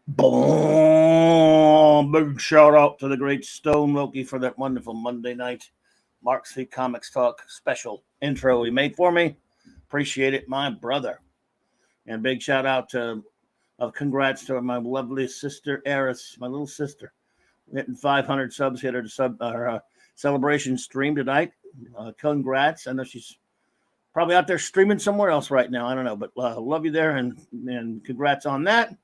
Boom! Big shout out to the great Stone Loki for that wonderful Monday night Mark C. Comics Talk special intro he made for me. Appreciate it, my brother. And big shout out to congrats to my lovely sister Eris, my little sister, hitting 500 subs. Hit her celebration stream tonight. Congrats! I know she's probably out there streaming somewhere else right now. I don't know, but love you there and congrats on that.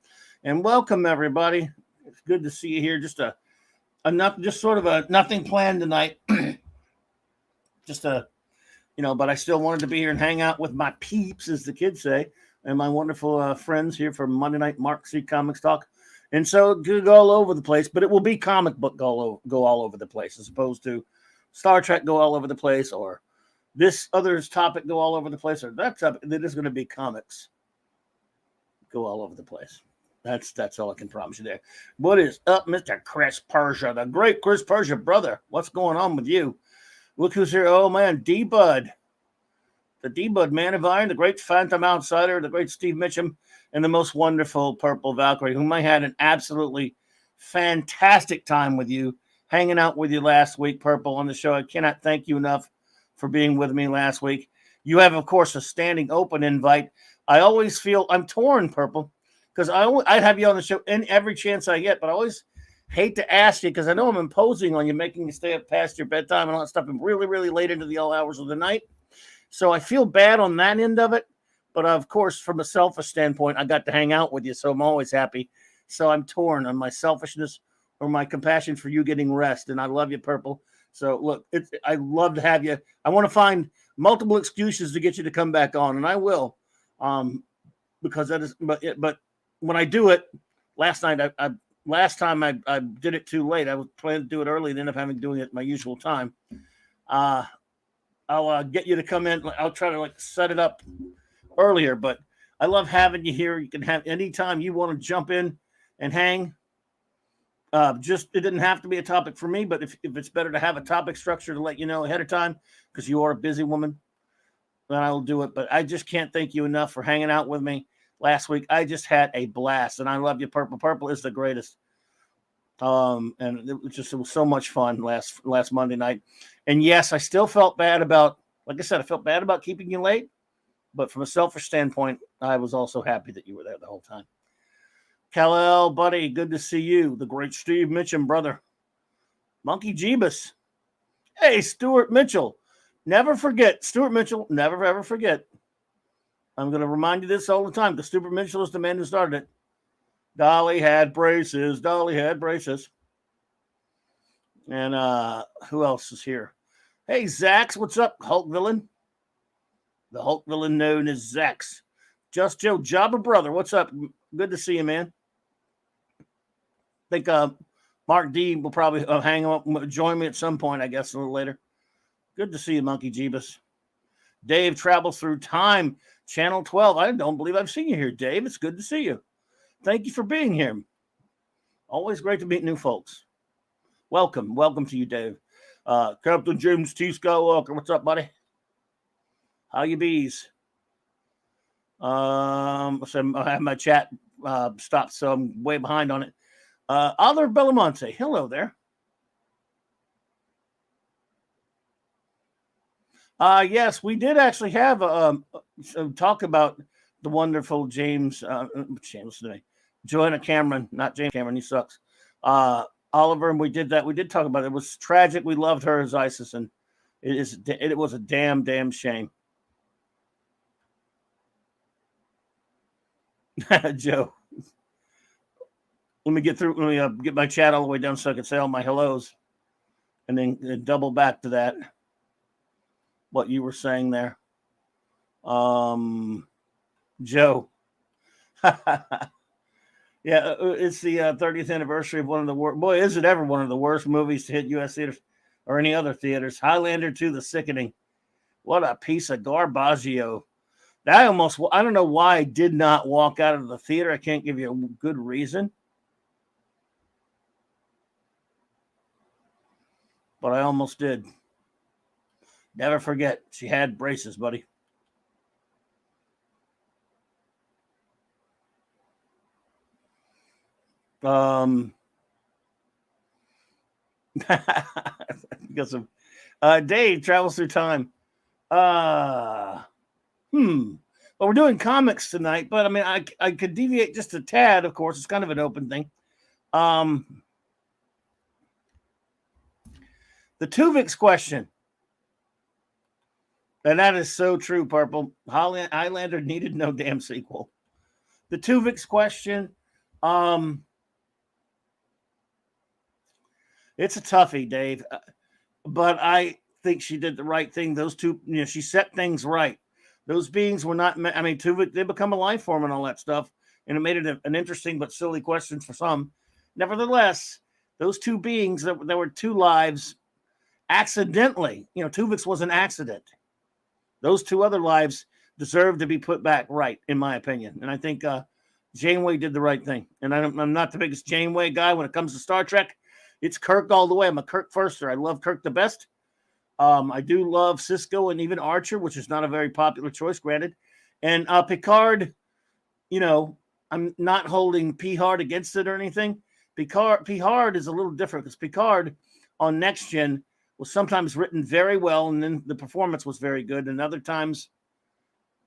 And welcome everybody. It's good to see you here. Just sort of a nothing planned tonight. just a but I still wanted to be here and hang out with my peeps, as the kids say, and my wonderful friends here for Monday Night Mark C. Comics Talk. And so to go all over the place, but it will be comic book go all over the place, as opposed to Star Trek go all over the place, or this other's topic go all over the place, or that topic. It is going to be comics go all over the place. That's all I can promise you there. What is up, Mr. Chris Persia, the great Chris Persia, brother? What's going on with you? Look who's here. Oh, man, D-Bud. The D-Bud Man of Iron, the great Phantom Outsider, the great Steve Mitchum, and the most wonderful Purple Valkyrie, whom I had an absolutely fantastic time with you, hanging out with you last week, Purple, on the show. I cannot thank you enough for being with me last week. You have, of course, a standing open invite. I always feel I'm torn, Purple, because I'd have you on the show in every chance I get, but I always hate to ask you because I know I'm imposing on you, making you stay up past your bedtime and all that stuff, and really, really late into the all hours of the night. So I feel bad on that end of it. But of course, from a selfish standpoint, I got to hang out with you, so I'm always happy. So I'm torn on my selfishness or my compassion for you getting rest. And I love you, Purple. So look, I love to have you. I want to find multiple excuses to get you to come back on, and I will, because that is. But when I do it, last time I did it too late. I was planning to do it early, and ended up having to do it at my usual time. I'll get you to come in. I'll try to set it up earlier, but I love having you here. You can have anytime you want to jump in and hang. It didn't have to be a topic for me, but if it's better to have a topic structure to let you know ahead of time, because you are a busy woman, then I will do it. But I just can't thank you enough for hanging out with me last week. I just had a blast, and I love you, Purple. Purple is the greatest. And it was so much fun last Monday night. And yes, I still felt bad about, like I said, I felt bad about keeping you late, but from a selfish standpoint, I was also happy that you were there the whole time. Kal-El, buddy, good to see you. The great Steve Mitchum, brother. Monkey Jeebus. Hey, Stuart Mitchell. Never forget. Stuart Mitchell, never ever forget. I'm going to remind you this all the time because Stuart Mitchell is the man who started it. Dolly had braces. Dolly had braces. And who else is here? Hey, Zax, what's up, Hulk villain? The Hulk villain known as Zax. Just Joe, Jabba brother, what's up? Good to see you, man. I think Mark D will probably hang up, join me at some point, I guess, a little later. Good to see you, Monkey Jeebus. Dave travels through time, Channel 12. I don't believe I've seen you here, Dave. It's good to see you. Thank you for being here. Always great to meet new folks. Welcome to you, Dave. Captain James T. Skywalker, what's up, buddy? How you bees? So I have my chat stopped, so I'm way behind on it. Oliver Belamonte, hello there. Yes, we did actually have talk about the wonderful Joanna Cameron, not James Cameron, he sucks. Oliver, and we did that. We did talk about it. It was tragic. We loved her as Isis, and it was a damn shame. Joe, let me get get my chat all the way down so I can say all my hellos, and then double back to that. What you were saying there, Joe. Yeah, it's the 30th anniversary of one of the worst. Boy, is it ever one of the worst movies to hit U.S. theaters or any other theaters. Highlander 2: The Sickening. What a piece of garbaggio. I don't know why I did not walk out of the theater. I can't give you a good reason. But I almost did. Never forget, she had braces, buddy. Because of Dave travels through time. Well, we're doing comics tonight, but I mean, I could deviate just a tad. Of course, it's kind of an open thing. The Tuvix question, and that is so true. Purple Highlander needed no damn sequel. The Tuvix question, it's a toughie, Dave, but I think she did the right thing. Those two, she set things right. Those beings were not. I mean, Tuvix, they become a life form and all that stuff, and it made it an interesting but silly question for some. Nevertheless, those two beings, there were two lives accidentally. Tuvix was an accident. Those two other lives deserve to be put back right, in my opinion. And I think Janeway did the right thing. And I'm not the biggest Janeway guy when it comes to Star Trek. It's Kirk all the way. I'm a Kirk firster. I love Kirk the best. I do love Cisco and even Archer, which is not a very popular choice, granted. And Picard, I'm not holding Picard against it or anything. Picard is a little different because Picard on Next Gen was sometimes written very well, and then the performance was very good, and other times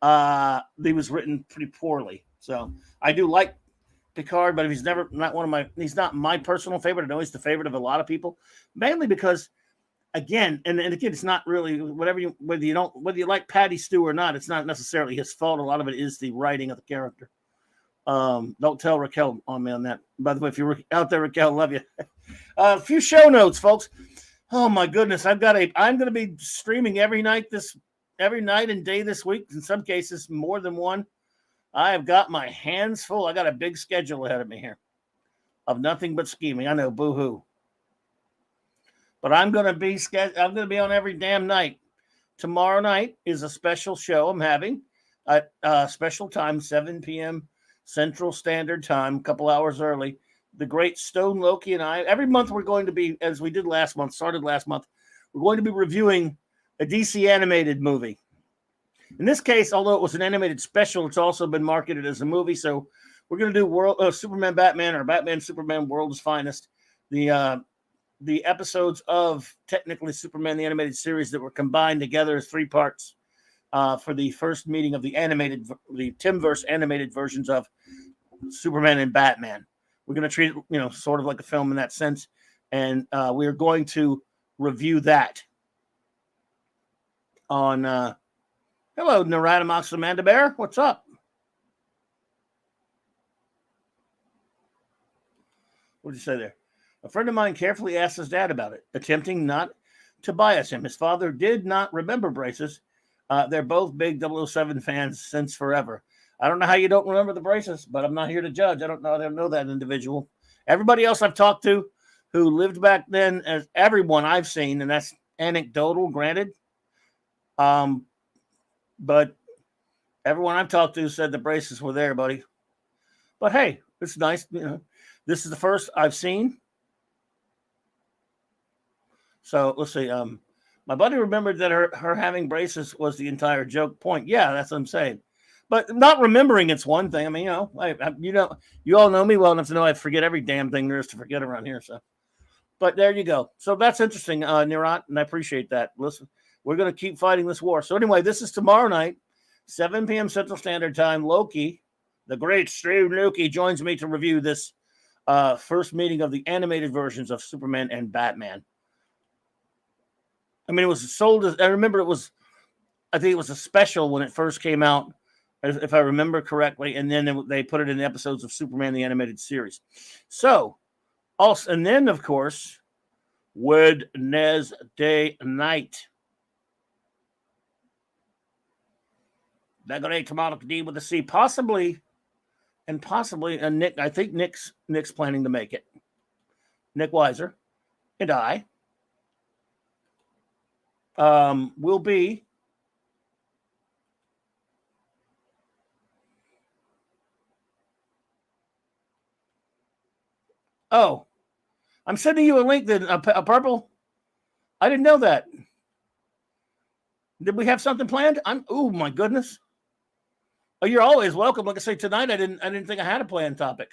he was written pretty poorly. So I do like Picard, but he's not my personal favorite. I know he's the favorite of a lot of people, mainly because again, it's not really whether you like Patty Stew or not, it's not necessarily his fault. A lot of it is the writing of the character. Don't tell Raquel on me on that. By the way, if you're out there, Raquel, love you. A few show notes, folks. Oh my goodness, I'm going to be streaming every night and day this week. In some cases, more than one. I have got my hands full. I got a big schedule ahead of me here of nothing but scheming. I know, boo-hoo. But I'm going to be on every damn night. Tomorrow night is a special show I'm having at special time, 7 p.m. Central Standard Time, a couple hours early. The great Stone Loki and I, every month we're going to be, as we did started last month, we're going to be reviewing a DC animated movie. In this case, although it was an animated special, it's also been marketed as a movie. So we're going to do Superman, Batman, or Batman, Superman, World's Finest. The episodes of technically Superman, the animated series that were combined together as 3 parts for the first meeting of the Timverse animated versions of Superman and Batman. We're going to treat it, sort of like a film in that sense. And we're going to review that on, hello, Naradamox Amanda Bear. What's up? What did you say there? A friend of mine carefully asked his dad about it, attempting not to bias him. His father did not remember braces. They're both big 007 fans since forever. I don't know how you don't remember the braces, but I'm not here to judge. I don't know that individual. Everybody else I've talked to who lived back then, as everyone I've seen, and that's anecdotal, granted. But everyone I've talked to said the braces were there, buddy. But hey, it's nice. This is the first I've seen. So let's see. My buddy remembered that her having braces was the entire joke point. Yeah, that's what I'm saying. But not remembering it's one thing. I mean, you all know me well enough to know I forget every damn thing there is to forget around here. So, but there you go. So that's interesting, Nirot, and I appreciate that. Listen, we're going to keep fighting this war. So anyway, this is tomorrow night, 7 p.m. Central Standard Time. Loki, the great Steve Loki, joins me to review this first meeting of the animated versions of Superman and Batman. I mean, it was sold as, I remember I think it was a special when it first came out, if I remember correctly, and then they put it in the episodes of Superman, the animated series. So, also, and then, of course, Wednesday night. That great Kamala D with a C, possibly, and Nick, I think Nick's planning to make it. Nick Weiser and I will be I'm sending you a link then, a purple. I didn't know that. Did we have something planned? Oh my goodness. Oh, you're always welcome. Like I say, tonight I didn't think I had a planned topic.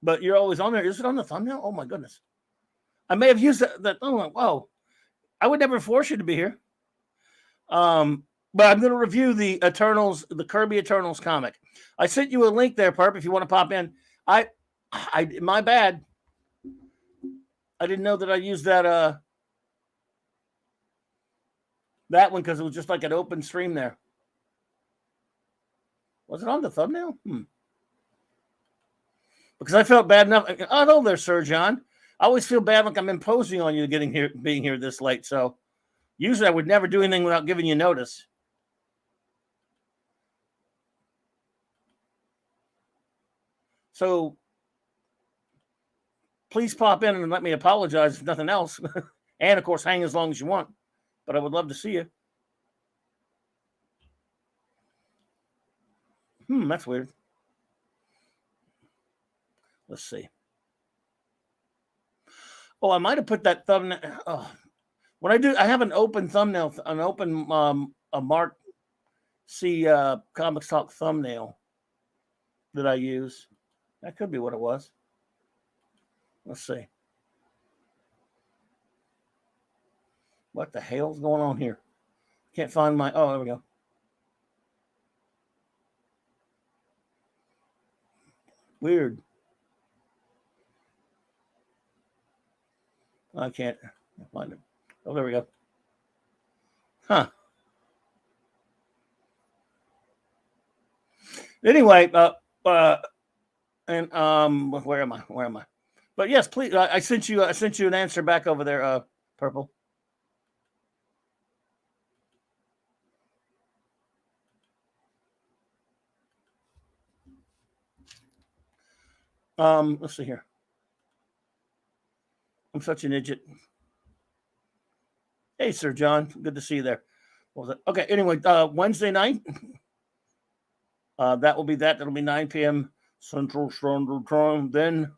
but you're always on there. Is it on the thumbnail? Oh my goodness. I may have used that. Oh, whoa. I would never force you to be here. But I'm going to review the Kirby Eternals comic. I sent you a link there, Perp, if you want to pop in. My bad. I didn't know that I used that one because it was just like an open stream there. Was it on the thumbnail? Because I felt bad enough. Oh, hello there, Sir John. I always feel bad like I'm imposing on you being here this late. So usually I would never do anything without giving you notice. So please pop in and let me apologize if nothing else. And of course, hang as long as you want. But I would love to see you. That's weird. Let's see. Oh, I might have put that thumbnail. Oh. When I have an open thumbnail, an open a Mark C Comics Talk thumbnail that I use. That could be what it was. Let's see. What the hell's going on here? Can't find my. Oh, there we go. Weird. I can't find it. Oh, there we go. Huh. Anyway, and where am I? But yes, please. I sent you an answer back over there, Purple. Let's see here. I'm such an idiot. Hey, Sir John. Good to see you there. What was it? Okay. Anyway, Wednesday night. That will be that. That'll be 9 p.m. Central Standard Time. Then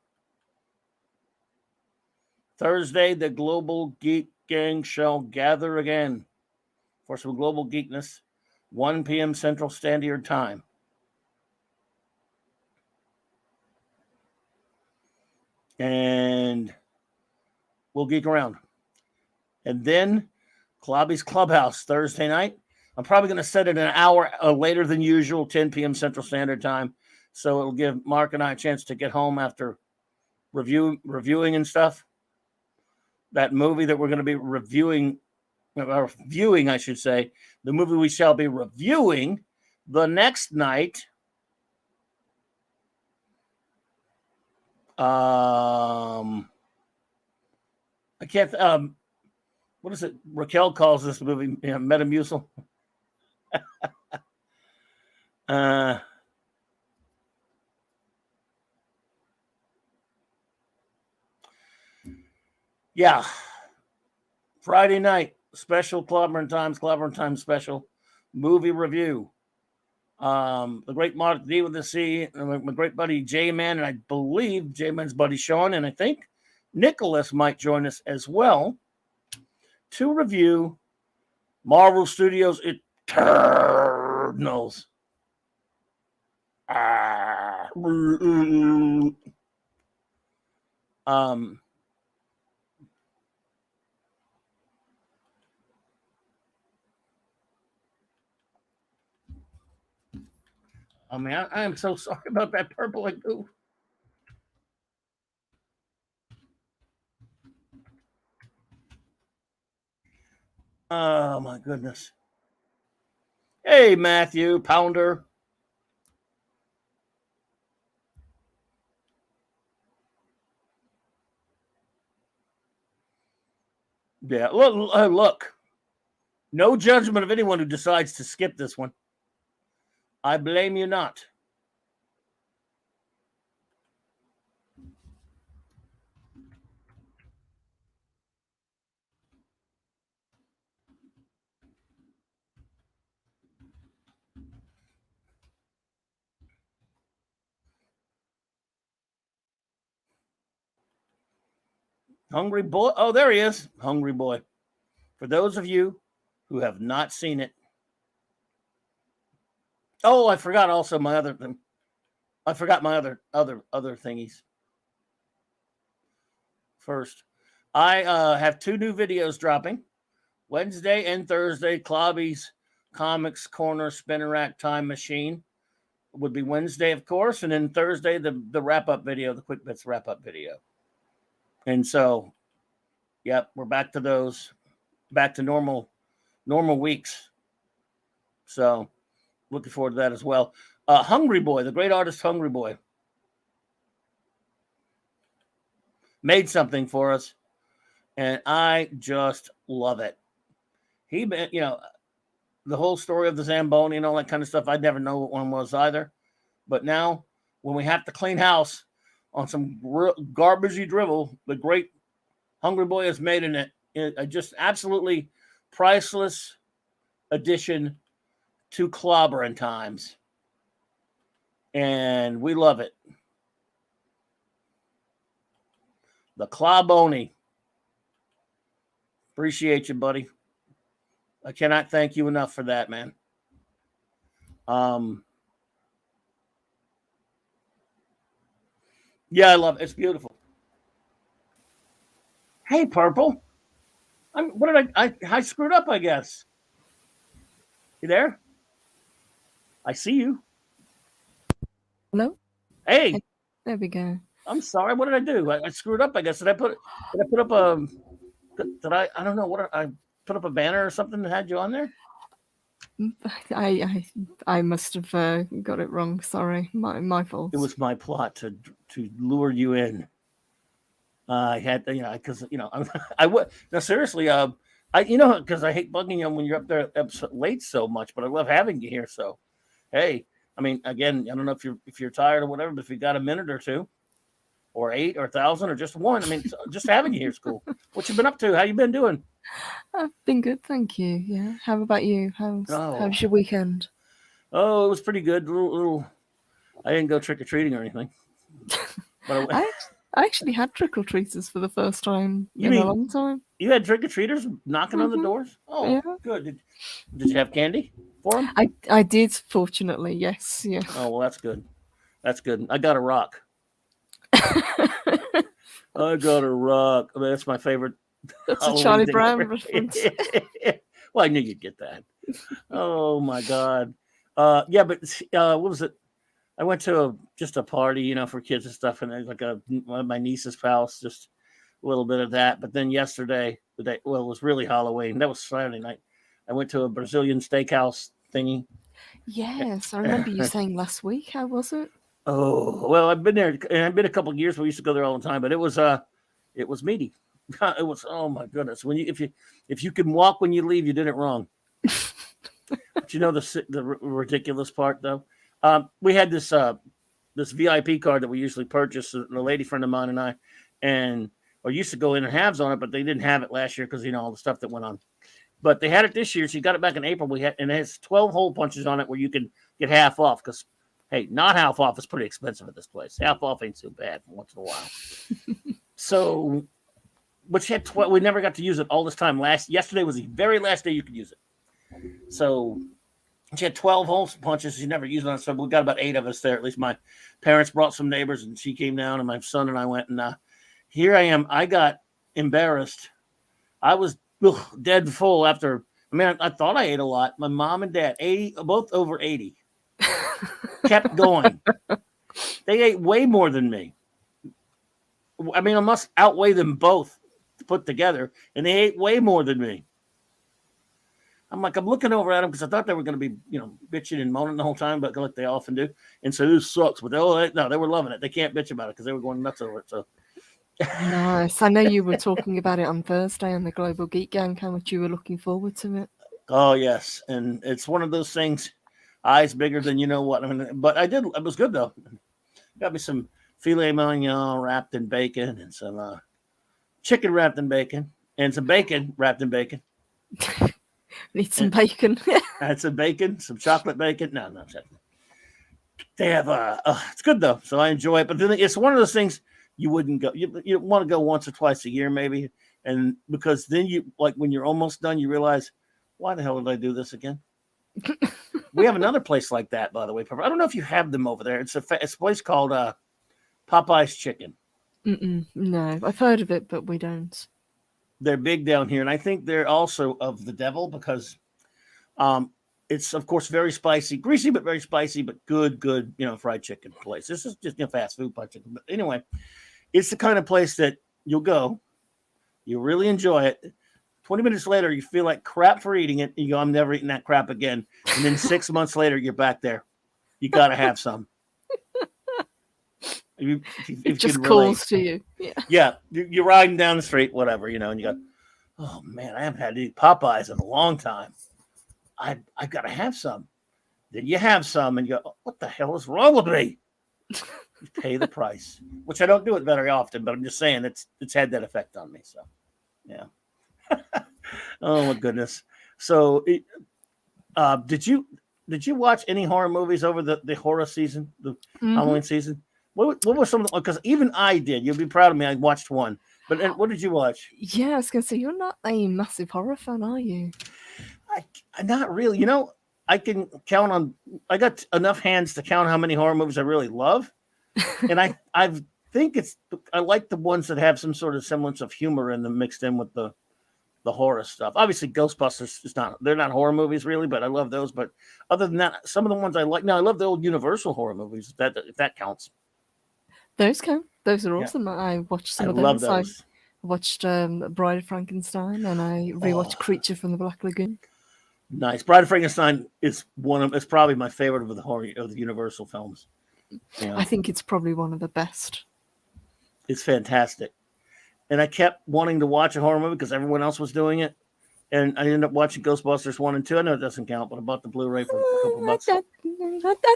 Thursday, the Global Geek Gang shall gather again for some global geekness. 1 p.m. Central Standard Time. And we'll geek around. And then Clobby's Clubhouse Thursday night. I'm probably going to set it an hour later than usual, 10 p.m. Central Standard Time. So it'll give Mark and I a chance to get home after reviewing and stuff. That movie that we're going to be reviewing, or viewing, I should say, the movie we shall be reviewing the next night. I can't. What is it? Raquel calls this movie Metamucil. Yeah. Friday night special Clobberin Times special movie review. The great Mark D with the C, my great buddy J-Man, and I believe J-Man's buddy Sean, and I think Nicholas might join us as well to review Marvel Studios Eternals. I mean, I am so sorry about that purple and goof. Oh my goodness. Hey, Matthew Pounder. Yeah, look. No judgment of anyone who decides to skip this one. I blame you not. Hungry Boy. Oh, there he is. Hungry Boy. For those of you who have not seen it. Oh, I forgot also my other thing. I forgot my other thingies. first. I have 2 new videos dropping Wednesday and Thursday. Clobby's Comics Corner Spinner Rack Time Machine would be Wednesday, of course, and then Thursday the wrap up video, the Quick Bits wrap up video. And so, yep, we're back to those, back to normal weeks. So, looking forward to that as well. Hungry Boy, the great artist Hungry Boy, made something for us, and I just love it. He, the whole story of the Zamboni and all that kind of stuff, I'd never know what one was either. But now, when we have to clean house on some garbagey drivel, the great Hungry Boy has made in it a just absolutely priceless addition to Clobberin times. And we love it. The Cloboni. Appreciate you, buddy. I cannot thank you enough for that, man. Yeah, I love it. It's beautiful. Hey, Purple. What did I screwed up, I guess. You there? I see you. Hello? Hey. There we go. I'm sorry. What did I do? I screwed up, I guess. Did I put up a I don't know what I put up a banner or something that had you on there? I must have got it wrong. Sorry, my fault. It was my plot to lure you in. I had because I would no seriously because I hate bugging you when you're up there late so much, but I love having you here. So hey, I mean, again, I don't know if you're tired or whatever, but if you got a minute or two, or 8 or 1,000 or just 1, I mean, just having you here is cool. What you been up to? How you been doing? I've been good, thank you. Yeah. How about you? How's your weekend? Oh, it was pretty good. I didn't go trick or treating or anything. But I actually had trick or treaters for the first time in a long time. You had trick or treaters knocking on the doors? Oh, yeah. Good. Did you have candy for them? I did, fortunately. Yes. Yeah. Oh well, that's good. That's good. I got a rock. I got a rock. I mean, that's my favorite. That's Halloween a Charlie Brown reference. Well, I knew you'd get that. Oh my God. Yeah, but what was it? I went to just a party, for kids and stuff, and it was like my niece's house, just a little bit of that. But then yesterday, it was really Halloween. That was Saturday night. I went to a Brazilian steakhouse thingy. Yes, I remember you saying last week. How was it? Oh, well, I've been there, and I've been a couple of years. We used to go there all the time, but it was meaty. It was, oh my goodness. If you can walk when you leave, you did it wrong. But the ridiculous part though. We had this VIP card that we usually purchase. The lady friend of mine and I, or used to go in and halves on it, but they didn't have it last year because all the stuff that went on. But they had it this year. She got it back in April. And it has 12 hole punches on it where you can get half off because. Hey, not half off is pretty expensive at this place. Half off ain't so bad once in a while. So, but she had 12. We never got to use it all this time. Yesterday was the very last day you could use it. So she had 12 hole punches. She never used it on. So we got about 8 of us there. At least my parents brought some neighbors, and she came down, and my son and I went. And here I am. I got embarrassed. I was dead full after. I mean, I thought I ate a lot. My mom and dad, 80, both over 80. Kept going. They ate way more than me. I mean, I must outweigh them both put together, and they ate way more than me. I'm looking over at them because I thought they were going to be, bitching and moaning the whole time, but like they often do. And so this sucks. But they were loving it. They can't bitch about it because they were going nuts over it. So nice. I know you were talking about it on Thursday on the Global Geek Gang, how much you were looking forward to it. Oh yes, and it's one of those things. Eyes bigger than you know what. I mean, but I did. It was good though. Got me some filet mignon wrapped in bacon and some chicken wrapped in bacon and some bacon wrapped in bacon. Need some bacon. I had some bacon, some chocolate bacon. No, not chocolate. They have it's good though, so I enjoy it. But then it's one of those things you wouldn't go. You want to go once or twice a year maybe, and because then you when you're almost done, you realize why the hell did I do this again? We have another place like that, by the way. I don't know if you have them over there. It's a place called Popeye's Chicken. No, I've heard of it, but we don't. They're big down here, and I think they're also of the devil because um, it's of course very spicy, greasy, but very spicy, but good, fried chicken place. This is just fast food fried chicken. But anyway, it's the kind of place that you'll go, you really enjoy it. 20 minutes later, you feel like crap for eating it. You go, I'm never eating that crap again. And then 6 months later, you're back there. You got to have some. If It you just can relate. calls to you. Yeah. Yeah, you're riding down the street, whatever, and you go, oh man, I haven't had to eat Popeyes in a long time. I've got to have some. Then you have some, and you go, oh, what the hell is wrong with me? You pay the price, which I don't do it very often, but I'm just saying it's had that effect on me. So, yeah. Oh my goodness. So, did you watch any horror movies over the horror season, the Halloween season? What was some of the, because even I did. You'll be proud of me. I watched one. But what did you watch? Yeah, I was going to say, you're not a massive horror fan, are you? I not really. I can count on. I got enough hands to count how many horror movies I really love, and I think I like the ones that have some sort of semblance of humor in them mixed in with the horror stuff. Obviously, Ghostbusters is not. They're not horror movies really, but I love those. But other than that, some of the ones I like. Now I love the old Universal horror movies. If that counts. Those count. Those are Yeah. awesome. I watched some I of love those. those. I watched Bride of Frankenstein, and I rewatched Creature from the Black Lagoon. Nice. Bride of Frankenstein is it's probably my favorite of the Universal films. I think it's probably one of the best. It's fantastic. And I kept wanting to watch a horror movie because everyone else was doing it. And I ended up watching Ghostbusters 1 and 2. I know it doesn't count, but I bought the Blu-ray for a couple bucks. I'd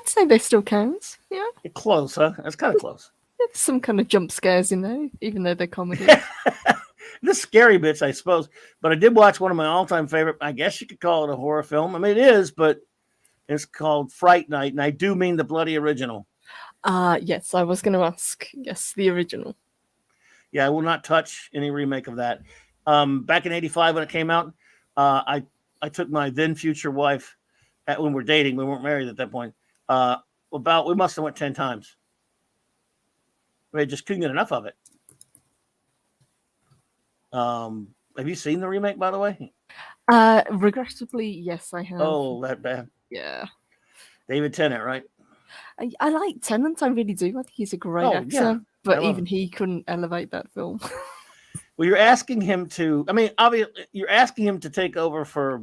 say they still count. Yeah. Close, huh? That's kind of close. There's some kind of jump scares in there, even though they're comedy. The scary bits, I suppose. But I did watch one of my all-time favorite, I guess you could call it a horror film. I mean, it is, but it's called Fright Night, and I do mean the bloody original. Yes, I was going to ask. Yes, the original. Yeah, I will not touch any remake of that. Back in '85 when it came out, I took my then future wife when we were dating. We weren't married at that point. We must have went 10 times. We just couldn't get enough of it. Have you seen the remake, by the way? Regrettably, yes, I have. Oh, that bad. Yeah. David Tennant, right? I like Tennant, I really do. I think he's a great actor, yeah. but even he couldn't elevate that film. Well, you're asking him to. I mean, obviously, you're asking him to take over for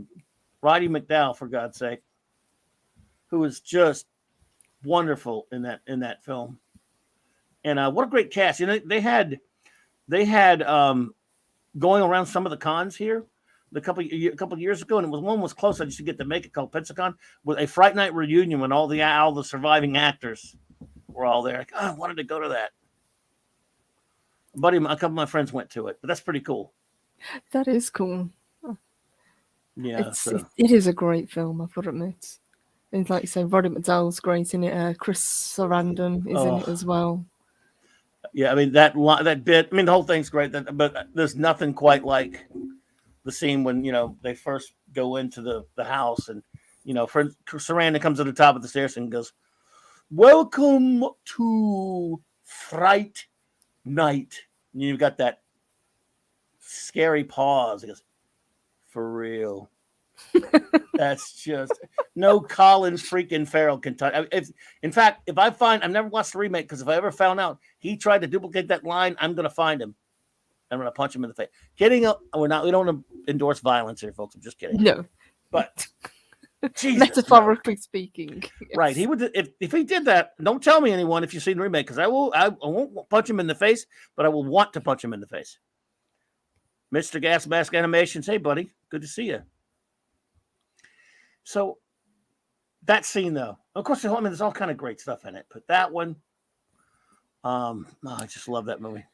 Roddy McDowall, for God's sake, who is just wonderful in that film. And what a great cast! They had going around some of the cons here a couple of years ago, and one was close. I used to get to make it, called Pensacon, with a Fright Night reunion when all the surviving actors were all there. Like, I wanted to go to that. A couple of my friends went to it, but that's pretty cool. That is cool. Yeah, it is a great film, I've got to admit. And like you say, Roddy McDowall's great in it. Chris Sarandon is in it as well. Yeah, I mean that bit. I mean the whole thing's great, but there's nothing quite like the scene when they first go into the house, and Sarandon comes to the top of the stairs and goes, "Welcome to Fright Night." And you've got that scary pause. He goes, "For real." That's just no Colin freaking Farrell can touch. In fact, if I find, I've never watched the remake, because if I ever found out he tried to duplicate that line, I'm going to find him. I'm going to punch him in the face. Kidding. We don't endorse violence here, folks. I'm just kidding. No, but Jesus, metaphorically speaking, yes. Right? He would if he did that. Don't tell me, anyone, if you've seen the remake, because I won't punch him in the face, but I will want to punch him in the face. Mr. Gas Mask Animations, hey buddy, good to see you. So that scene, though, of course, I mean, there's all kind of great stuff in it, but that one, I just love that movie.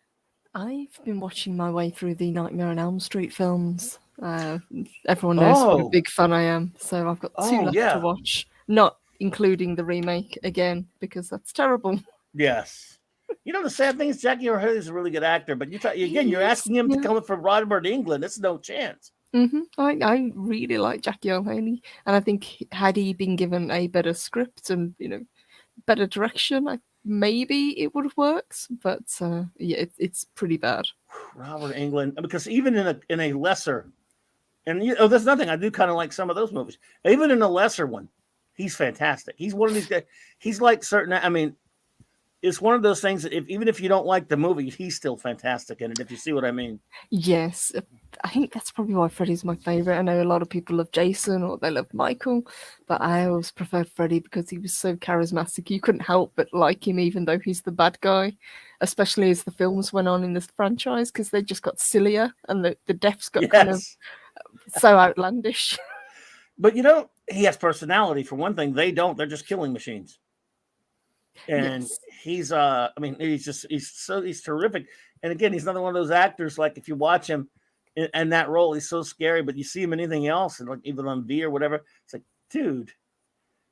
I've been watching my way through the Nightmare on Elm Street films. Everyone knows what a big fan I am, so I've got 2 left to watch, not including the remake again, because that's terrible. Yes. The sad thing is Jackie Earle is a really good actor, but you're asking him to come from Rodford, England. It's no chance. I really like Jackie Earle Haley, and I think had he been given a better script and better direction, maybe it would have worked, but yeah, it's pretty bad. Robert Englund, because even in a lesser, and there's nothing, I do kind of like some of those movies. Even in a lesser one, he's fantastic. He's one of these guys. He's like certain. I mean, it's one of those things that even if you don't like the movie, he's still fantastic in it. If you see what I mean. Yes, I think that's probably why Freddy's my favorite. I know a lot of people love Jason or they love Michael, but I always preferred Freddy because he was so charismatic. You couldn't help but like him, even though he's the bad guy. Especially as the films went on in this franchise, because they just got sillier and the deaths got kind of so outlandish. But he has personality for one thing. They don't. They're just killing machines. And he's he's terrific. And again, he's another one of those actors, like if you watch him in that role, he's so scary, but you see him in anything else, and like even on V or whatever, it's like, dude,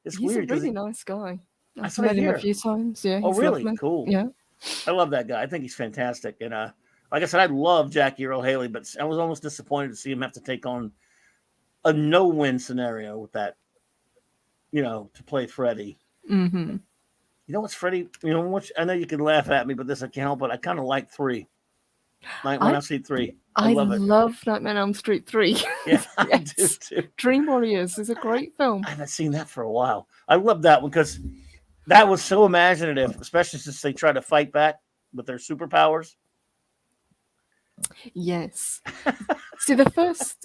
he's weird. He's a really nice guy. I've met him a few times. Yeah. Oh, really? Lovely. Cool. Yeah. I love that guy. I think he's fantastic. And like I said, I love Jackie Earle Haley, but I was almost disappointed to see him have to take on a no-win scenario with that, to play Freddy. Mm-hmm. You know what's Freddy? I know you can laugh at me, but this I can't help it. I kind of like 3. Like when I see 3, I love Nightmare on Elm Street 3. Yeah, I do too. Dream Warriors is a great film. I haven't seen that for a while. I love that one because that was so imaginative, especially since they try to fight back with their superpowers. Yes. See,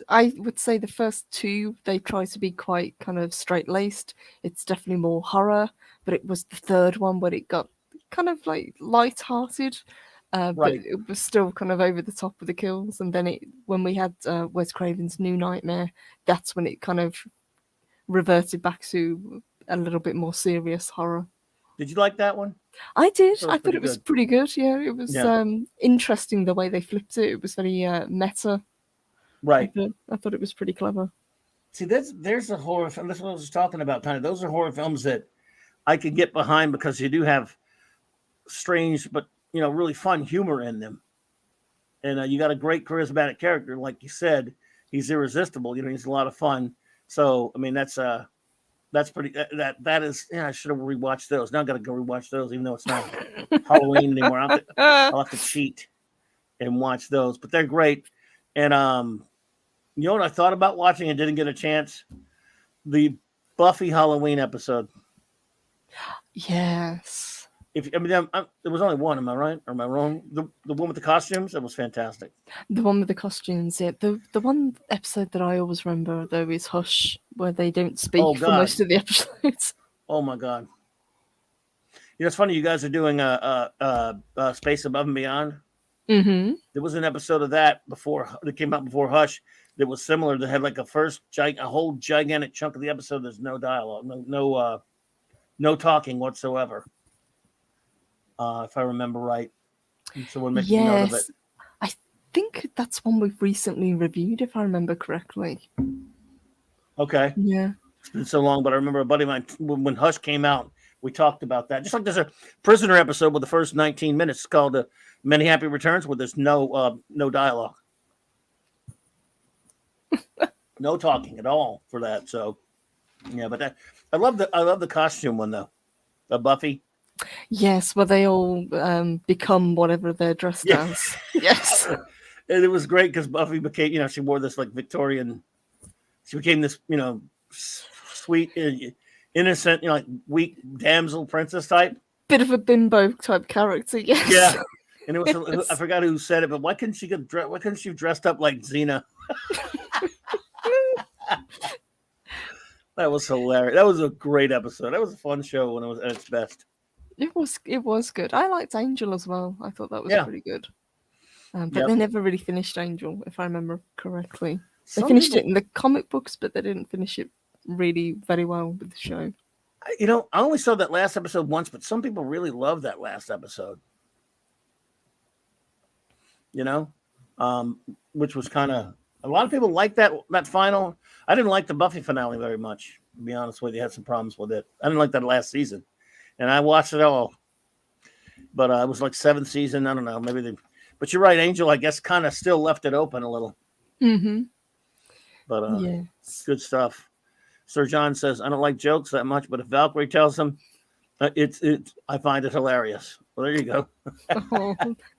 I would say the first 2, they try to be quite kind of straight-laced. It's definitely more horror, but it was the third one where it got kind of like light-hearted. But it was still kind of over the top of the kills. And then when we had Wes Craven's New Nightmare, that's when it kind of reverted back to a little bit more serious horror. Did you like that one? I did. I thought it was pretty good. Yeah, it was interesting the way they flipped it. It was very meta. Right. I thought it was pretty clever. See, there's a horror film. That's what I was talking about. Kind of, those are horror films that I could get behind because you do have strange but really fun humor in them, and you got a great charismatic character, like you said. He's irresistible. He's a lot of fun. So I mean, that's pretty. That is. Yeah, I should have rewatched those. Now I got to go rewatch those, even though it's not Halloween anymore. I'll have to cheat and watch those, but they're great. And you know what I thought about watching and didn't get a chance? The Buffy Halloween episode. Yes. There was only one. Am I right? Or am I wrong? The one with the costumes, that was fantastic. The one with the costumes, yeah. The one episode that I always remember though is Hush, where they don't speak for most of the episodes. Oh my God! It's funny. You guys are doing a Space Above and Beyond. Mm-hmm. There was an episode of that that came out before Hush that was similar. That had like a whole gigantic chunk of the episode. There's no dialogue, no talking whatsoever. If I remember right. So we'll make note of it. I think that's one we've recently reviewed, if I remember correctly. Okay. Yeah. It's been so long, but I remember a buddy of mine, when Hush came out, we talked about that. Just like there's a Prisoner episode with the first 19 minutes called Many Happy Returns, where there's no dialogue. No talking at all for that. So, yeah, but I love the costume one, though. Buffy. Yes, where they all become whatever they're dressed as. Yes. And it was great because Buffy became, she wore this like Victorian, she became this, sweet, innocent, like weak damsel princess type. Bit of a bimbo type character, yes. Yeah. And it was, I forgot who said it, but why couldn't she have dressed up like Xena? That was hilarious. That was a great episode. That was a fun show when it was at its best. It was good. I liked Angel as well. I thought that was pretty good. But they never really finished Angel, if I remember correctly. They finished it in the comic books, but they didn't finish it really very well with the show. I only saw that last episode once, but some people really love that last episode. Which was kind of, a lot of people like that final. I didn't like the Buffy finale very much, to be honest with you. I had some problems with it. I didn't like that last season. And I watched it all. But it was like 7th season. I don't know. But you're right, Angel, I guess, kind of still left it open a little. Mm-hmm. But good stuff. Sir John says, I don't like jokes that much, but if Valkyrie tells him I find it hilarious. Well, there you go. Oh,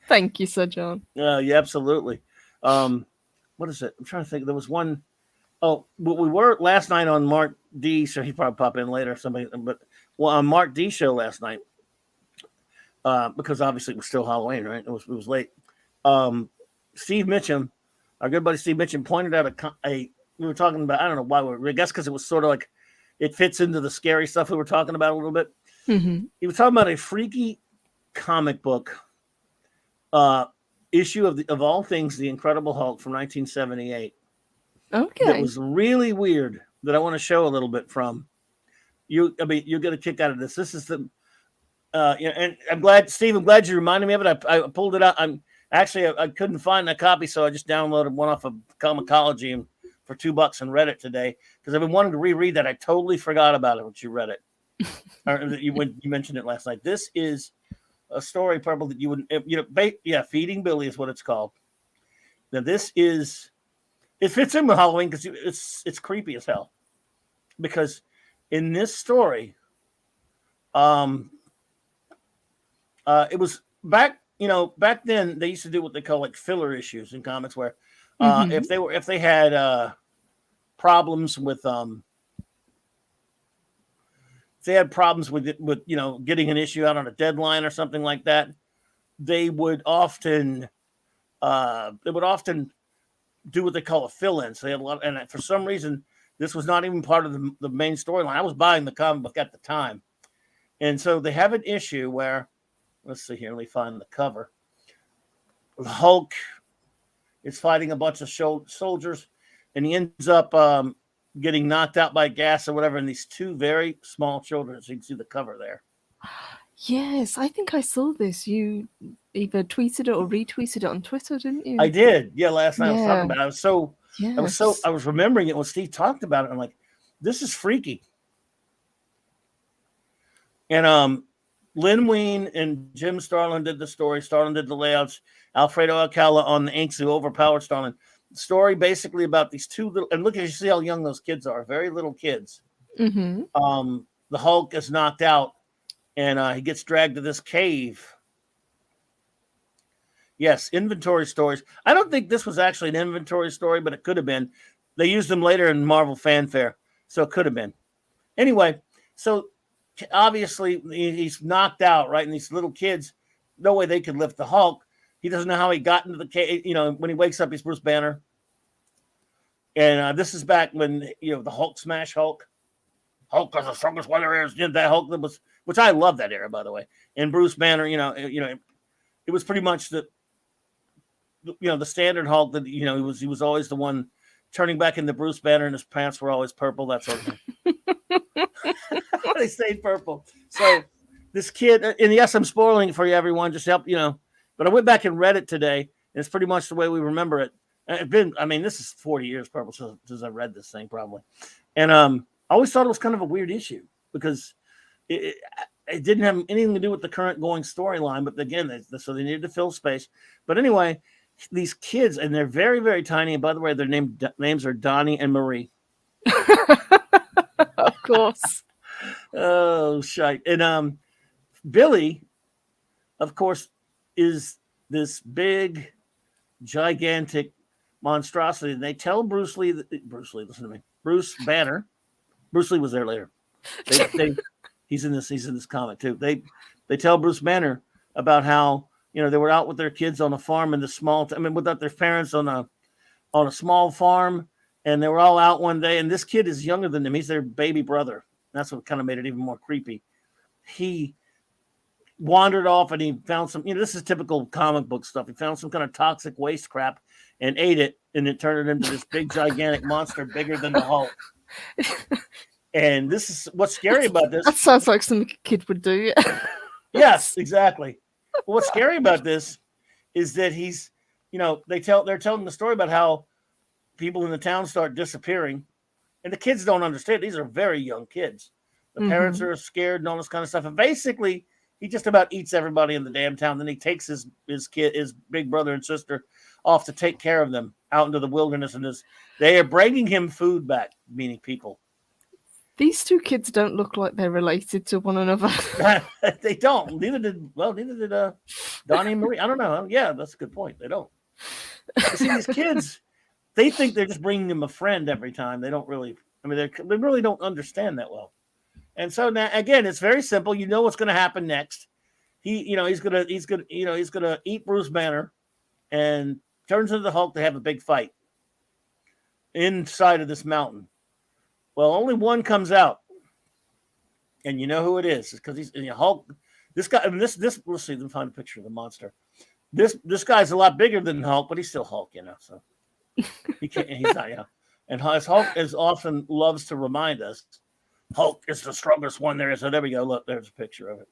thank you, Sir John. Yeah, absolutely. What is it? I'm trying to think. There was one. Oh, we were last night on Mark D. So he probably pop in later or something. But on Mark D. show last night, because obviously it was still Halloween, right? It was late. Steve Mitchum, our good buddy Steve Mitchum, pointed out a we were talking about. I don't know why I guess because it was sort of like it fits into the scary stuff we were talking about a little bit. Mm-hmm. He was talking about a freaky comic book issue of all things, The Incredible Hulk from 1978. Okay. That was really weird that I want to show a little bit from. You'll get a kick out of this. This is the, and I'm glad, Steve, I'm glad you reminded me of it. I pulled it out. I couldn't find a copy, so I just downloaded one off of Comicology and for $2 and read it today because I've been wanting to reread that. I totally forgot about it when you read it, or you mentioned it last night. This is a story probably that you would, Feeding Billy is what it's called. Now it fits in with Halloween because it's creepy as hell. Because in this story, it was back then they used to do what they call like filler issues in comics where if they had problems with getting an issue out on a deadline or something like that, they would often do what they call a fill-in. So they had a lot, and for some reason, this was not even part of the main storyline. I was buying the comic book at the time, and so they have an issue where, let's see here, let me find the cover. The Hulk is fighting a bunch of soldiers, and he ends up getting knocked out by gas or whatever, and these two very small children. So you can see the cover there. Yes, I think I saw this. You either tweeted it or retweeted it on Twitter, didn't you? I did. Yeah, last night I was talking about it. I was remembering it when Steve talked about it. I'm like, this is freaky. And Lynn Wein and Jim Starlin did the story. Starlin did the layouts. Alfredo Alcala on the inks who overpowered Starlin. The story basically about these two little, and look at you see how young those kids are. Very little kids. Mm-hmm. The Hulk is knocked out. And he gets dragged to this cave. Yes, inventory stories. I don't think this was actually an inventory story, but it could have been. They used them later in Marvel Fanfare, so it could have been. Anyway, so obviously he's knocked out, right? And these little kids, no way they could lift the Hulk. He doesn't know how he got into the cave. When he wakes up, he's Bruce Banner. And this is back when, the Hulk smash Hulk. Hulk is the strongest one there is. That Hulk that was, which I love that era, by the way. And Bruce Banner, it was pretty much the standard Hulk that he was always the one turning back into Bruce Banner, and his pants were always purple. That sort of thing. They stayed purple. So this kid, and yes, I'm spoiling it for you, everyone. Just help, But I went back and read it today, and it's pretty much the way we remember it. This is 40 years probably since I read this thing, probably, and I always thought it was kind of a weird issue because it didn't have anything to do with the current going storyline. But again, so they needed to fill space. But anyway, these kids, and they're very, very tiny. And by the way, their names are Donnie and Marie. Of course. Oh, shite. And Billy, of course, is this big, gigantic monstrosity. And they tell Bruce Lee, listen to me, Bruce Banner. Bruce Lee was there later. He's in this comic too. They tell Bruce Banner about how they were out with their kids on a farm in the without their parents on a small farm, and they were all out one day. And this kid is younger than them. He's their baby brother. That's what kind of made it even more creepy. He wandered off and he found some. This is typical comic book stuff. He found some kind of toxic waste crap and ate it, and it turned it into this big gigantic monster, bigger than the Hulk. And this is what's scary about this. That sounds like some kid would do. Yes, exactly. Well, what's scary about this is that he's, they're telling the story about how people in the town start disappearing, and the kids don't understand. These are very young kids. The parents are scared and all this kind of stuff. And basically, he just about eats everybody in the damn town. Then he takes his big brother and sister off to take care of them out into the wilderness, and they are bringing him food back, meaning people. These two kids don't look like they're related to one another. They don't. Neither did Donnie and Marie. I don't know. Yeah, that's a good point. They don't. You see, these kids, they think they're just bringing them a friend every time. They don't really. I mean, they really don't understand that well. And so now, again, it's very simple. You know what's going to happen next. He's gonna eat Bruce Banner, and turns into the Hulk to have a big fight inside of this mountain. Well, only one comes out, and you know who it is. It's because he's Hulk. This guy. I mean, this. We'll see. Let's find a picture of the monster. This guy's a lot bigger than Hulk, but he's still Hulk, So he can't. He's not. And as Hulk as often loves to remind us, Hulk is the strongest one there is. So there we go. Look, there's a picture of it.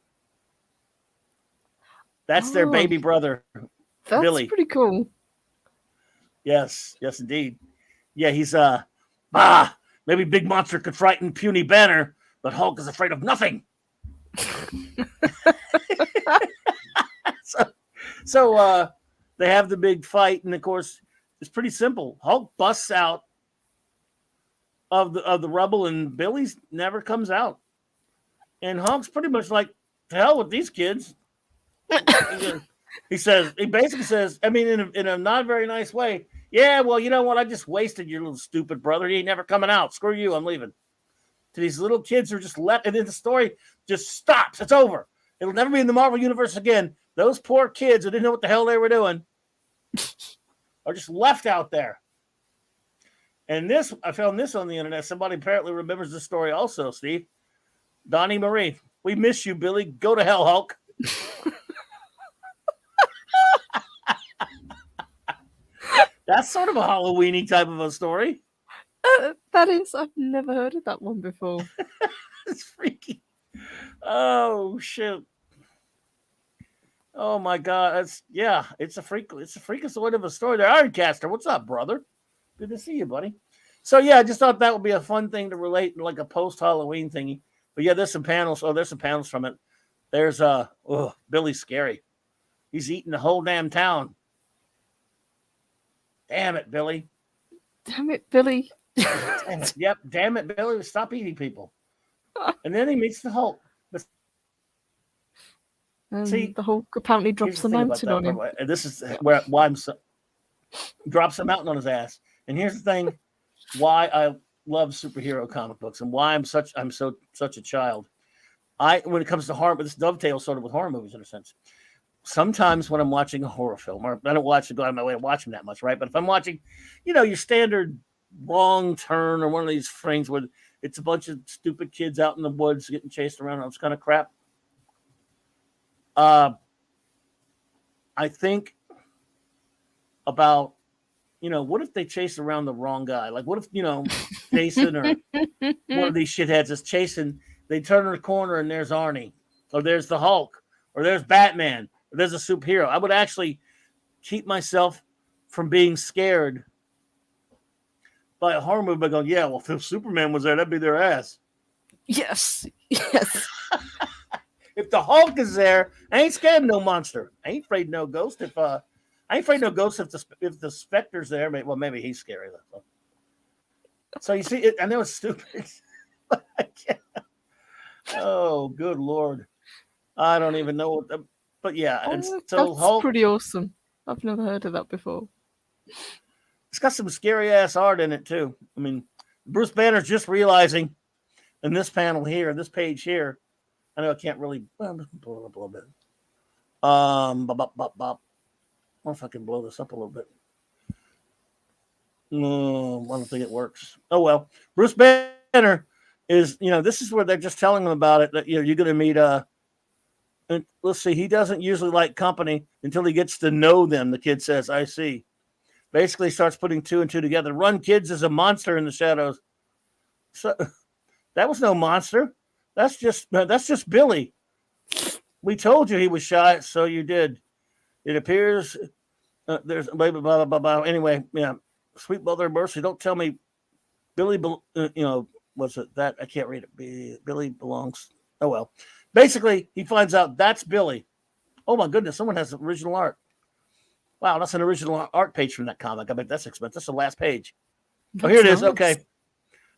That's their baby brother, Billy. That's pretty cool. Yes, indeed. Yeah, he's maybe Big Monster could frighten puny Banner, but Hulk is afraid of nothing. So they have the big fight, and of course, it's pretty simple. Hulk busts out of the rubble, and Billy's never comes out. And Hulk's pretty much like, to hell with these kids. He basically says, I mean, in a not very nice way, yeah, well, you know what? I just wasted your little stupid brother. He ain't never coming out. Screw you. I'm leaving. To these little kids who are just left, and then the story just stops. It's over. It'll never be in the Marvel Universe again. Those poor kids who didn't know what the hell they were doing are just left out there. And I found this on the internet. Somebody apparently remembers this story also, Steve. Donnie Marie. We miss you, Billy. Go to hell, Hulk. That's sort of a Halloween-y type of a story. That is. I've never heard of that one before. It's freaky. Oh, shit. Oh, my God. It's a freakish sort of a story there. Ironcaster, what's up, brother? Good to see you, buddy. So, yeah, I just thought that would be a fun thing to relate, like a post-Halloween thingy. But, yeah, there's some panels. Oh, there's some panels from it. There's, Billy's scary. He's eating the whole damn town. Damn it, Billy. Damn it, Billy. Yep, damn it, Billy. Stop eating people. And then he meets the Hulk. See, the Hulk apparently drops the mountain on him. And this is why I'm so... Drops the mountain on his ass. And here's the thing, why I love superhero comic books and why I'm such a child. When it comes to horror, but this dovetails sort of with horror movies in a sense. Sometimes when I'm watching a horror film, or I don't go out of my way to watch them that much, right? But if I'm watching, your standard Wrong Turn or one of these things where it's a bunch of stupid kids out in the woods getting chased around, all this kind of crap. I think about, what if they chase around the wrong guy? Like, what if, Jason or one of these shitheads is chasing, they turn the corner and there's Arnie, or there's the Hulk, or there's Batman, or there's a superhero. I would actually keep myself from being scared by a horror movie by going, yeah, well, if Superman was there, that'd be their ass. Yes. If the Hulk is there, I ain't scared of no monster. I ain't afraid of no ghost. If the Spectre's there, maybe he's scary though. So you see, I know it's stupid. Oh, good Lord. I don't even know what but yeah. That's Hulk, pretty awesome. I've never heard of that before. It's got some scary ass art in it too. I mean, Bruce Banner's just realizing in this panel here, this page here, I know I can't really blow it up a little bit. I wonder if I can blow this up a little bit. No, I don't think it works. Oh well. Bruce Banner is, this is where they're just telling him about it, that you're gonna meet and let's see, he doesn't usually like company until he gets to know them, the kid says. I see. Basically starts putting two and two together. Run, kids, is a monster in the shadows. So that was no monster. That's just Billy. We told you he was shy, so you did. It appears there's blah, blah, blah, blah, blah. Anyway, yeah. Sweet Mother of Mercy, don't tell me Billy, what's it? That I can't read it. Billy belongs. Oh, well. Basically, he finds out that's Billy. Oh, my goodness. Someone has original art. Wow, that's an original art page from that comic. I bet that's expensive. That's the last page. Oh, here it is. Okay.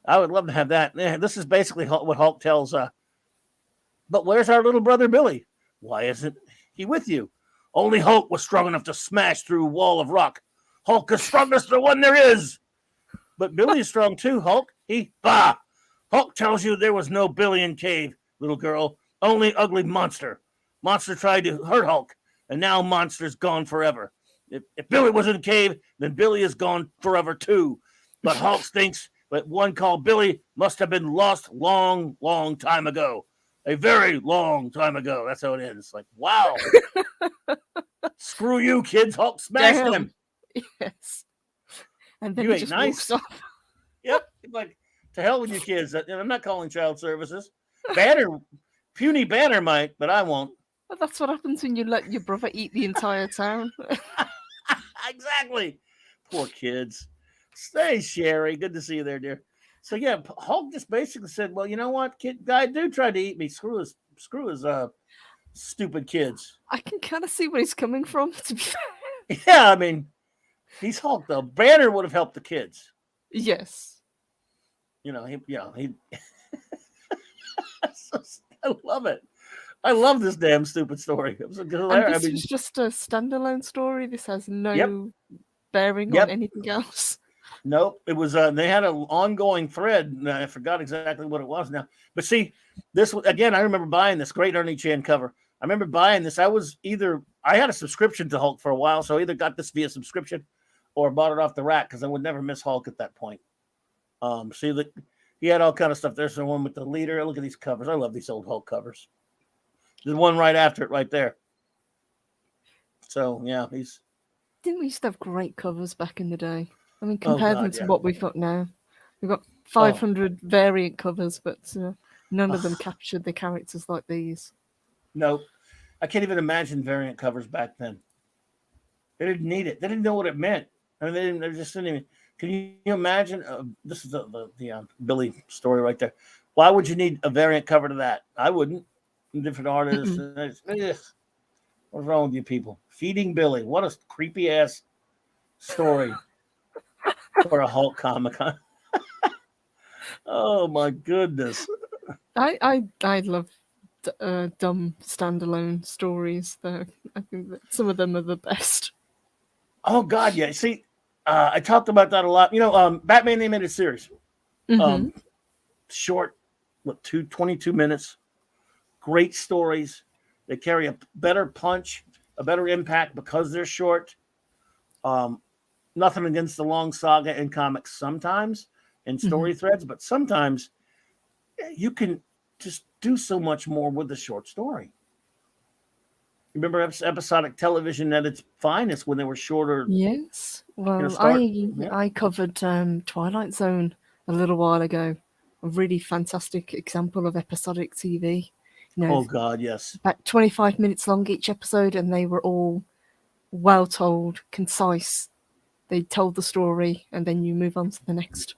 I would love to have that. This is basically what Hulk tells. But where's our little brother Billy? Why isn't he with you? Only Hulk was strong enough to smash through a wall of rock. Hulk is strongest the one there is. But Billy is strong too, Hulk. Bah! Hulk tells you there was no Billy in cave, little girl. Only ugly monster. Monster tried to hurt Hulk, and now monster's gone forever. If Billy was in cave, then Billy is gone forever too. But Hulk thinks that one called Billy must have been lost long, long time ago. A very long time ago. That's how it ends. Like, wow. Screw you, kids. Hulk smashed him. Yes. And then you he just nice. walks off. Yep. Like, to hell with you kids. I'm not calling child services. Puny Banner might, but I won't. Well, that's what happens when you let your brother eat the entire town. Exactly. Poor kids. Stay, Sherry. Good to see you there, dear. So yeah, Hulk just basically said, "Well, you know what, kid guy do try to eat me. Screw his stupid kids." I can kind of see where he's coming from. To be fair. Yeah, I mean, he's Hulk though. Banner would have helped the kids. Yes. He. I love it. I love this damn stupid story. It was hilarious. And this is just a standalone story. This has no bearing on anything else. Nope. It was they had an ongoing thread, and I forgot exactly what it was now. But see, this again, I remember buying this great Ernie Chan cover. I remember buying this. I had a subscription to Hulk for a while, so I either got this via subscription or bought it off the rack because I would never miss Hulk at that point. See that he had all kind of stuff. There's the one with the leader. Look at these covers. I love these old Hulk covers. There's one right after it, right there. So yeah, Didn't we used to have great covers back in the day? I mean, compare them to what we've got now. We've got 500 variant covers, but none of them captured the characters like these. No, I can't even imagine variant covers back then. They didn't need it. They didn't know what it meant. I mean, they just didn't even. Can you imagine? This is the Billy story right there. Why would you need a variant cover to that? I wouldn't. Different artists. What's wrong with you people? Feeding Billy. What a creepy ass story for a Hulk comic. Oh my goodness. I love dumb standalone stories though. I think that some of them are the best. Oh God, yeah. See, I talked about that a lot. Batman the Animated Series. Short, 22 minutes. Great stories. They carry a better punch, a better impact because they're short. Nothing against the long saga in comics sometimes in story threads, but sometimes you can just do so much more with the short story. Remember episodic television at its finest when they were shorter? Yes. Well, I covered Twilight Zone a little while ago. A really fantastic example of episodic TV. Oh God, yes. About 25 minutes long each episode, and they were all well told, concise. They told the story, and then you move on to the next.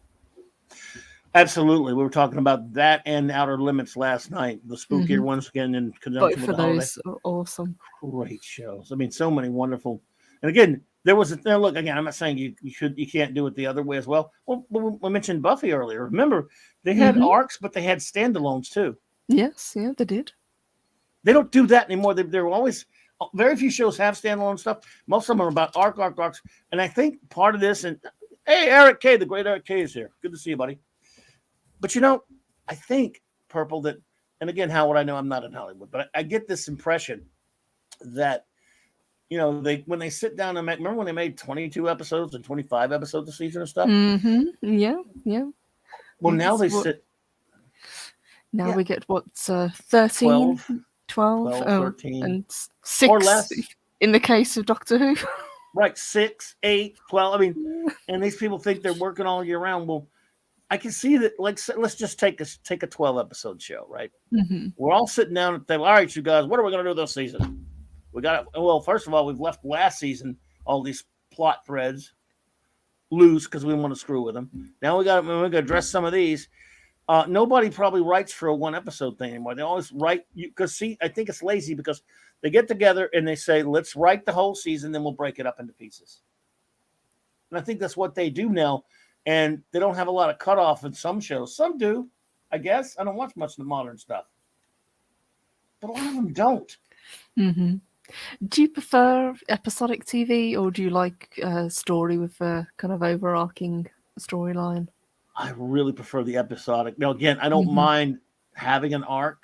Absolutely. We were talking about that and Outer Limits last night. The spookier ones again in conjunction with the holiday. Both of those are awesome. Great shows. I mean, so many wonderful. And again, there was look again. I'm not saying you can't do it the other way as well. Well, we mentioned Buffy earlier. Remember, they had arcs, but they had standalones too. Yes, yeah, they did. They don't do that anymore. They're always very few shows have standalone stuff. Most of them are about arcs. And I think part of this, and hey, Eric K, the great Eric K is here. Good to see you, buddy. But I think, Purple, that, and again, how would I know? I'm not in Hollywood, but I get this impression that, when they sit down and remember when they made 22 episodes and 25 episodes a season and stuff? Yeah. Well, now they sit. Now we get 13, 12 13, and 6 or less in the case of Doctor Who. Right, 6, 8, 12. I mean, and these people think they're working all year round. Well, I can see that. Like, let's just take a 12 episode show, right? We're all sitting down and think, all right, you guys, what are we going to do this season? We got well. First of all, we've left last season all these plot threads loose because we want to screw with them. Now we're going to address some of these. Nobody probably writes for a one episode thing anymore. They always write because I think it's lazy because they get together and they say, let's write the whole season, then we'll break it up into pieces. And I think that's what they do now. and they don't have a lot of cutoff in some shows. Some do, I guess. I don't watch much of the modern stuff, but a lot of them don't. Mm-hmm. Do you prefer episodic TV, or do you like a story with a kind of overarching storyline? I really prefer the episodic. Now, again, I don't mind having an arc.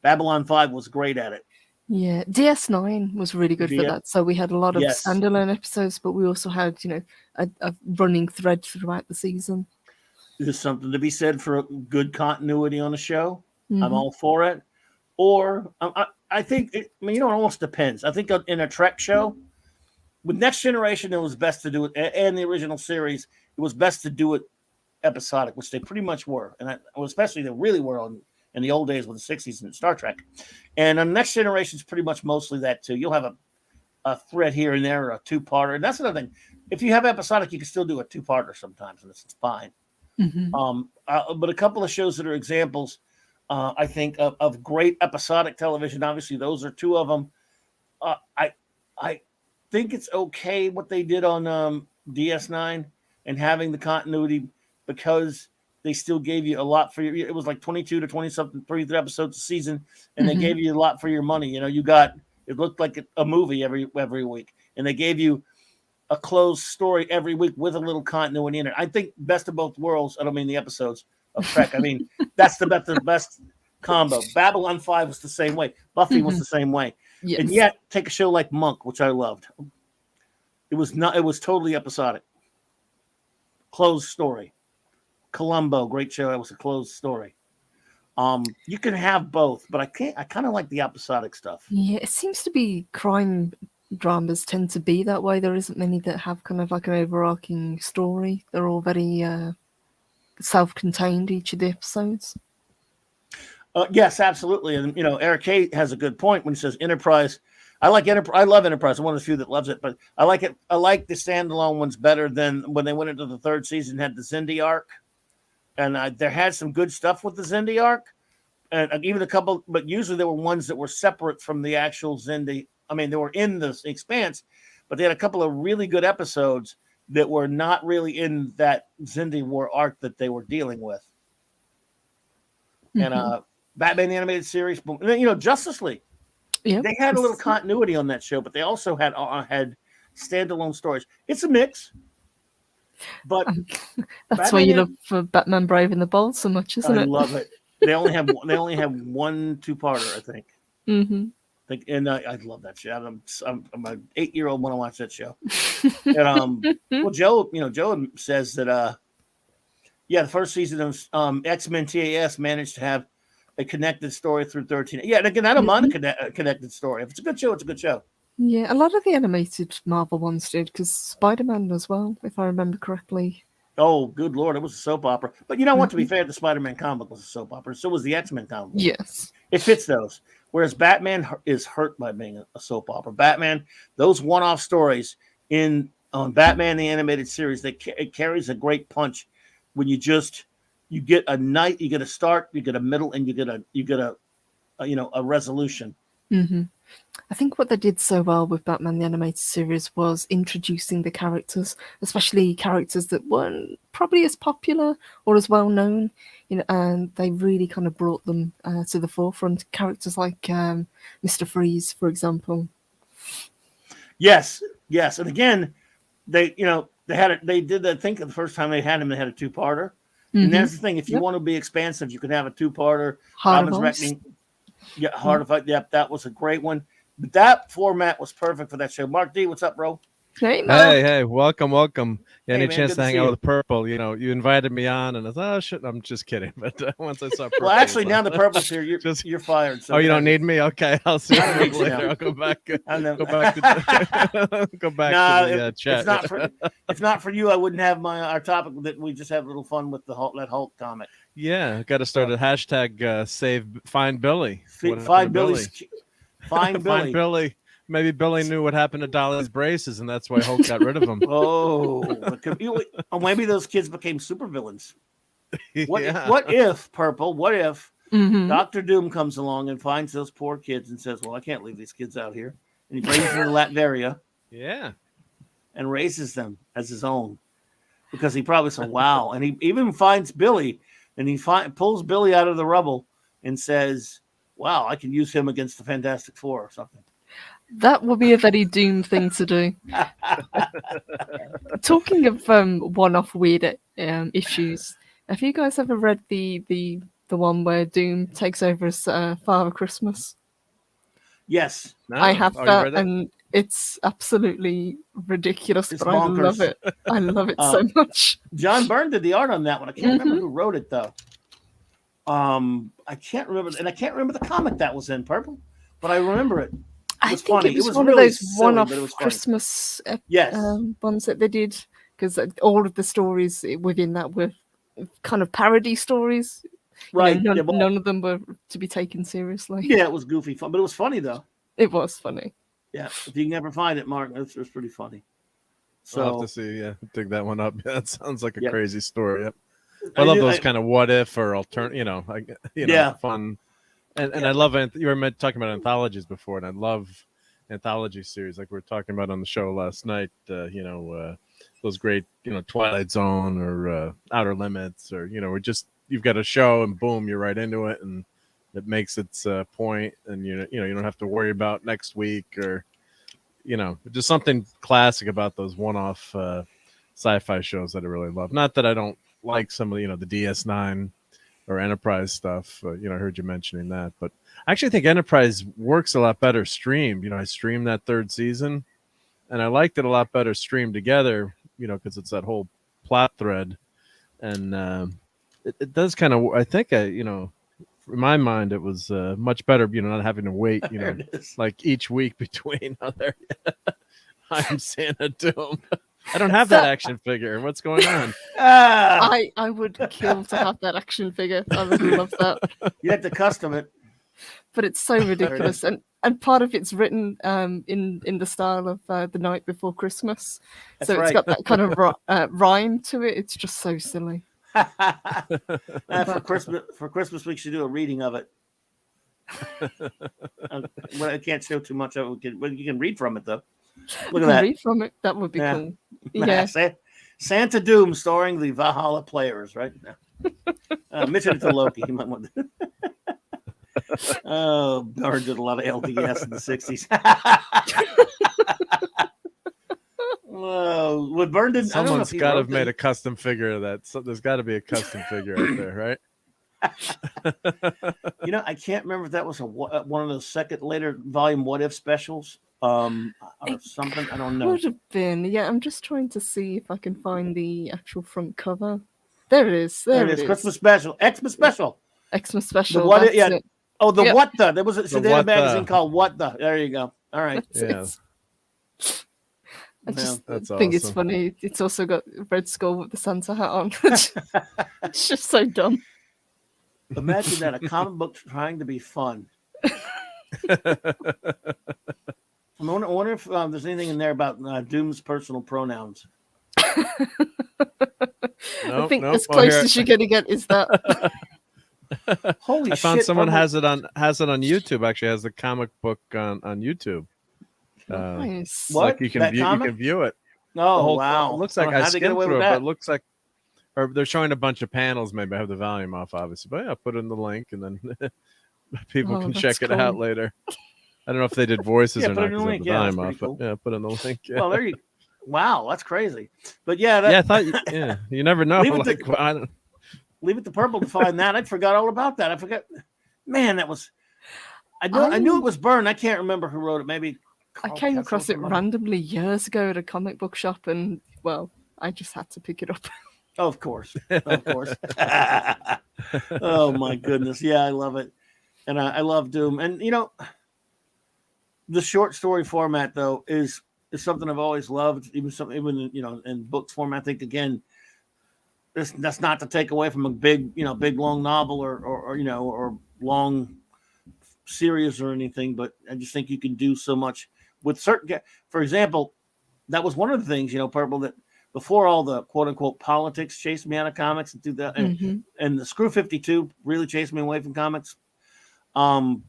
Babylon 5 was great at it. Yeah, DS9 was really good for that. So we had a lot of standalone episodes, but we also had, a running thread throughout the season. There's something to be said for good continuity on a show. I'm all for it. Or I think, it almost depends. I think in a Trek show, with Next Generation, it was best to do it, and the original series, it was best to do it episodic, which they pretty much were. And especially they really were in the old days with the 60s and Star Trek. And on Next Generation is pretty much mostly that too. You'll have a thread here and there, or a two-parter. And that's another thing. If you have episodic, you can still do a two-parter sometimes, and it's fine. But a couple of shows that are examples, I think, of great episodic television. Obviously, those are two of them. I think it's okay what they did on DS9 and having the continuity, because they still gave you a lot for it was like 22 to 20 something 33 episodes a season, and they gave you a lot for your money. You got, it looked like a movie every week, and they gave you a closed story every week with a little continuity in it. I think best of both worlds. I don't mean the episodes of Trek. I mean that's the best combo. Babylon 5 was the same way. Buffy was the same way. Yes. And yet, take a show like Monk, which I loved. It was totally episodic. Closed story. Columbo, great show. That was a closed story. You can have both, but I kind of like the episodic stuff. Yeah, it seems to be crime dramas tend to be that way. There isn't many that have kind of like an overarching story. They're all very self-contained, each of the episodes. Yes, absolutely. And Eric K has a good point when he says Enterprise. I love Enterprise. I'm one of the few that loves it, but I like it. I like the standalone ones better than when they went into the third season, had the Xindi arc. And there had some good stuff with the Xindi arc, and even a couple, but usually there were ones that were separate from the actual Xindi. I mean, they were in the Expanse, but they had a couple of really good episodes that were not really in that Xindi War arc that they were dealing with. And Batman the Animated Series, Justice League. Yep. They had a little continuity on that show, but they also had standalone stories. It's a mix. But that's why you love for Batman Brave and the Bold so much, isn't it? I love it. They only have one two-parter, I think. And I love that show. I'm an 8-year-old when I watch that show. And well, Joe says that the first season of X-Men TAS managed to have a connected story through 13. Yeah, and again, I don't mind a connected story. If it's a good show, it's a good show. Yeah, a lot of the animated Marvel ones did, because Spider-Man as well, if I remember correctly. Oh, good Lord, it was a soap opera. But you know what? To be fair, the Spider-Man comic was a soap opera. So was the X-Men comic. Yes. It fits those. Whereas Batman is hurt by being a soap opera. Batman, those one-off stories on Batman the Animated Series, it carries a great punch when you get a night, you get a start, you get a middle, and you get a resolution. I think what they did so well with Batman the Animated Series was introducing the characters, especially characters that weren't probably as popular or as well known, and they really kind of brought them to the forefront. Characters like Mr. Freeze, for example. Yes, and again, they did. I think the first time they had him, they had a two-parter. And that's the thing. If you want to be expansive, you can have a two-parter. Robin's Reckoning. Yeah, Heart of Ice. Yep, that was a great one. But that format was perfect for that show. Mark D, what's up, bro? Hey, Mark. Hey, welcome. Yeah, any chance to hang out with Purple? You invited me on, and I thought, oh shit, I'm just kidding. But once I saw Purple, well, actually, now the Purple's here, you're fired. So you don't need me? Okay, I'll see you later. I'll go back. Go back to the chat. If not for you, I wouldn't have our topic that we just had a little fun with that Hulk comic. Yeah, got to start a hashtag save Find Billy. Find Billy. Maybe Billy knew what happened to Dolly's braces, and that's why Hulk got rid of them. Maybe those kids became supervillains. What if Purple? What if Dr. Doom comes along and finds those poor kids and says, "Well, I can't leave these kids out here," and he brings them to Latveria, and raises them as his own. because he probably said, wow. And he even finds Billy, and he pulls Billy out of the rubble and says, wow, I can use him against the Fantastic Four or something. That would be a very Doom thing to do. Talking of one-off weird issues, have you guys ever read the one where Doom takes over as Father Christmas? Yes. No. I have that, and it's absolutely ridiculous, but bonkers. I love it. I love it so much. John Byrne did the art on that one. I can't remember who wrote it, though. I can't remember, and I can't remember the comic that was in Purple, but I remember it. It was funny. It was one really of those one-off Christmas ones that they did, because all of the stories within that were kind of parody stories. Right. None of them were to be taken seriously. Yeah, it was goofy fun, but it was funny, though. It was funny. Yeah, if you can ever find it, Mark, it was pretty funny. So I'll have to see, dig that one up. Yeah, that sounds like a crazy story. Yep. I love those kind of what if or alternate, fun. And I love it. You were talking about anthologies before, and I love anthology series like we were talking about on the show last night. Those great, Twilight Zone or Outer Limits, or we're just you've got a show and boom, you're right into it, and it makes its point, and you don't have to worry about next week or just something classic about those one-off sci-fi shows that I really love. Not that I don't like some of the DS9 or Enterprise stuff. I heard you mentioning that, but I actually think Enterprise works a lot better streamed. I streamed that third season, and I liked it a lot better streamed together. Because it's that whole plot thread, and it does kind of. I think in my mind, it was much better. Not having to wait. Like each week between other. I'm Santa Doom. I don't have that action figure. What's going on? I would kill to have that action figure. I would love that. You have to custom it. But it's so ridiculous, and part of it's written in the style of The Night Before Christmas. That's so it's got that kind of rhyme to it. It's just so silly. For Christmas we should do a reading of it. Well, I can't show too much of it. You can read from it though. Look at that. Read from it. That would be cool. Yeah. Santa Doom starring the Valhalla Players, right? Mention it to Loki. He might want to. Oh, Byrne did a lot of LDS in the 60s. What Byrne did, someone's got to have made a custom figure of that. So there's got to be a custom figure out there, right? I can't remember if that was one of those later volume What If specials or something. I don't know. Would have been. Yeah, I'm just trying to see if I can find the actual front cover. There it is. There it is. Christmas special. Xmas special. Xmas special. What the What the? There was a Sedan magazine called What the. There you go. All right. I just think it's funny. It's also got Red Skull with the Santa hat on. It's just so dumb. Imagine that, a comic book trying to be fun. I wonder if there's anything in there about Doom's personal pronouns. I think as close as you're going to get is that. Holy shit! I found someone has it on YouTube. Actually, has the comic book on YouTube. Nice. What? Like you can view it. Oh wow! It looks like I skimmed through it, but it looks like, or they're showing a bunch of panels. Maybe I have the volume off, obviously, but yeah, put in the link and then people can check it out later. I don't know if they did voices or not because I have the volume off. Cool. But yeah, put in the link. Yeah. Well, there you. Wow, that's crazy. But I thought you never know. Leave it to Purple to find that. I forgot all about that. I forgot. Man, that was. I knew it was Byrne. I can't remember who wrote it. Maybe. I came across it randomly years ago at a comic book shop, and I just had to pick it up. Oh, of course. Oh my goodness, yeah, I love it, and I love Doom, and the short story format though is something I've always loved. Even in books form, I think again. That's not to take away from a big long novel or long series or anything, but I just think you can do so much with certain. For example, that was one of the things Purple, that before all the quote unquote politics chased me out of comics and and the Screw 52 really chased me away from comics. In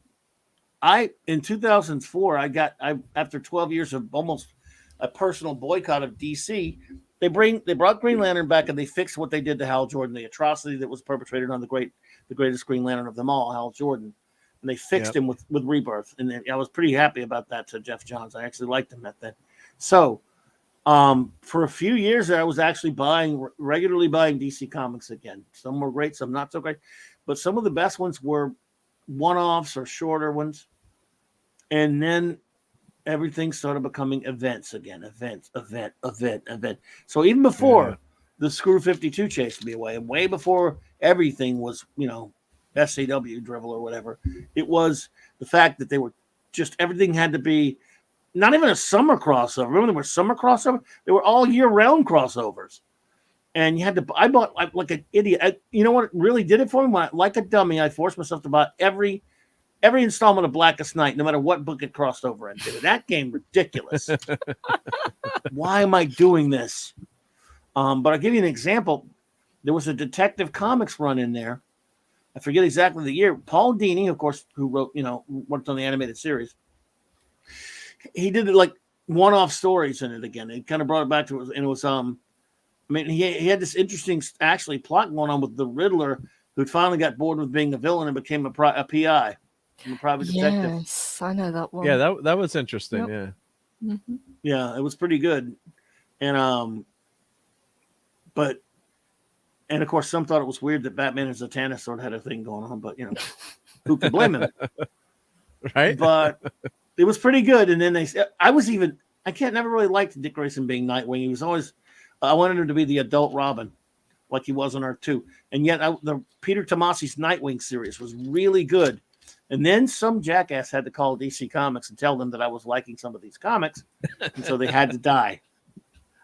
2004 I after 12 years of almost a personal boycott of DC. they brought Green Lantern back and they fixed what they did to Hal Jordan, the atrocity that was perpetrated on the greatest Green Lantern of them all, Hal Jordan. And they fixed him with Rebirth. And I was pretty happy about that to Jeff Johns. I actually liked him at that. So for a few years there, I was actually regularly buying DC Comics again. Some were great, some not so great. But some of the best ones were one-offs or shorter ones. And then everything started becoming events again. Event. So even before the Screw 52 chased me away, and way before everything was, SCW drivel or whatever, it was the fact that they were just, everything had to be not even a summer crossover. Remember there were summer crossovers? They were all year-round crossovers. And you had to, I bought like an idiot. You know what really did it for me? Like a dummy, I forced myself to buy every installment of Blackest Night, no matter what book it crossed over into. That game ridiculous. Why am I doing this? But I'll give you an example. There was a Detective Comics run in there. I forget exactly the year. Paul Dini, of course, who wrote, worked on the animated series. He did like one-off stories in it again. It kind of brought it back to it, and it was he had this interesting actually plot going on with the Riddler, who finally got bored with being a villain and became a PI, a private detective. Yes, I know that one. Yeah, that was interesting. Yep. Yeah, mm-hmm. It was pretty good, and of course some thought it was weird that Batman and Zatanna sort of had a thing going on, but who could blame him, right? But it was pretty good. And then never really liked Dick Grayson being Nightwing. He was always. I wanted him to be the adult Robin, like he was on Earth 2. And yet the Peter Tomasi's Nightwing series was really good. And then some jackass had to call DC Comics and tell them that I was liking some of these comics. And so they had to die.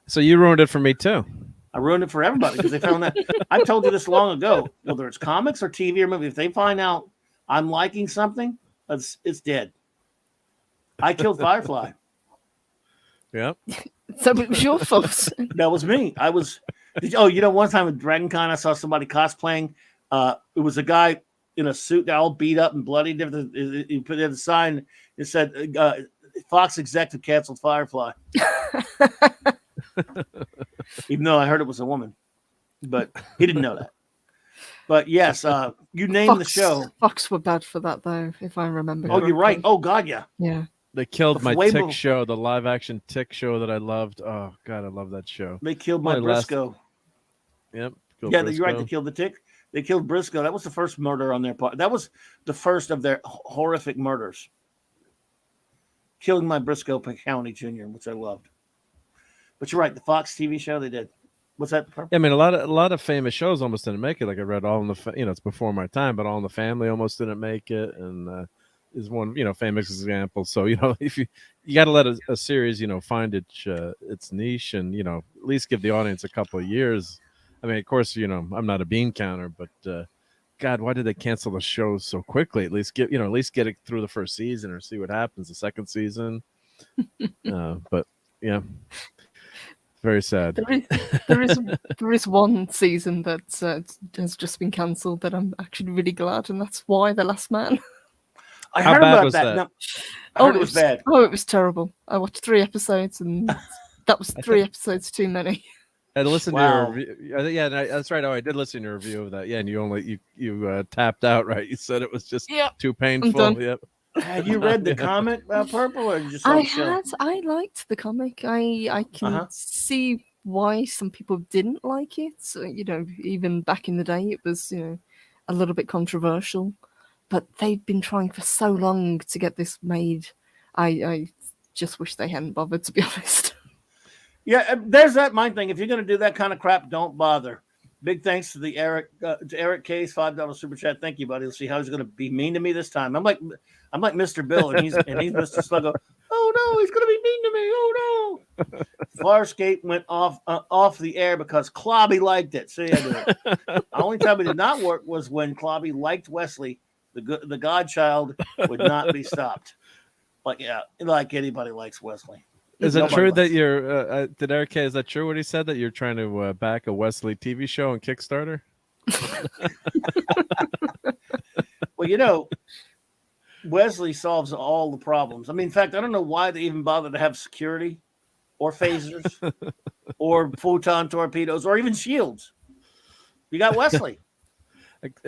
So you ruined it for me too. I ruined it for everybody because they found that. I told you this long ago. Whether it's comics or TV or movie, if they find out I'm liking something, it's dead. I killed Firefly. Yep. So it was your fault. That was me. One time at Dragon Con, I saw somebody cosplaying. It was a guy in a suit, all beat up and bloody. He put in the sign. It said, Fox executive canceled Firefly. Even though I heard it was a woman. But he didn't know that. But yes, you named the show. Fox were bad for that, though, if I remember. Oh, you're right. Oh, God, yeah. Yeah. They killed my Tick show, the live-action Tick show that I loved. Oh, God, I love that show. They killed my Briscoe. Yep. Briscoe. You're right. They killed the Tick. They killed Briscoe. That was the first murder on their part. That was the first of their horrific murders. Killing my Briscoe County Jr., which I loved. But you're right. The Fox TV show, they did. What's that? Yeah, I mean, a lot of famous shows almost didn't make it. Like I read All in the, it's before my time, but All in the Family almost didn't make it, and is one famous example. So if you got to let a series find its niche, and at least give the audience a couple of years. I mean, of course, I'm not a bean counter, but God, why did they cancel the show so quickly? At least get it through the first season or see what happens the second season. But yeah. Very sad. There is one season that has just been cancelled that I'm actually really glad, and that's Why the Last Man. I heard about that. No, I heard it was bad. Oh, it was terrible. I watched 3 episodes, and that was 3 episodes too many. I listened to your review. Yeah, that's right. Oh, I did listen to your review of that. Yeah, and you tapped out, right? You said it was just too painful. Yep. Had you read the comic about Purple, or just I had? I liked the comic. I can see why some people didn't like it. So, even back in the day, it was a little bit controversial. But they've been trying for so long to get this made. I just wish they hadn't bothered, to be honest. Yeah, there's that mind thing. If you're going to do that kind of crap, don't bother. Big thanks to the Eric Case, $5 super chat. Thank you, buddy. Let's see how he's going to be mean to me this time. I'm like Mr. Bill, and he's Mr. Sluggo. Oh no, he's going to be mean to me. Oh no. Farscape went off the air because Clobby liked it. See, I did it. The only time it did not work was when Clobby liked Wesley. The godchild would not be stopped. Like anybody likes Wesley. Is it true that you're? Did Eric K? Is that true? What he said, that you're trying to back a Wesley TV show on Kickstarter? Well, Wesley solves all the problems. I mean, in fact, I don't know why they even bother to have security, or phasers, or photon torpedoes, or even shields. You got Wesley.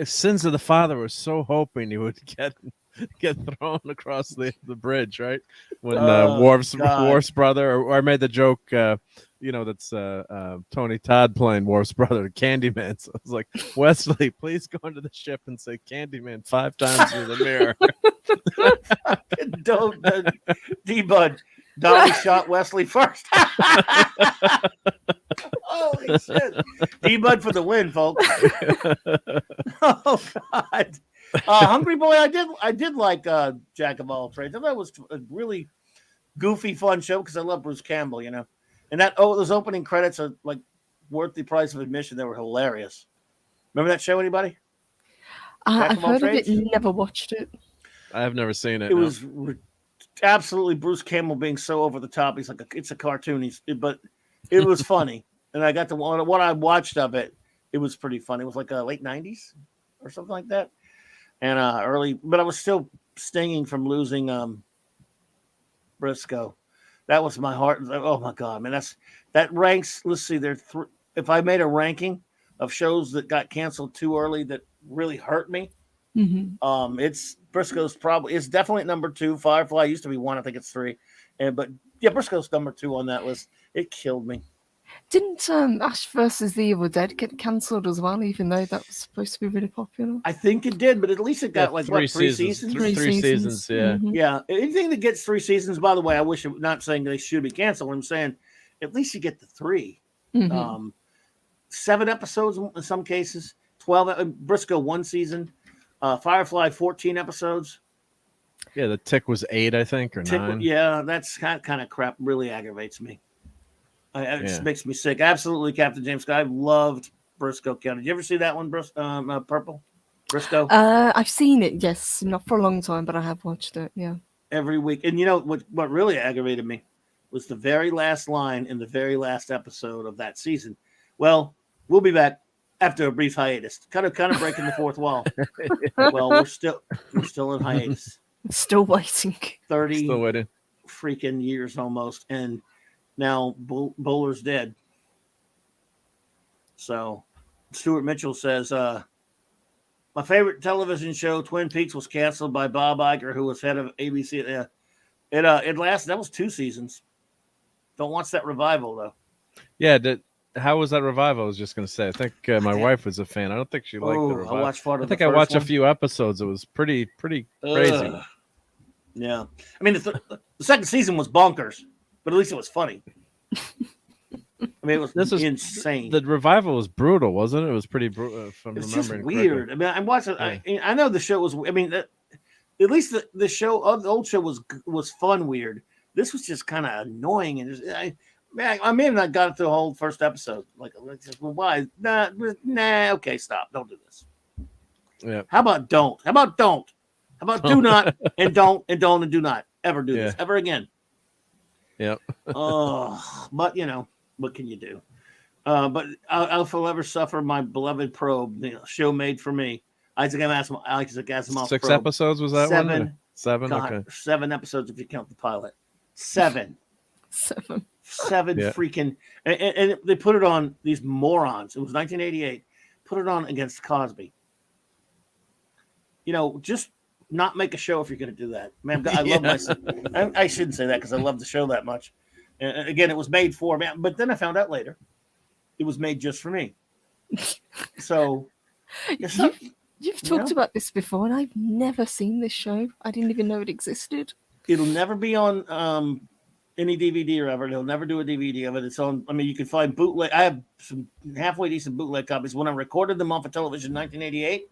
Sins of the Father was so hoping he would get thrown across the bridge, right? When Worf's brother, or I made the joke, that's Tony Todd playing Worf's brother, Candyman. So I was like, Wesley, please go into the ship and say Candyman 5 times through the mirror. Don't, D-Bud. Dolly shot Wesley first. Holy shit. D-Bud for the win, folks. Oh, God. Hungry Boy, I did like Jack of All Trades. I thought it was a really goofy, fun show because I love Bruce Campbell, And those opening credits are like worth the price of admission. They were hilarious. Remember that show, anybody? I've heard of it, never watched it. I have never seen it. It was absolutely Bruce Campbell being so over the top. He's like, it's a cartoon, but it was funny. And I got to what I watched of it. It was pretty funny. It was like late 90s or something like that. And early, but I was still stinging from losing Briscoe. That was my heart. Oh my God, man! That ranks. Let's see, if I made a ranking of shows that got canceled too early that really hurt me, it's Briscoe's it's definitely at number 2. Firefly used to be 1. I think it's 3, but yeah, Briscoe's number 2 on that list. It killed me. Didn't Ash versus the Evil Dead get cancelled as well, even though that was supposed to be really popular? I think it did, but at least it got 3 seasons? 3 seasons, yeah. Mm-hmm. Yeah, anything that gets 3 seasons, by the way, I wish, not saying they should be canceled, I'm saying at least you get the 3. 7 episodes in some cases, 12, Briscoe 1 season, Firefly 14 episodes. Yeah, the Tick was 8, I think, or 9. Yeah, that's kind of crap. Really aggravates me. It just makes me sick. Absolutely, Captain James Scott. I loved Briscoe County. Did you ever see that one, Purple? Briscoe? I've seen it, yes. Not for a long time, but I have watched it, yeah. Every week. And what really aggravated me was the very last line in the very last episode of that season. Well, we'll be back after a brief hiatus. Kind of breaking the fourth wall. Well, we're still in hiatus. Still waiting. 30 freaking years almost. And now Bowler's dead. So Stuart Mitchell says, my favorite television show, Twin Peaks, was canceled by Bob Iger, who was head of ABC. It lasted, that was 2 seasons. Don't watch that revival, though. Yeah, how was that revival? I was just going to say. I think my wife was a fan. I don't think she liked the revival. I watched part of I think I watched a few episodes. It was pretty crazy. Yeah. I mean, the second season was bonkers, but at least it was funny. I mean, it was insane. The revival was brutal, wasn't it? It was pretty brutal. It's just weird. Correctly. I mean, I'm watching. Yeah. I know the show was. I mean, at least the show, the old show was fun. Weird. This was just kind of annoying, and I may have not got it through the whole first episode. Like well, why? Nah. Okay, stop. Don't do this. Yeah. How about don't? How about do not and don't and do not ever do this ever again. Yeah. Oh, but what can you do? But I'll forever suffer my beloved Probe, the show made for me. Isaac Asimov. 6 Probe. episodes was that 7, one? 7. God, okay. 7 episodes if you count the pilot. 7. 7 freaking, and they put it on these morons. It was 1988. Put it on against Cosby. Just not make a show if you're going to do that. Man, I love myself. I shouldn't say that because I love the show that much. And again, it was made for me. But then I found out later it was made just for me. So you've talked about this before, and I've never seen this show. I didn't even know it existed. It'll never be on any DVD or ever. They'll never do a DVD of it. It's on. I mean, you can find bootleg. I have some halfway decent bootleg copies. When I recorded them off of television in 1988.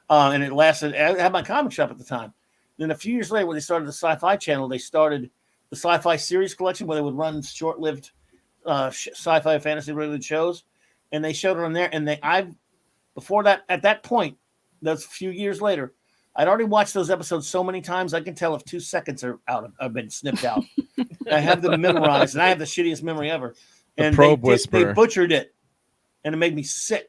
And it lasted. I had my comic shop at the time. Then a few years later, when they started the Sci-Fi Channel, they started the Sci-Fi Series Collection, where they would run short-lived sci-fi fantasy related shows, and they showed it on there. And before that, at that point, that's a few years later, I'd already watched those episodes so many times I can tell if 2 seconds are out. I've been snipped out. I have them memorized, and I have the shittiest memory ever. And they butchered it, and it made me sick.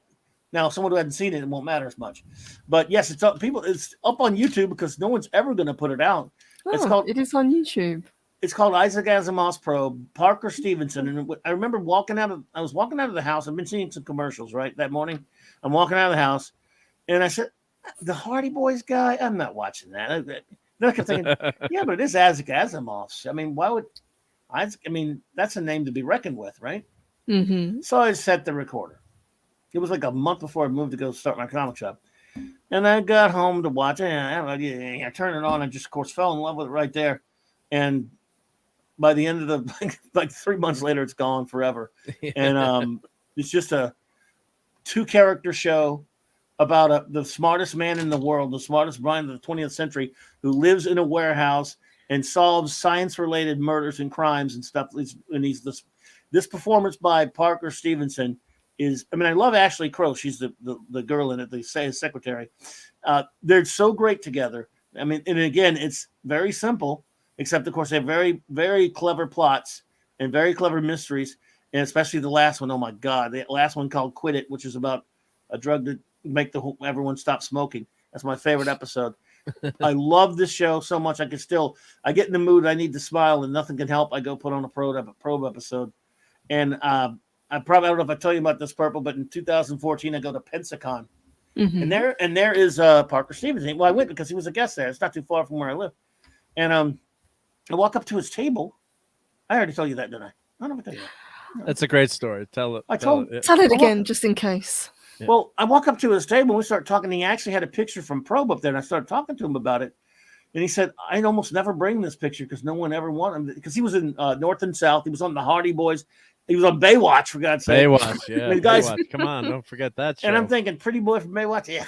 Now, someone who hadn't seen it won't matter as much. But yes, it's up on YouTube because no one's ever going to put it out. It is on YouTube. It's called Isaac Asimov's Probe. Parker Stevenson, and I remember I was walking out of the house. I've been seeing some commercials right that morning. I'm walking out of the house, and I said, "The Hardy Boys guy. I'm not watching that." Then I kept thinking, "Yeah, but it is Isaac Asimov's. I mean, why would Isaac? I mean, that's a name to be reckoned with, right?" Mm-hmm. So I set the recorder. It was like a month before I moved to go start my comic shop. And I got home to watch it. And I turned it on and just, of course, fell in love with it right there. And by the end of like 3 months later, it's gone forever. And it's just a 2-character show about the smartest man in the world, the smartest mind of the 20th century, who lives in a warehouse and solves science-related murders and crimes and stuff. And this performance by Parker Stevenson is, I mean, I love Ashley Crowe. She's the girl in it, the secretary. They're so great together. I mean, and again, it's very simple, except, of course, they have very, very clever plots and very clever mysteries, and especially the last one. Oh, my God. The last one called Quit It, which is about a drug to make everyone stop smoking. That's my favorite episode. I love this show so much. I get in the mood. I need to smile, and nothing can help. I go put on a probe episode. And I don't know if I tell you about this, Purple, but in 2014, I go to Pensacon. Mm-hmm. And there is Parker Stevenson. Well, I went because he was a guest there. It's not too far from where I live. And I walk up to his table. I already told you that, didn't I? I don't know if I tell you that. No. That's a great story. Tell it. Tell it again, just in case. Yeah. Well, I walk up to his table and we start talking. He actually had a picture from Probe up there, and I started talking to him about it. And he said, "I'd almost never bring this picture because no one ever wanted him." Because he was in North and South. He was on the Hardy Boys. He was on Baywatch, for God's sake. Baywatch, yeah. I mean, guys, Baywatch. Come on, don't forget that show. And I'm thinking, pretty boy from Baywatch, yeah.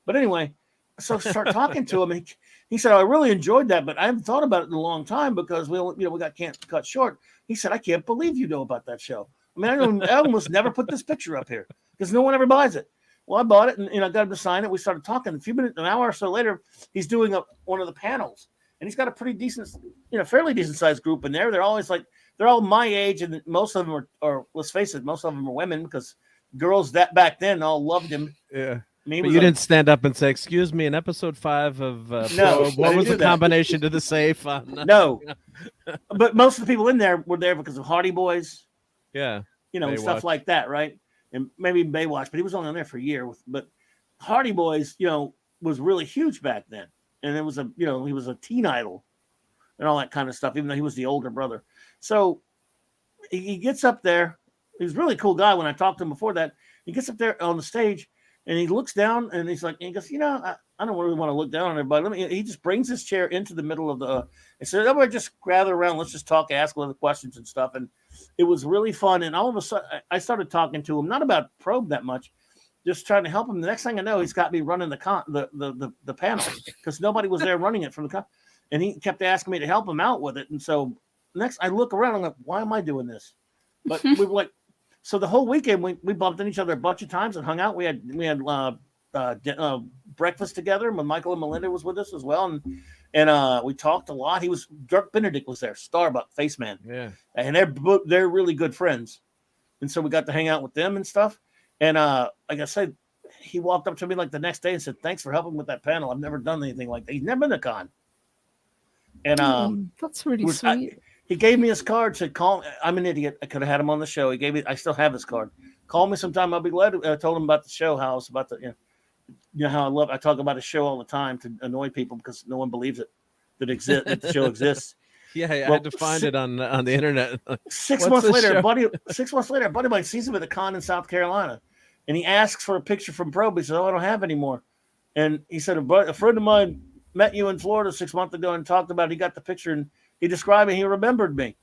But anyway, so start talking to him, and he said, "I really enjoyed that, but I haven't thought about it in a long time because we got cut short." He said, "I can't believe you know about that show. I mean, I almost never put this picture up here because no one ever buys it." Well, I bought it, and I got him to sign it. We started talking. An hour or so later, he's doing one of the panels, and he's got a pretty decent, fairly decent sized group in there. They're always they're all my age, and most of them are let's face it, most of them are women because girls that back then all loved him. Yeah. But you didn't stand up and say, "Excuse me, in episode 5 of no, what was the combination to the safe?" No, but most of the people in there were there because of Hardy Boys. Yeah, Baywatch. Stuff like that, right? And maybe Baywatch, but he was only on there for a year. But Hardy Boys, was really huge back then, and it was he was a teen idol and all that kind of stuff. Even though he was the older brother, so he gets up there. He was a really cool guy when I talked to him before that. He gets up there on the stage. And he looks down and he goes, I don't really want to look down on everybody. He just brings his chair into the middle of and said, "Everybody just gather around. Let's just talk, ask other questions and stuff." And it was really fun. And all of a sudden I started talking to him, not about Probe that much, just trying to help him. The next thing I know, he's got me running the panel because nobody was there running it from the and he kept asking me to help him out with it. And so next I look around, I'm like, why am I doing this? But we were like, so the whole weekend we bumped into each other a bunch of times and hung out. We had breakfast together. When Michael and Melinda was with us as well, and we talked a lot. Dirk Benedict was there, Starbuck face man. Yeah, and they're really good friends, and so we got to hang out with them and stuff. And like I said, he walked up to me like the next day and said, "Thanks for helping with that panel. I've never done anything like that." He's never been to a con. And that's really sweet. He gave me his card, said, "Call me." I'm an idiot. I could have had him on the show. I still have his card. Call me sometime. I'll be glad to. I told him about the show, how it's about how I talk about a show all the time to annoy people because no one believes it, that the show exists. Yeah, I had to find it on the internet. 6 months later, a buddy of mine sees him at a con in South Carolina, and he asks for a picture from Probe. He says, "Oh, I don't have any more." And he said, a friend of mine met you in Florida 6 months ago and talked about it. He got the picture and he described me. He remembered me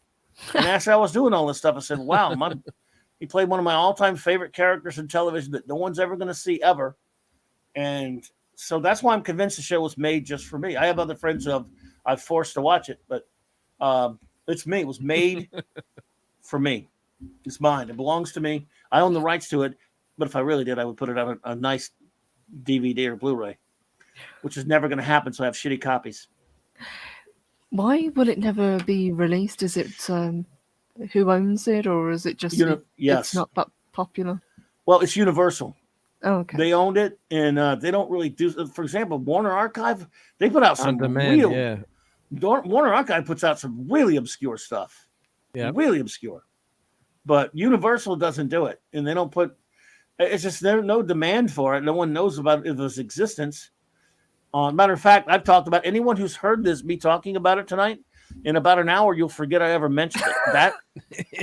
and asked how I was doing all this stuff. I said, "Wow, he played one of my all-time favorite characters in television that no one's ever going to see ever." And so that's why I'm convinced the show was made just for me. I have other friends who I've forced to watch it, but it's me. It was made for me. It's mine. It belongs to me. I own the rights to it. But if I really did, I would put it on a nice DVD or Blu-ray, which is never going to happen. So I have shitty copies. Why will it never be released? Is it who owns it, or is it just it's not that popular? Well, it's Universal. Oh, okay. They owned it, and they don't really do. For example, Warner Archive, they put out some Warner Archive puts out some really obscure stuff. Yeah, really obscure. But Universal doesn't do it, and they don't put. It's just there's no demand for it. No one knows about its existence. Matter of fact, I've talked about anyone who's heard me talking about it tonight. In about an hour, you'll forget I ever mentioned it. That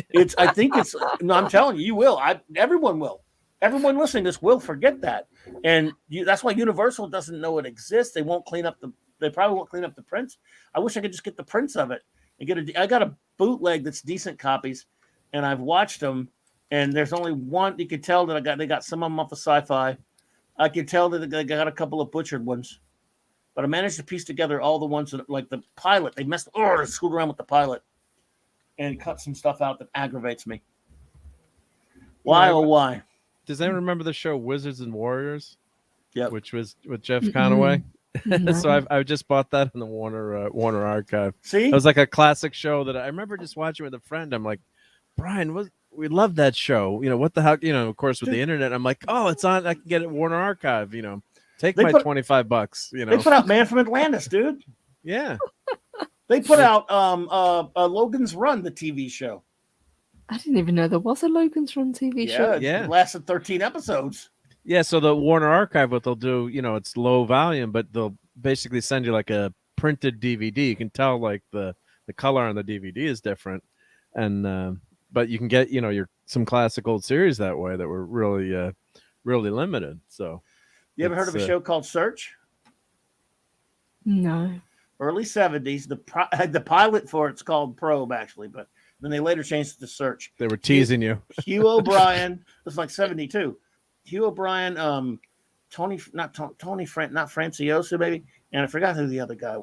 it's. I think it's. No, I'm telling you, you will. Everyone will. Everyone listening to this will forget that, and that's why Universal doesn't know it exists. They won't clean up the. They probably won't clean up the prints. I wish I could just get the prints of it and I got a bootleg that's decent copies, and I've watched them. And there's only one. You could tell that they got some of them off of Sci-Fi. I could tell that they got a couple of butchered ones, but I managed to piece together all the ones that, like the pilot. They screwed around with the pilot and cut some stuff out that aggravates me. Why? Oh, why? Does anyone remember the show Wizards and Warriors? Yeah, which was with Jeff Conaway. So I just bought that in the Warner Archive. See, it was like a classic show that I remember just watching with a friend. I'm like, Brian, we love that show. What the heck? Of course, with the internet, I'm like, oh, it's on. I can get it Warner Archive. Take my $25. They put out Man from Atlantis, dude. Yeah. They put out Logan's Run, the TV show. I didn't even know there was a Logan's Run TV show. Yeah, it lasted 13 episodes. Yeah, so the Warner Archive, what they'll do, it's low volume, but they'll basically send you like a printed DVD. You can tell like the color on the DVD is different, and but you can get some classic old series that way that were really really limited. So, you ever heard of a show called Search? No. Early 70s. The pilot for it's called Probe actually, but then they later changed it to Search. They were teasing you. Hugh O'Brien. It was like 72. Hugh O'Brien, Tony Franciosa, maybe, and I forgot who the other guy.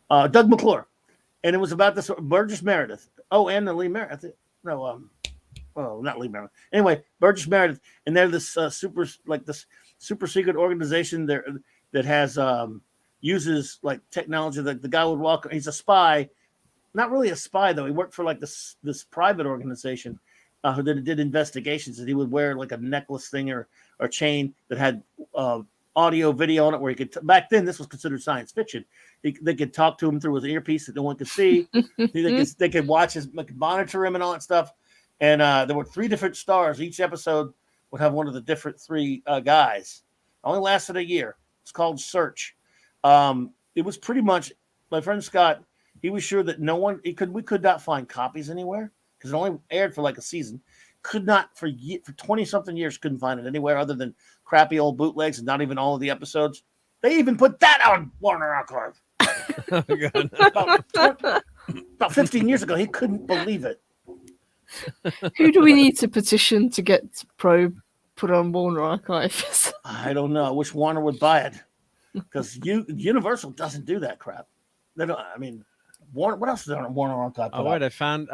Doug McClure, and it was about this Burgess Meredith. Oh, and the Lee Meredith. No, not Lee Meredith. Anyway, Burgess Meredith, and they're this super secret organization there that has uses like technology. That the guy would walk. He's a spy, not really a spy though. He worked for like this private organization. That did investigations, and he would wear like a necklace thing or chain that had audio, video on it, where he could. Back then, this was considered science fiction. They could talk to him through his earpiece that no one could see. they could watch monitor him and all that stuff. And there were 3 different stars. Each episode would have one of the different 3 guys. It only lasted a year. It's called Search. It was pretty much my friend Scott. He was sure that we could not find copies anywhere. Because it only aired for like a season, for 20-something years, couldn't find it anywhere other than crappy old bootlegs and not even all of the episodes. They even put that on Warner Archive. About 15 years ago, he couldn't believe it. Who do we need to petition to get Probe put on Warner Archive? I don't know. I wish Warner would buy it because Universal doesn't do that crap. They don't. I mean. Warner, what else is there on Warner Archive? Oh, wait, I found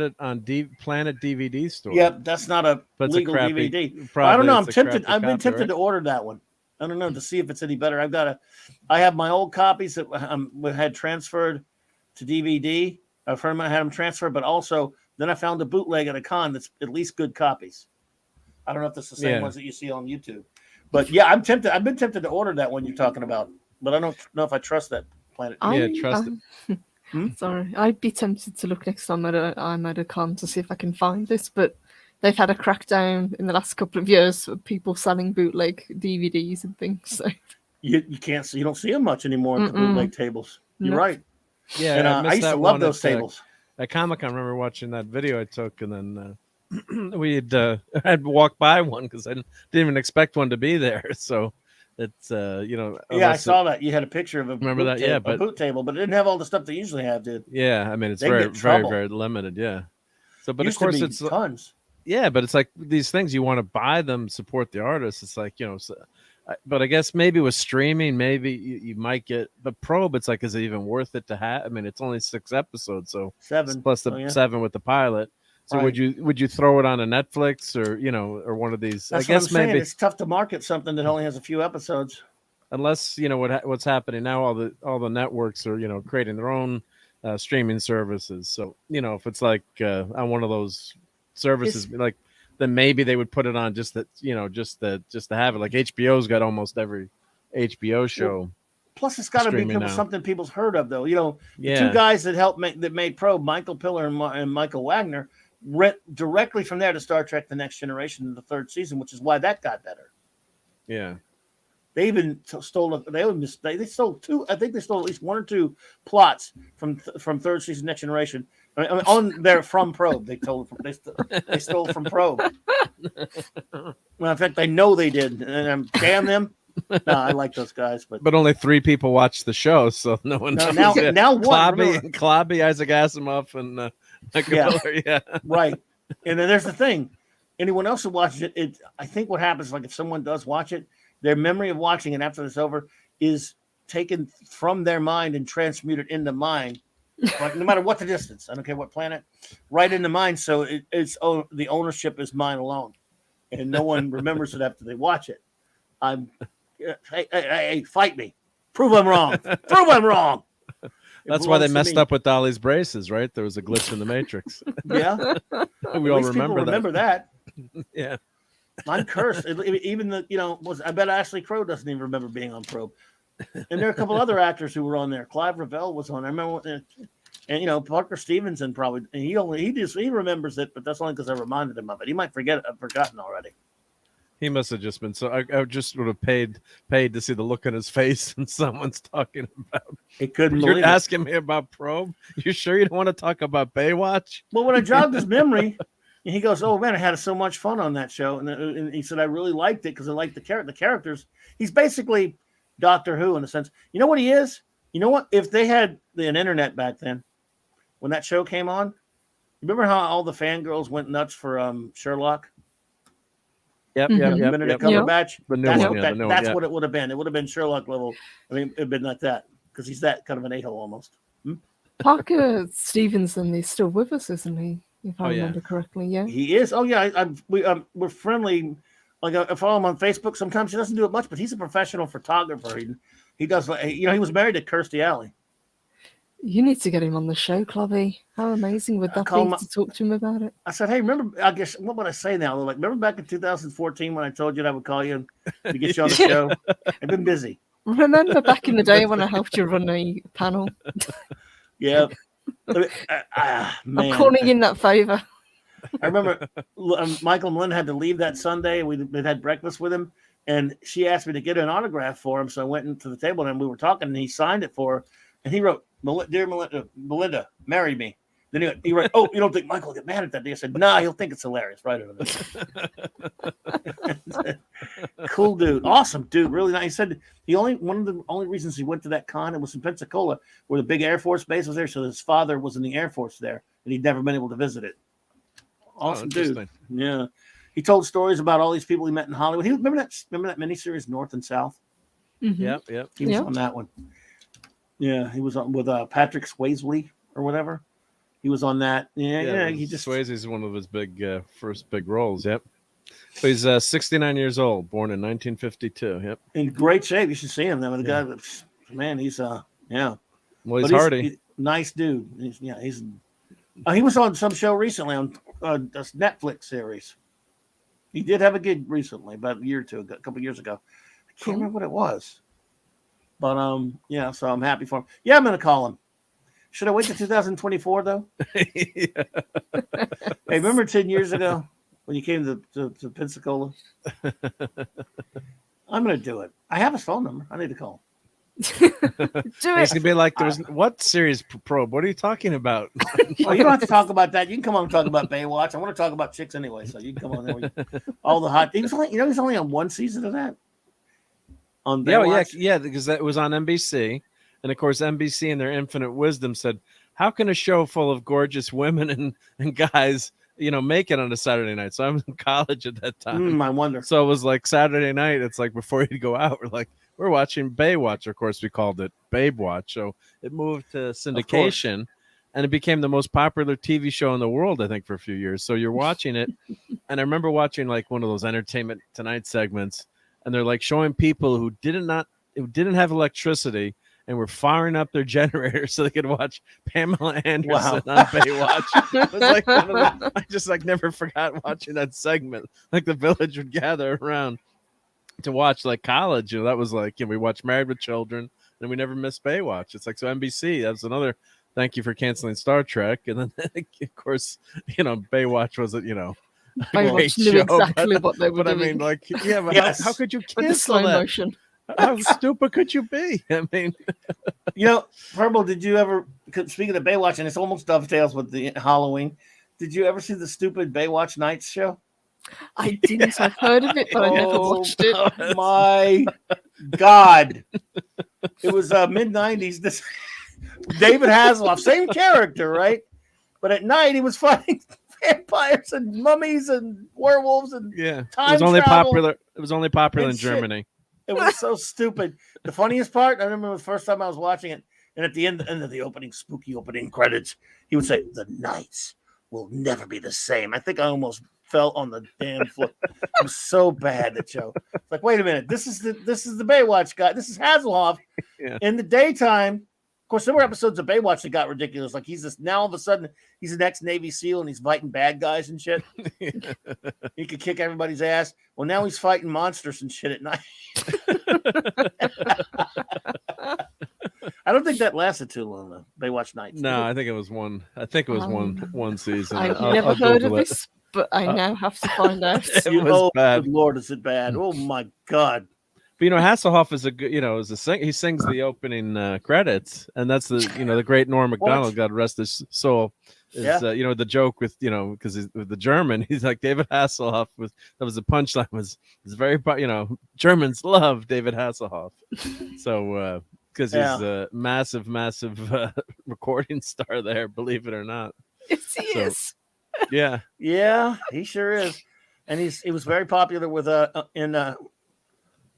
it on Planet DVD Store. Yep, that's not a legal DVD. I don't know. I'm tempted. I've been tempted to order that one. I don't know to see if it's any better. I have my old copies that had transferred to DVD. A friend of mine had them transferred, but also then I found a bootleg at a con that's at least good copies. I don't know if that's the same ones that you see on YouTube, but yeah, I'm tempted. I've been tempted to order that one you're talking about, but I don't know if I trust that Planet. Trust it. Sorry, I'd be tempted to look next time I'm at a con to see if I can find this, but they've had a crackdown in the last couple of years of people selling bootleg DVDs and things. So you can't see, you don't see them much anymore at the bootleg tables. You're right. Yeah, and I used to love those tables. At Comic-Con, I remember watching that video I took, and then I'd walk by one because I didn't even expect one to be there. So. It's I saw that you had a picture of a boot table, but it didn't have all the stuff they usually have, dude. Yeah, I mean it's very very limited. Yeah, so but of course it's tons. Yeah, but it's like these things you want to buy them, support the artists. It's like but I guess maybe with streaming, maybe you might get the Probe. It's like, is it even worth it to have? I mean, it's only 6 episodes, so 7 plus the 7 with the pilot. So right. would you throw it on a Netflix or one of these? That's I guess what I'm maybe saying. It's tough to market something that only has a few episodes. Unless what's happening now, all the networks are creating their own streaming services. So if it's like on one of those services, then maybe they would put it on just to have it. Like HBO's got almost every HBO show. Plus, it's got to be something people's heard of, though. You know, the two guys that made Probe, Michael Piller and Michael Wagner, went directly from there to Star Trek: The Next Generation in the 3rd season, which is why that got better. Yeah. They even stole. They stole 2. I think they stole at least 1 or 2 plots from 3rd season Next Generation. I mean, on there from Probe. They stole from Probe. Well, in fact, I know they did, and damn them. No, I like those guys, but only 3 people watched the show, so no one knows. Now one. Clobby, Isaac Asimov, and Michael Miller, right. And then there's the thing: anyone else who watches it, I think what happens, like if someone does watch it, their memory of watching it after it's over is taken from their mind and transmuted into mine. Like, no matter what the distance, I don't care what planet, right into mine. So the ownership is mine alone, and no one remembers it after they watch it. Hey, fight me. Prove I'm wrong. Prove I'm wrong. That's why they messed up with Dolly's braces, right? There was a glitch in the Matrix. Yeah. We all remember that. Yeah. I'm cursed. Even I bet Ashley Crow doesn't even remember being on Probe. And there are a couple other actors who were on there. Clive Revell was on. I remember, and Parker Stevenson probably. And he remembers it, but that's only because I reminded him of it. He might have forgotten already. He must have just been I just would have paid to see the look on his face when someone's talking about. He couldn't. You're asking me about Probe. You sure you don't want to talk about Baywatch? Well, when I jogged his memory, and he goes, "Oh man, I had so much fun on that show," and he said, "I really liked it because I liked the characters." He's basically Doctor Who in a sense. You know what he is? You know what? If they had an internet back then, when that show came on, remember how all the fangirls went nuts for Sherlock? Yep. Benedict Cumberbatch. That's what it would have been. It would have been Sherlock level. I mean, it'd been like that because he's that kind of an a-hole almost. Parker Stevenson is still with us, isn't he? If I remember correctly, yeah. He is. Oh yeah, we're friendly. Like I follow him on Facebook. Sometimes he doesn't do it much, but he's a professional photographer. He does. He was married to Kirstie Alley. You need to get him on the show, Clobby. How amazing would that be to talk to him about it? I said, hey, remember, I guess, what would I say now? Like, remember back in 2014 when I told you that I would call you to get you on the show? I've been busy. Remember back in the day when I helped you run a panel? Yeah. Man. I'm calling in that favor. I remember Michael and Melinda had to leave that Sunday. We had breakfast with him, and she asked me to get an autograph for him. So I went into the table and we were talking, and he signed it for her. And he wrote, "Dear Melinda, marry me." Then he wrote, "Oh, you don't think Michael will get mad at that?" I said, "Nah, he'll think it's hilarious." Right over there. Cool dude, awesome dude, really nice. He said one of the only reasons he went to that con, it was in Pensacola, where the big Air Force base was there. So his father was in the Air Force there, and he'd never been able to visit it. Awesome dude. Yeah, he told stories about all these people he met in Hollywood. Remember that miniseries North and South? Mm-hmm. Yep. He was on that one. Yeah, he was on with Patrick Swayze or whatever. He was on that. Yeah. He just Swayze's one of his first big roles. Yep. So he's 69 years old, born in 1952. Yep. In great shape. You should see him. The guy, man, he's yeah. Well, he's hardy. Nice dude. He was on some show recently on this Netflix series. He did have a gig recently, about a year or two ago, a couple of years ago. I can't remember what it was. But yeah, so I'm happy for him. Yeah, I'm gonna call him. Should I wait till 2024 though? Hey, remember 10 years ago when you came to Pensacola? I'm gonna do it. I have his phone number. I need to call him. Do it. He's gonna be like, what series Probe? What are you talking about? Oh, you don't have to talk about that. You can come on and talk about Baywatch. I want to talk about chicks anyway, so you can come on there. All the hot. He's only on one season of that. On Baywatch? Yeah, because that was on NBC, and of course NBC in their infinite wisdom said, how can a show full of gorgeous women and guys, make it on a Saturday night? So I was in college at that time. I wonder. So it was like Saturday night. It's like before you go out, we're watching Baywatch. Of course, we called it Babe Watch. So it moved to syndication, and it became the most popular TV show in the world, I think, for a few years. So you're watching it, and I remember watching like one of those Entertainment Tonight segments. And they're like showing people who didn't have electricity and were firing up their generator so they could watch Pamela Anderson on Baywatch. It was like I just never forgot watching that segment. Like the village would gather around to watch like college. That was like we watched Married with Children, and we never missed Baywatch. It's like, so NBC, that's another thank you for canceling Star Trek. And then, of course, Baywatch wasn't, Baywatch knew exactly what they were doing. I mean, like, yeah, but yes. how could you cancel with the slow that? motion? How stupid could you be? I mean, Purple, did you ever, speaking of Baywatch, and it's almost dovetails with the Halloween, did you ever see the stupid Baywatch Nights show? I didn't. I've heard of it, but I never watched it. Oh my God. It was mid-90s. This David Hasselhoff, same character, right? But at night he was fighting vampires and mummies and werewolves and time travel. It was only popular in Germany. It was so stupid. The funniest part, I remember the first time I was watching it, and at the end of the spooky opening credits, he would say, "The nights will never be the same." I think I almost fell on the damn floor. It was so bad, that show. It's like, wait a minute, this is the Baywatch guy. This is Hasselhoff. In the daytime. Of course, there were episodes of Baywatch that got ridiculous. Like now all of a sudden he's an ex-Navy SEAL and he's fighting bad guys and shit. He could kick everybody's ass. Well, now he's fighting monsters and shit at night. I don't think that lasted too long though. Baywatch Nights. No, I think it was one. I think it was one season. I've never heard of this, but I now have to find out. It was bad. Good Lord, is it bad? Oh my God. But Hasselhoff is a good, is a sing. He sings the opening credits, and that's the great Norm Macdonald, God rest his soul. Is the joke with because with the German, he's like David Hasselhoff that was the punchline was very Germans love David Hasselhoff, so because he's a massive recording star there, believe it or not. Yes, he is. Yeah, he sure is, and he was very popular with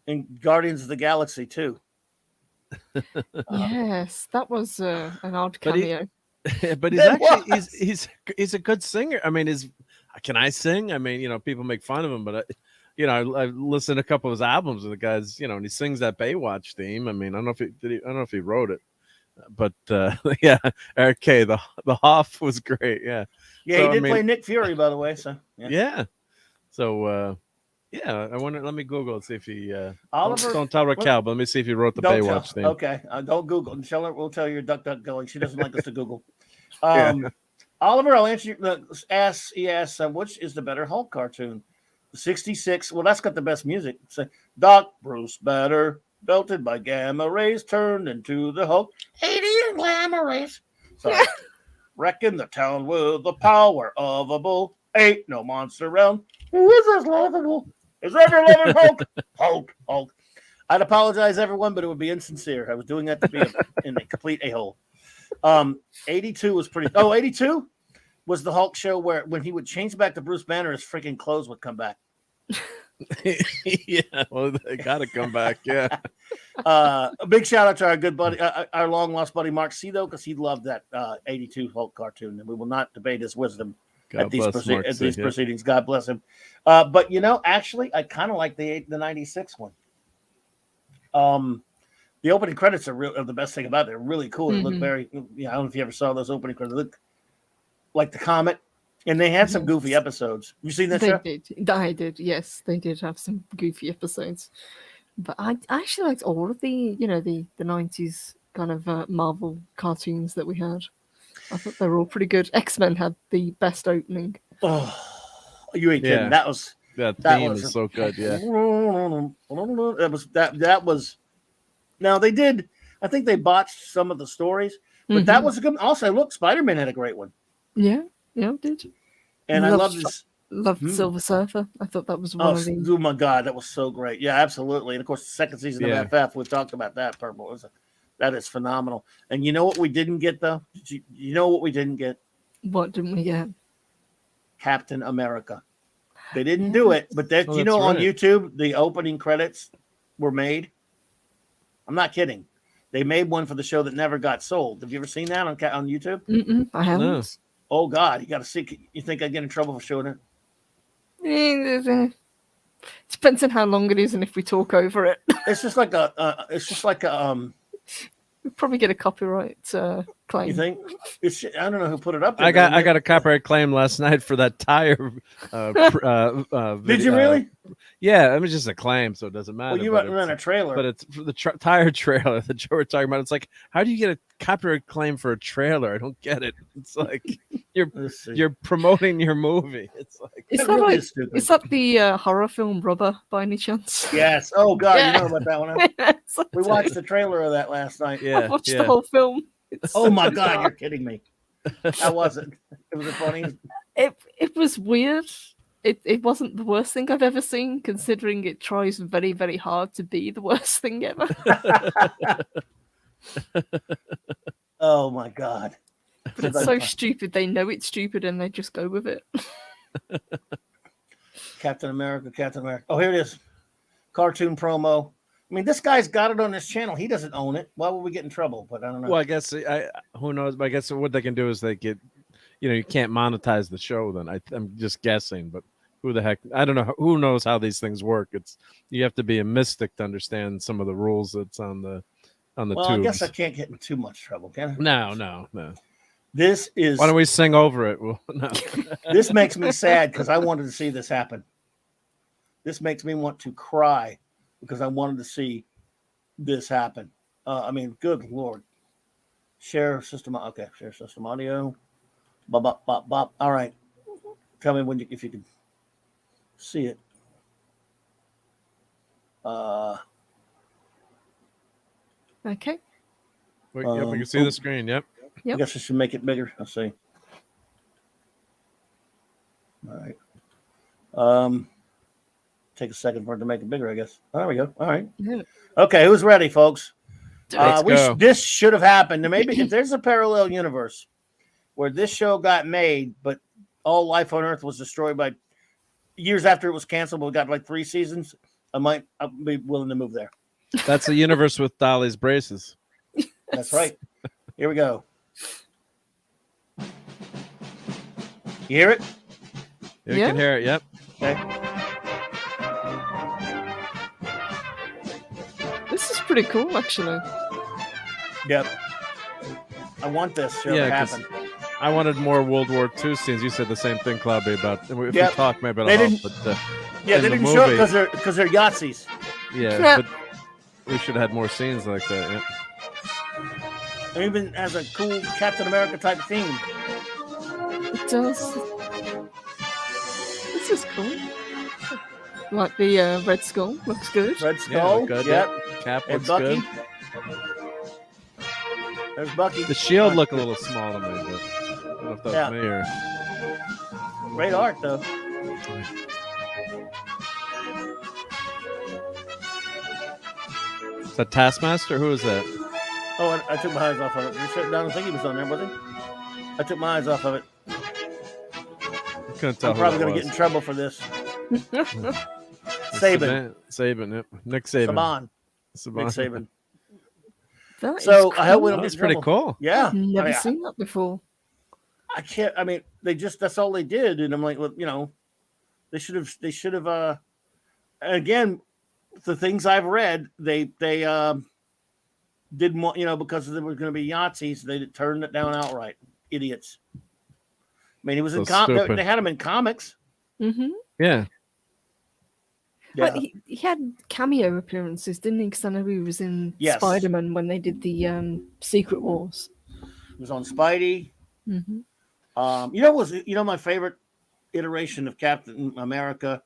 in Guardians of the Galaxy too. Yes, that was an odd cameo. But he's a good singer. I mean, can I sing? I mean, people make fun of him, but I listened to a couple of his albums and the guys, and he sings that Baywatch theme. I mean, I don't know if he wrote it, but Eric K. The Hoff was great. Yeah, so, he did play Nick Fury, by the way. So so. I wonder. Let me Google and see if he. Oliver, don't tell Raquel, but let me see if he wrote the Baywatch thing. Okay, don't Google. We'll tell your duck going. She doesn't like us to Google. Oliver, I'll answer. He asks, which is the better Hulk cartoon? 66. Well, that's got the best music. Say, Doc Bruce Banner, belted by gamma rays, turned into the Hulk. 80 gamma rays. So, wrecking the town with the power of a bull. Ain't no monster around. Who is this lovable? Is ever loving Hulk? Hulk. I'd apologize, everyone, but it would be insincere. I was doing that to be a complete a-hole. 82 was pretty. 82 was the Hulk show where when he would change back to Bruce Banner, his freaking clothes would come back. Well, they got to come back. Yeah. A big shout out to our good buddy, our long lost buddy Mark C, though, because he loved that 82 Hulk cartoon, and we will not debate his wisdom. At these proceedings. God bless him. But actually, I kind of like the 96 one. The opening credits are the best thing about it. They're really cool. They look very. I don't know if you ever saw those opening credits. They look like the Comet, and they had some goofy episodes. You seen that show? I did. Yes, they did have some goofy episodes. But I actually liked all of the the 90s kind of Marvel cartoons that we had. I thought they were all pretty good. X-Men had the best opening. Oh, you ain't kidding. That theme is so good. Yeah. That was. Now they did. I think they botched some of the stories, but that was a good. Also, look, Spider-Man had a great one. Yeah, it did. And I love this. Loved Silver Surfer. I thought that was one of the. Oh my God, that was so great. Yeah, absolutely. And of course, the second season of FF. We've talked about that. Purple. That is phenomenal. And you know what we didn't get, though? You know what we didn't get? What didn't we get? Captain America. They didn't do it, but on YouTube, the opening credits were made. I'm not kidding. They made one for the show that never got sold. Have you ever seen that on YouTube? I haven't. No. Oh, God. You got to see. You think I'd get in trouble for showing it? Depends on how long it is and if we talk over it. It's just like a we'll probably get a copyright claim. You think? I don't know who put it up there. I got a copyright claim last night for that tire. Did you really? Yeah, I mean, just a claim, so it doesn't matter. Well, you run a trailer. But it's for the tire trailer that we're talking about. It's like, how do you get a copyright claim for a trailer? I don't get it. It's like you're promoting your movie. It's like is that the horror film Rubber by any chance? Yes. Oh God, you know about that one? Huh? We watched the trailer of that last night. Yeah, I watched the whole film. Oh my God, you're kidding me. How was it? Was it funny? It was weird. It wasn't the worst thing I've ever seen, considering it tries very, very hard to be the worst thing ever. Oh my God. But it's so stupid. They know it's stupid and they just go with it. Captain America. Oh, here it is. Cartoon promo. I mean, this guy's got it on his channel. He doesn't own it. Why would we get in trouble? But I don't know. Well, I guess who knows? I guess what they can do is they get, you can't monetize the show. Then I'm just guessing, but who the heck? I don't know. Who knows how these things work? You have to be a mystic to understand some of the rules that's on the Well, tubes. I guess I can't get in too much trouble, can I? No. This is. Why don't we sing over it? Well, no. This makes me sad because I wanted to see this happen. This makes me want to cry because I wanted to see this happen. I mean, good Lord. Share system. Okay, share system audio. Bop, bop, bop, bop. All right. Tell me if you can see it. Okay. Yep, we can see the screen. Yep. I guess I should make it bigger. I'll see. All right. Take a second for it to make it bigger, I guess. There we go. All right. Yeah. Okay, who's ready, folks? Let's go. This should have happened. Maybe if there's a parallel universe where this show got made, but all life on Earth was destroyed by years after it was canceled, but we got like 3 seasons, I'll be willing to move there. That's a universe with Dolly's braces. That's right. Here we go. You hear it? You can hear it. Yep. Okay. This is pretty cool, actually. Yep. I want this show to happen. I wanted more World War II scenes. You said the same thing, Clobby, about if we talk, maybe they it'll didn't. Help, but, they didn't show it because they're Yahtzees. Yeah, but we should have had more scenes like that. Yeah. And even as a cool Captain America type theme. It does. This is cool. Like the Red Skull looks good. Red Skull. Good. Yep. Cap looks Bucky. good. There's Bucky. The shield looked a little small to me, but I don't know if that was me or. Great art, though. Is that Taskmaster? Who is that? Oh, I took my eyes off of it. I don't think he was on there, was he? I took my eyes off of it. Couldn't tell. I'm probably going to get in trouble for this. Saban. Yep. Nick Saban. Nick Saban. So I hope we don't. That's pretty cool. Yeah, I've never seen that before. I can't. I mean, that's all they did, and I'm like, well, they should have. Again, the things I've read, they didn't want, because there were going to be Yahtzees, they turned it down outright. Idiots. I mean, he was in they had him in comics. Mm-hmm. Yeah. But he had cameo appearances, didn't he? Because I know he was in Spider-Man when they did the Secret Wars. He was on Spidey. Mm-hmm. My favorite iteration of Captain America.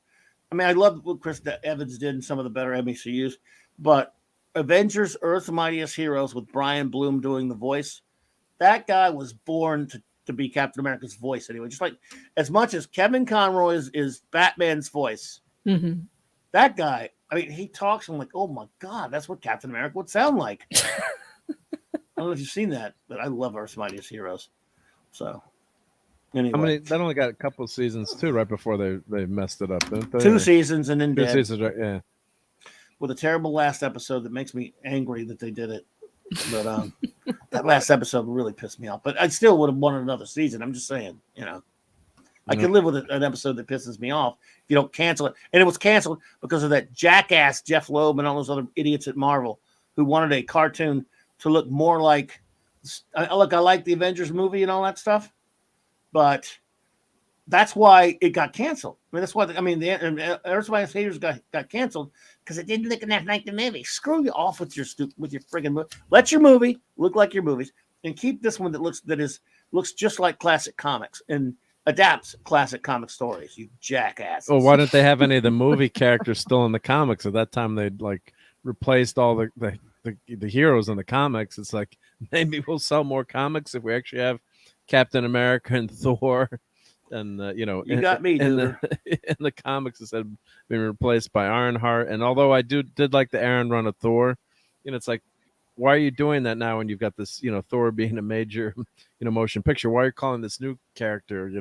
I mean, I love what Chris Evans did in some of the better MCUs, but Avengers: Earth's Mightiest Heroes with Brian Bloom doing the voice. That guy was born to be Captain America's voice anyway. Just like as much as Kevin Conroy is Batman's voice. Mm-hmm. That guy, I mean, he talks. I'm like, oh my God, that's what Captain America would sound like. I don't know if you've seen that, but I love Earth's Mightiest Heroes. So, anyway. That only got a couple of seasons too, right before they messed it up. 2 seasons and then 2 seasons, right? Yeah. With a terrible last episode that makes me angry that they did it. But that last episode really pissed me off. But I still would have wanted another season. I'm just saying, I can live with an episode that pisses me off if you don't cancel it. And it was canceled because of that jackass Jeff Loeb and all those other idiots at Marvel who wanted a cartoon to look more like. I like the Avengers movie and all that stuff, but that's why it got canceled. I mean, that's why the Earth Mightiest Haters got canceled because it didn't look enough like the movie. Screw you off with your friggin' movie. Let your movie look like your movies, and keep this one that looks just like classic comics and adapts classic comic stories. You jackasses. Well, why didn't they have any of the movie characters still in the comics? At that time, they'd like replaced all the heroes in the comics. It's like maybe we'll sell more comics if we actually have Captain America and Thor. And you got me, in the comics, it had been replaced by Ironheart. And although I did like the Aaron run of Thor, it's like, why are you doing that now when you've got this, Thor being a major, motion picture? Why are you calling this new character,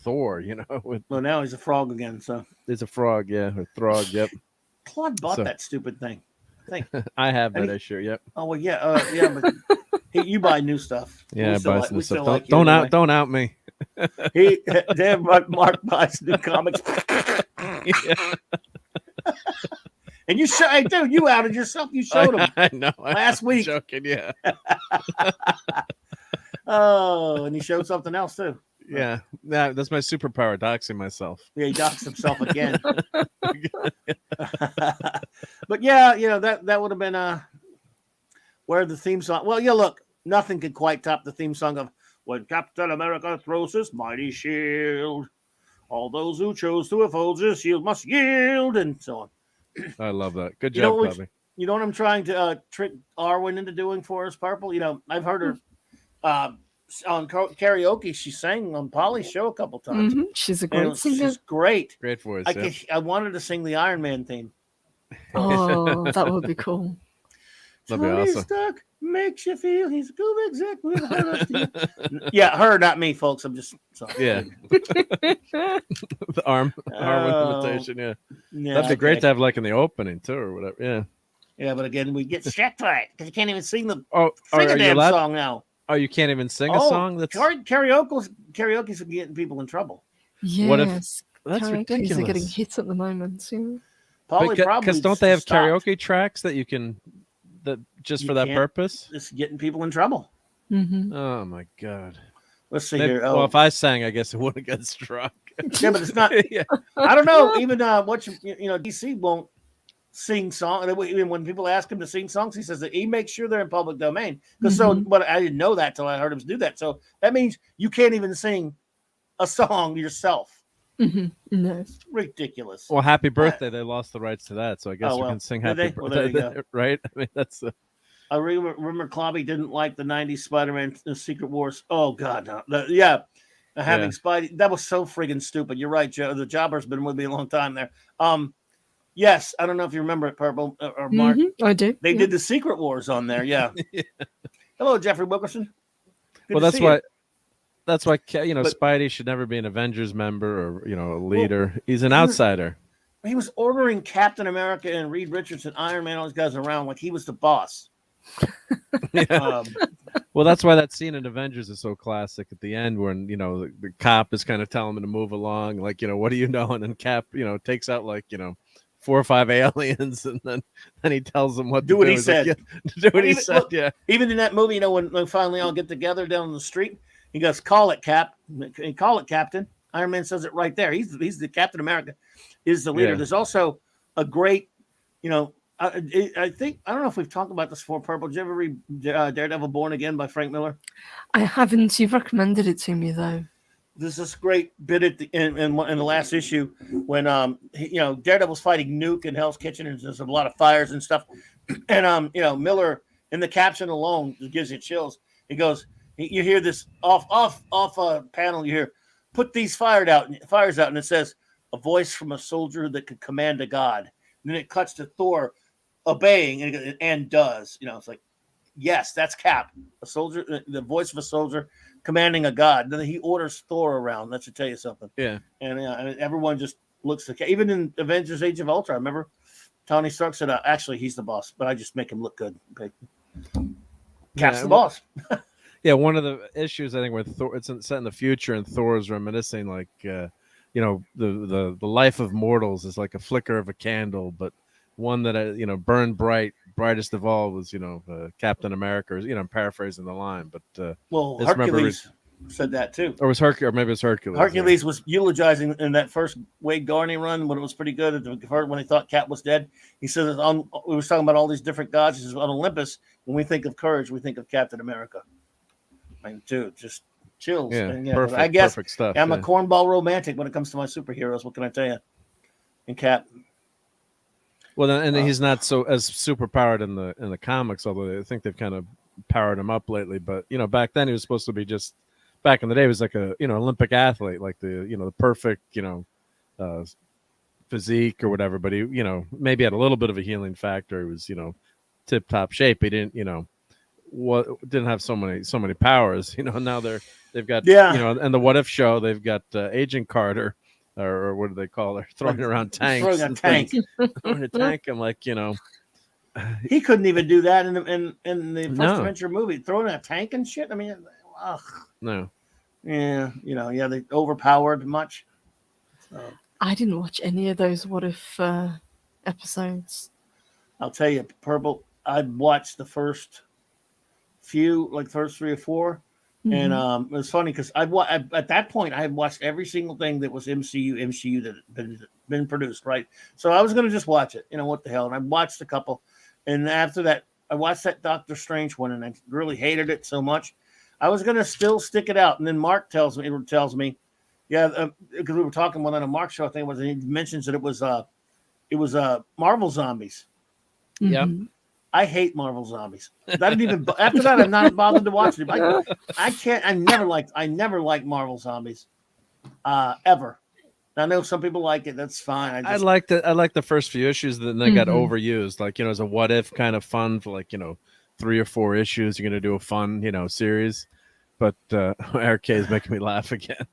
Thor? Well, now he's a frog again. So he's a frog, yeah, or Throg. Yep. Claude bought that stupid thing. I think I have that issue. Yep. Oh well, yeah, but you buy new stuff. Yeah, buy some stuff. Don't out me. Mark buys new comics. And you hey, dude, you outed yourself. You showed him. I know. Last week. Joking, yeah. Oh, and he showed something else too. Yeah, that's my superpower, doxing myself. Yeah, he doxed himself again. But yeah, that would have been where the theme song. Well, yeah, look, nothing could quite top the theme song of When Captain America Throws His Mighty Shield. All those who chose to withhold his shield must yield, and so on. I love that. Good job, Bobby. You know what I'm trying to trick Arwen into doing for us, Purple? I've heard her on karaoke. She sang on Polly's show a couple times. Mm-hmm. She's a great singer. She's great. Great voice. I wanted to sing the Iron Man theme. Oh, that would be cool. That'd be awesome. Stark makes you feel he's a cool exec with a heart. Yeah, her, not me, folks. I'm just sorry. Yeah. The arm imitation. Yeah. That'd be great to have like in the opening too, or whatever. Yeah. Yeah, but again, we get struck for it because you can't even sing the damn song now. Oh, you can't even sing a song? That's karaoke's getting people in trouble. Yes. What if that's ridiculous? Are getting hit at the moment. Yeah. Because don't they have karaoke tracks that you can for that purpose? It's getting people in trouble. Mm-hmm. Oh my God. Let's see here. Well, if I sang, I guess it wouldn't get struck. Yeah, but it's not. Yeah. I don't know. Even DC won't sing songs. Even when people ask him to sing songs, he says that he makes sure they're in public domain. But I didn't know that till I heard him do that. So that means you can't even sing a song yourself. Mm-hmm. No, it's ridiculous. Well, Happy Birthday, they lost the rights to that, so I guess we can sing Happy Birthday, right? I mean, that's. I remember Clobby didn't like the '90s Spider-Man Secret Wars. Oh God, no. Having Spidey, that was so friggin' stupid. You're right, Joe. The Jobber's been with me a long time there. Yes, I don't know if you remember it, Purple or Mark. Mm-hmm, I do. They did the Secret Wars on there. Yeah. Yeah. Hello, Jeffrey Wilkerson. Good that's why. That's why Spidey should never be an Avengers member or a leader. He's an outsider. He was ordering Captain America and Reed Richards and Iron Man, all those guys around like he was the boss. Well, that's why that scene in Avengers is so classic at the end when the cop is kind of telling him to move along, like what do you know, and then Cap takes out like 4 or 5 aliens, and then he tells them what to do. What he said. Like, do what he said. Look, yeah. Even in that movie, when they finally all get together down the street. He goes, call it, Cap. Call it, Captain. Iron Man says it right there. He's the Captain America, is the leader. Yeah. There's also a great, I think, I don't know if we've talked about this before, Purple. Did you ever read Daredevil Born Again by Frank Miller? I haven't. You've recommended it to me, though. There's this great bit at the in the last issue when Daredevil's fighting Nuke in Hell's Kitchen, and there's a lot of fires and stuff. And Miller in the caption alone just gives you chills. He goes, you hear this off panel. You hear, put these fires out, and it says, a voice from a soldier that could command a god. And then it cuts to Thor obeying and does. It's like, yes, that's Cap, a soldier, the voice of a soldier commanding a god. Then he orders Thor around. That should tell you something. Yeah. And everyone just looks at even in Avengers: Age of Ultron. I remember Tony Stark said, actually, he's the boss, but I just make him look good. Cap's the boss. Yeah, one of the issues I think with Thor, it's set in the future, and Thor is reminiscing like, the life of mortals is like a flicker of a candle, but one that burned brightest of all was Captain America. I'm paraphrasing the line, but Hercules. said that too. Or was Hercules? Or maybe it's Hercules. Hercules was eulogizing in that first Wade Garney run when it was pretty good. When he thought Cap was dead, he said we was talking about all these different gods. He says on Olympus, when we think of courage, we think of Captain America. I mean, dude, just chills. Yeah, and, perfect. I guess perfect stuff. I'm a cornball romantic when it comes to my superheroes. What can I tell you? And Cap. Well, and he's not so as super powered in the comics, although I think they've kind of powered him up lately. But back then he was supposed to be just. Back in the day, he was like a Olympic athlete, like the perfect physique or whatever. But he maybe had a little bit of a healing factor. He was tip top shape. He didn't didn't have so many powers. Now they've got and the What If show they've got Agent Carter. Or what do they call her? Throwing around tanks. Throwing a tank. Throwing a tank. I'm like, he couldn't even do that in the first Adventure movie. Throwing a tank and shit. I mean, ugh. No. Yeah, they overpowered much. So. I didn't watch any of those What If episodes. I'll tell you, Purple. I watched the first few, like first 3 or 4. And it was funny because at that point I had watched every single thing that was MCU that had been produced, right? So I was going to just watch it. What the hell? And I watched a couple, and after that, I watched that Doctor Strange one, and I really hated it so much. I was going to still stick it out, and then Mark tells me, yeah, because we were talking one on a Mark show. I think it was. And he mentions that it was Marvel Zombies. Yep. I hate Marvel Zombies. That didn't even after that. I'm not bothered to watch it. I can't. I never liked Marvel Zombies, ever. I know some people like it. That's fine. I liked it. I liked the first few issues, then they got overused. Like as a what if kind of fun for 3 or 4 issues. You're gonna do a fun series. But Eric K is making me laugh again.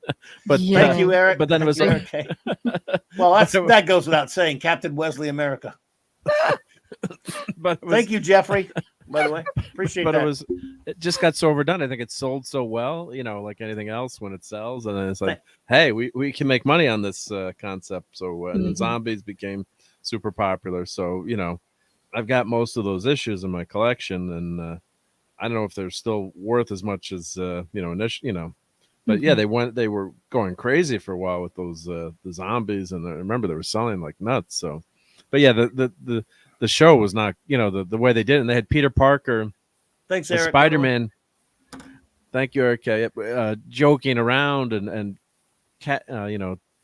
But thank you, Eric. But then it was Eric K. Well, that goes without saying. Captain Wesley America. Thank you, Jeffrey. By the way, appreciate that. It just got so overdone. I think it sold so well, like anything else when it sells, and then it's like, hey, we can make money on this concept. So the zombies became super popular. So I've got most of those issues in my collection, and I don't know if they're still worth as much as initially, but yeah, they were going crazy for a while with those the zombies, and I remember they were selling like nuts. So, but yeah, the show was not, the way they did it. And they had Peter Parker, thanks, Eric, Spider-Man. Thank you, Eric. Joking around and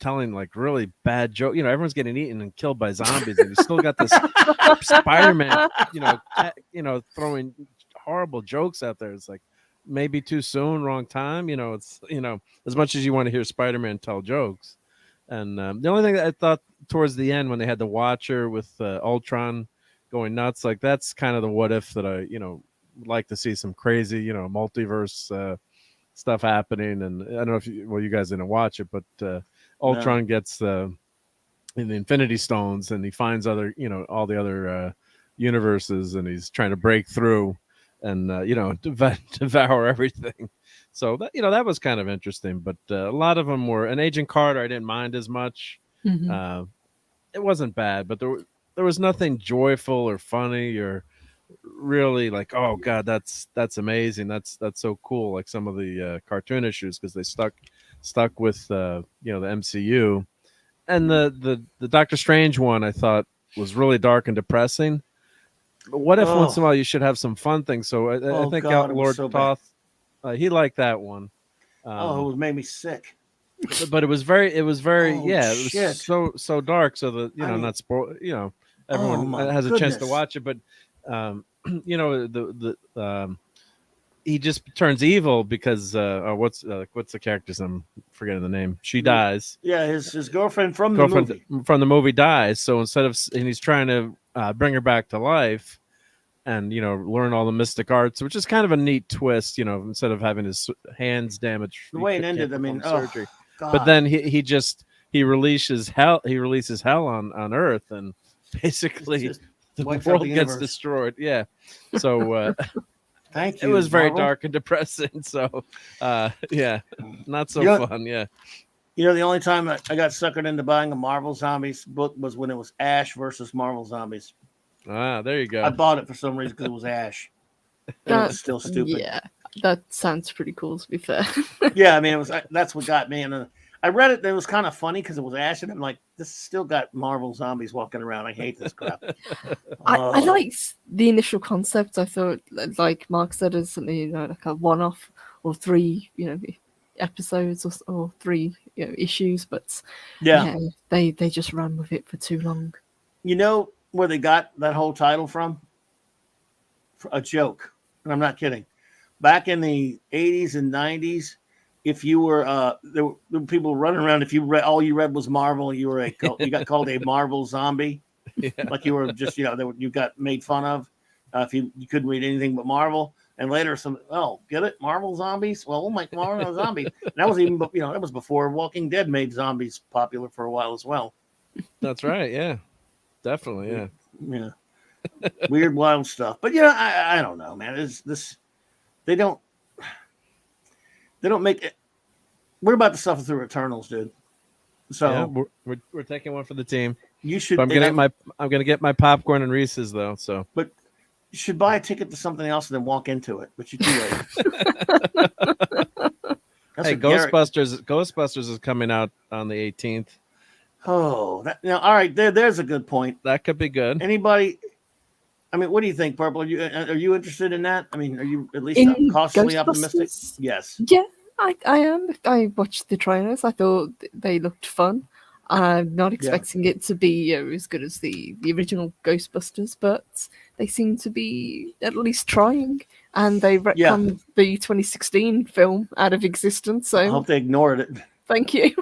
telling like really bad joke. Everyone's getting eaten and killed by zombies, and you still got this Spider-Man, throwing horrible jokes out there. It's like maybe too soon, wrong time. It's as much as you want to hear Spider-Man tell jokes. And the only thing that I thought towards the end when they had the Watcher with Ultron going nuts, like that's kind of the what if that I would like to see some crazy multiverse stuff happening. And I don't know if you guys didn't watch it, but Ultron gets in the Infinity Stones and he finds other all the other universes, and he's trying to break through and devour everything. So that that was kind of interesting, but a lot of them were. And Agent Carter, I didn't mind as much. It wasn't bad, but there was nothing joyful or funny or really like, oh god, that's amazing, that's so cool. Like some of the cartoon issues, because they stuck with the MCU, and the Doctor Strange one I thought was really dark and depressing. But what if once in a while you should have some fun things? So I think Lord Toth. He liked that one. It made me sick. But it was very it was so dark. So that not spoil. Everyone has a chance to watch it. But he just turns evil because what's the character's? I'm forgetting the name. She dies. Yeah, his girlfriend from the movie dies. So and he's trying to bring her back to life. And learn all the mystic arts, which is kind of a neat twist. Instead of having his hands damaged, the way it ended. I mean, surgery. But then he releases hell. He releases hell on Earth, and basically the world gets destroyed. Yeah. So thank you. It was very dark and depressing. So yeah, not so fun. Yeah. The only time I got suckered into buying a Marvel Zombies book was when it was Ash versus Marvel Zombies. Ah, there you go. I bought it for some reason because it was Ash. It was still stupid. Yeah, That sounds pretty cool, to be fair. Yeah, I mean, that's what got me. And I read it, and it was kind of funny because it was Ash, and I'm like, this still got Marvel zombies walking around. I hate this crap. I liked the initial concept. I thought, like Mark said, as something like a one-off or 3, episodes or 3 issues. But yeah, they just ran with it for too long. You know where they got that whole title from? A joke, and I'm not kidding. Back in the 80s and 90s, if you were there were people running around. If you read all you read was Marvel, you got called a Marvel zombie. Yeah. Like you were just you got made fun of if you couldn't read anything but Marvel. And later get it, Marvel zombies. Well, we'll make Marvel zombies. And that was even that was before Walking Dead made zombies popular for a while as well. That's right. Yeah, definitely. Yeah. Yeah. Weird, wild stuff. But I don't know, man. It's this. They don't make it. We're about to suffer through Eternals, dude. So we're taking one for the team. You should. But I'm gonna get my popcorn and Reese's though. So, but you should buy a ticket to something else and then walk into it. But you're too late. Hey, Ghostbusters is coming out on the 18th. Oh, all right. There's a good point. That could be good. Anybody? I mean, what do you think, Purple? Are you interested in that? I mean, are you at least cautiously optimistic? Yes. Yeah, I am. I watched the trailers. I thought they looked fun. I'm not expecting it to be as good as the original Ghostbusters, but they seem to be at least trying. And they retconned the 2016 film out of existence. So I hope they ignored it. Thank you.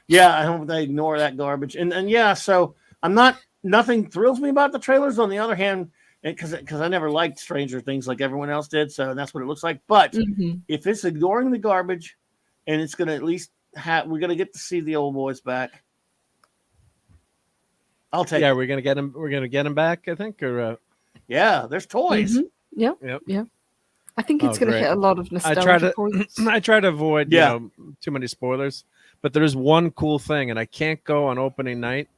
Yeah, I hope they ignore that garbage. And so I'm not. Nothing thrills me about the trailers. On the other hand, because I never liked Stranger Things like everyone else did, so that's what it looks like. But if it's ignoring the garbage, and it's going to at least we're going to get to see the old boys back. I'll take. Yeah, we're going to get him. We're going to get him back. I think. Or yeah, there's toys. Yeah. I think it's going to hit a lot of nostalgia points. I try to avoid too many spoilers, but there's one cool thing, and I can't go on opening night.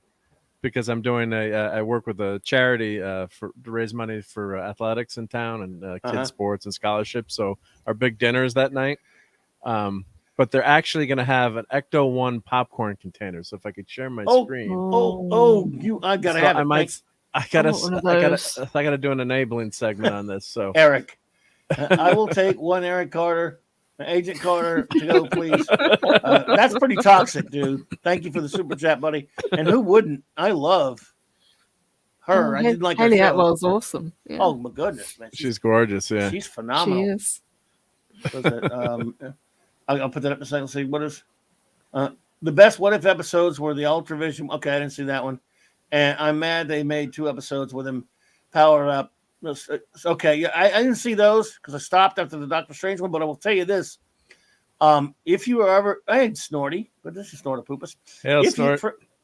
Because I'm doing I work with a charity to raise money for athletics in town and kids sports and scholarships. So our big dinner is that night. But they're actually going to have an Ecto-1 popcorn container. So if I could share my screen. I gotta have it. I gotta do an enabling segment on this. So Eric, I will take one Eric Carter. Agent Carter, to go, please. That's pretty toxic, dude. Thank you for the super chat, buddy. And who wouldn't? I love her. I didn't like her. Haley Atwell's awesome. Yeah. Oh my goodness, man. She's gorgeous. Yeah, she's phenomenal. She is. I'll put that up in a second. See what is the best What If episodes were the Ultravision. Okay, I didn't see that one, and I'm mad they made 2 episodes with him power up. Okay, yeah, I didn't see those because I stopped after the Doctor Strange one, but I will tell you this. If you were ever, I ain't Snorty, but this is Snortopoopus.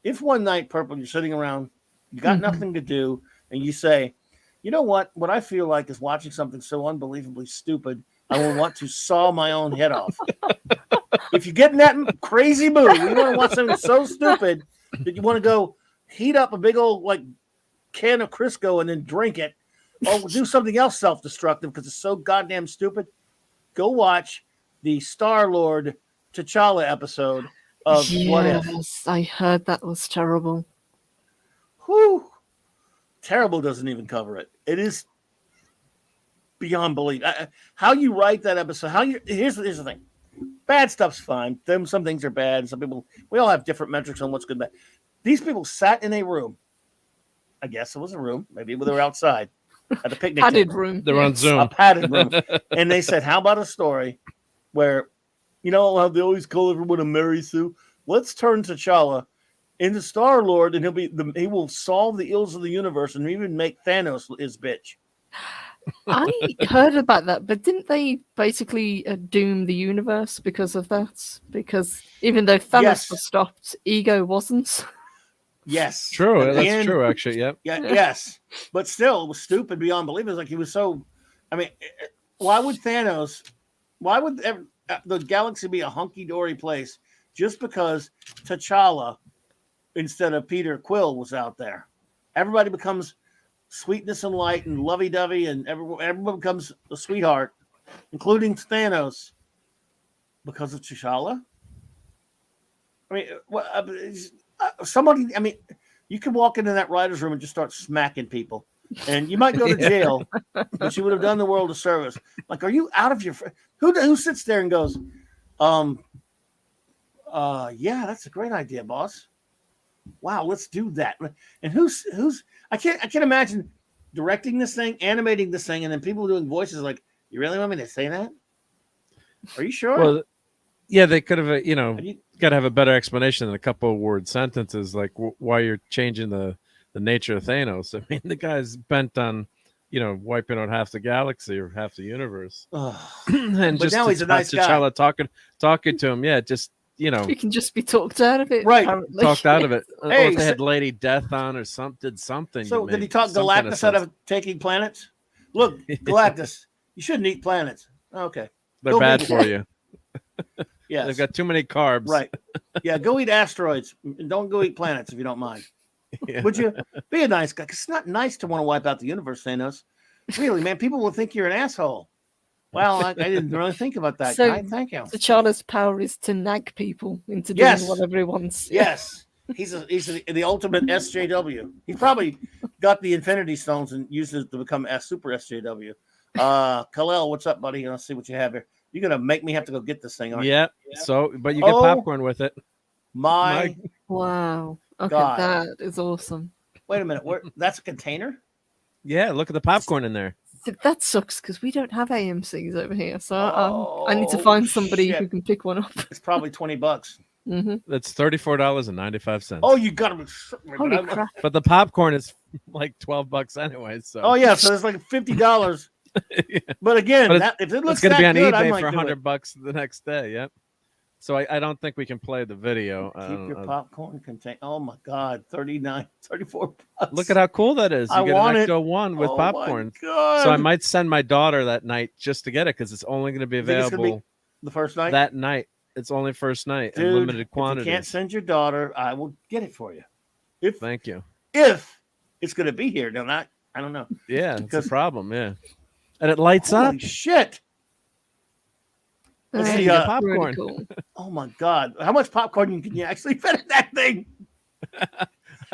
If one night, Purple, you're sitting around, you got nothing to do, and you say, you know what I feel like is watching something so unbelievably stupid, I will want to saw my own head off. If you get in that crazy mood, you want to watch something so stupid that you want to go heat up a big old can of Crisco and then drink it, or do something else self-destructive because it's so goddamn stupid, go watch the Star-Lord T'Challa episode of What If. Yes, I heard that was terrible. Whew. Terrible doesn't even cover it. It is beyond belief. How you write that episode, here's the thing. Bad stuff's fine. Some things are bad. Some people, we all have different metrics on what's good and bad. These people sat in a room. I guess it was a room. Maybe they were outside. At a picnic padded room. They're on Zoom. A padded room. And they said, how about a story where, how they always call everyone a Mary Sue? Let's turn T'Challa into Star-Lord, and he will solve the ills of the universe and even make Thanos his bitch. I heard about that, but didn't they basically doom the universe because of that? Because even though Thanos was stopped, Ego wasn't. Yes. True. That's true, actually. Yep. Yeah. Yes. But still, it was stupid beyond belief. It was like he was so. I mean, why would the galaxy be a hunky-dory place just because T'Challa instead of Peter Quill was out there? Everybody becomes sweetness and light and lovey-dovey, and everyone becomes a sweetheart. including Thanos, because of T'Challa. I mean, somebody. I mean, you could walk into that writers' room and just start smacking people, and you might go to jail, but you would have done the world a service. Like, are you out of your? Who sits there and goes, yeah, that's a great idea, boss. Wow, let's do that. And who's I can't imagine directing this thing, animating this thing, and then people doing voices like, you really want me to say that? Are you sure? Well, yeah, they could have, got to have a better explanation than a couple of word sentences, like why you're changing the nature of Thanos. I mean, the guy's bent on, wiping out half the galaxy or half the universe. And but now he's a nice guy. Talking to him, just you can just be talked out of it, right? Apparently. Talked out of it. Hey, or if they had Lady Death on or did something. So did he talk Galactus out of taking planets? Look, Galactus, you shouldn't eat planets. Okay, they're bad for you. Yeah, they've got too many carbs. Right. Yeah, go eat asteroids and don't go eat planets if you don't mind. Yeah. Would you be a nice guy? 'Cause it's not nice to want to wipe out the universe, Thanos. Really, man, people will think you're an asshole. Well, I didn't really think about that. So guy. Thank you. T'Challa's power is to nag people into doing whatever he wants. Yes. He's the ultimate SJW. He's probably got the Infinity Stones and uses it to become a super SJW. Kal-El, what's up, buddy? Let's see what you have here. You're gonna make me have to go get this thing, aren't you? Yeah. So, but you get popcorn with it. Wow. Okay, God. that is awesome. Wait a minute. That's a container? Yeah, look at the popcorn in there. That sucks because we don't have AMCs over here, so I need to find somebody who can pick one up. It's probably $20. Mm-hmm. That's $34.95. Oh, you got to! Holy crap! But the popcorn is like $12 anyway. So. Oh yeah, so it's like $50. Yeah. But again, if it looks it's going to be on good, eBay for $100 the next day. Yep. So I don't think we can play the video. Keep your popcorn contain. Oh my God, $34. Look at how cool that is. You get an Ecto One with popcorn. So I might send my daughter that night just to get it because it's only going to be available the first night. That night, it's only first night and limited quantity. If you can't send your daughter, I will get it for you. Thank you. If it's going to be here, I don't know. Yeah, it's a problem. Yeah, and it lights up. Holy shit! Let's see popcorn. Really cool. Oh my God! How much popcorn can you actually fit in that thing?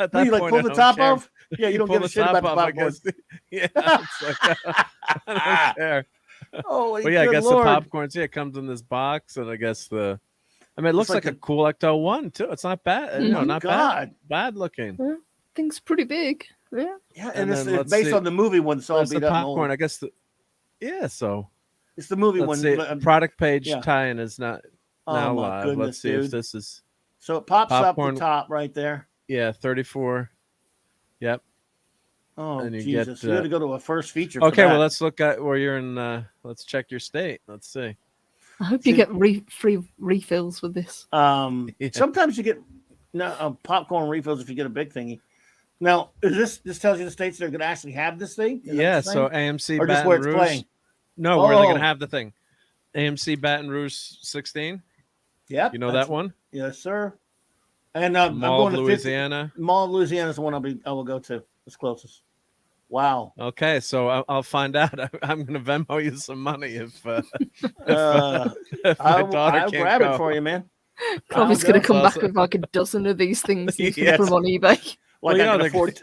At that you point, pull the top off? Yeah, you don't give a shit about the popcorn. Yeah, it's like, I don't care. Oh, but yeah, I guess the popcorn. See, it comes in this box, and I guess it looks like a cool Ecto One too. It's not bad. Not bad looking. Yeah, thing's pretty big. Yeah. Yeah, and it's based on the movie one. So the popcorn. I guess. So. It's the movie Let's one. See, product page tie-in is not now live. Goodness, Let's see if this is. So it pops popcorn, up the top right there. Yeah, 34. Yep. Oh, and Jesus! You got to go to a first feature. Okay, well, let's look at where you're in. Let's check your state. Let's see. I hope you get free refills with this. Sometimes you get popcorn refills if you get a big thingy. Now, is this tells you the states that are going to actually have this thing? Yeah. So AMC or just where it's playing. No, where they're going to have the thing. AMC Baton Rouge 16. Yep. You know that one? Yes, sir. And I'm Mall going of Louisiana. Mall of Louisiana is the one I will go to. It's closest. Wow. Okay, so I'll find out. I'm going to Venmo you some money if my daughter I'll can't grab go. it for you, man. Chloe's going to come back with like a dozen of these things and put them on eBay. Like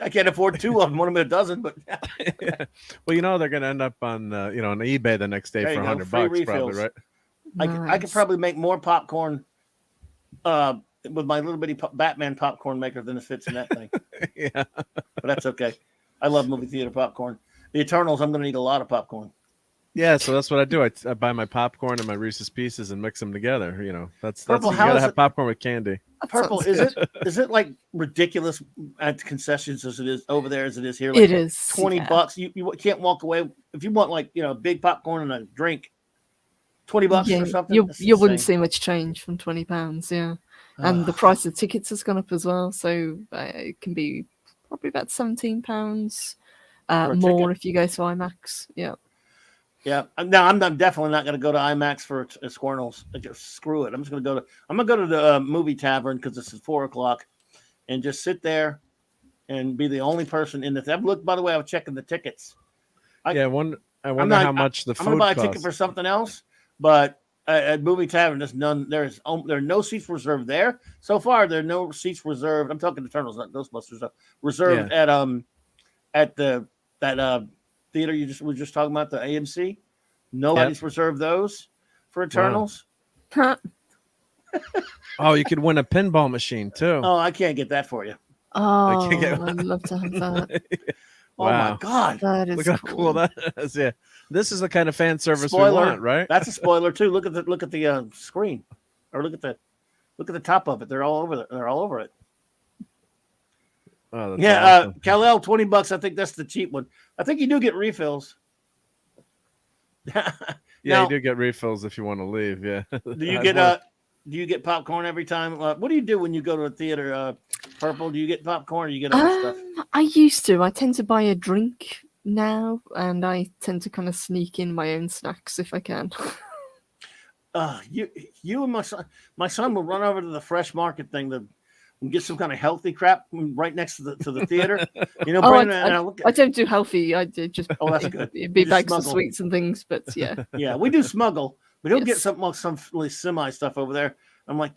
I can't afford two of them. One of them a dozen, but yeah. Well, they're going to end up on on eBay the next day for $100, probably, right? Nice. I could probably make more popcorn with my little bitty Batman popcorn maker than it fits in that thing. Yeah, but that's okay. I love movie theater popcorn. The Eternals, I'm going to need a lot of popcorn. Yeah, so that's what I do. I buy my popcorn and my Reese's Pieces and mix them together. That's you gotta have popcorn with candy. Purple, is it like ridiculous at concessions as it is over there as it is here? Like it is $20. You can't walk away if you want big popcorn and a drink. $20 or something. You wouldn't see much change from £20. Yeah, and the price of tickets has gone up as well, so it can be probably about £17 more if you go to IMAX. Yeah. Yeah, no, I'm definitely not going to go to IMAX for a Squirrels. Screw it. I'm going to go to the movie tavern because this is 4:00, and just sit there and be the only person in the. By the way, I was checking the tickets. I I wonder how much the food I'm gonna buy a costs. ticket for something else, but at Movie Tavern, there are no seats reserved there so far. There are no seats reserved. I'm talking Eternals, not Ghostbusters. Reserved at that theater we were just talking about, the AMC. Nobody's reserved those for Eternals. Wow. Oh, you could win a pinball machine too. Oh, I can't get that for you. Oh, I'd love to have that. Wow. Oh my God, that is look how cool that is. Yeah, this is the kind of fan service we want, right? That's a spoiler too. Look at the screen, or look at the top of it. They're all over it. They're all over it. Oh, that's awesome. Kal-El, $20. I think that's the cheap one. I think you do get refills. Yeah, now, you do get refills if you want to leave. Yeah. Do you get popcorn every time? What do you do when you go to a theater? Purple, do you get popcorn or you get other stuff? I used to. I tend to buy a drink now, and I tend to kind of sneak in my own snacks if I can. You and my son will run over to the fresh market thing and get some kind of healthy crap right next to the theater. You know, I don't do healthy. I do just that's good. Big bags of sweets and things, but yeah. Yeah, we do smuggle. But he'll get some semi stuff over there. I'm like,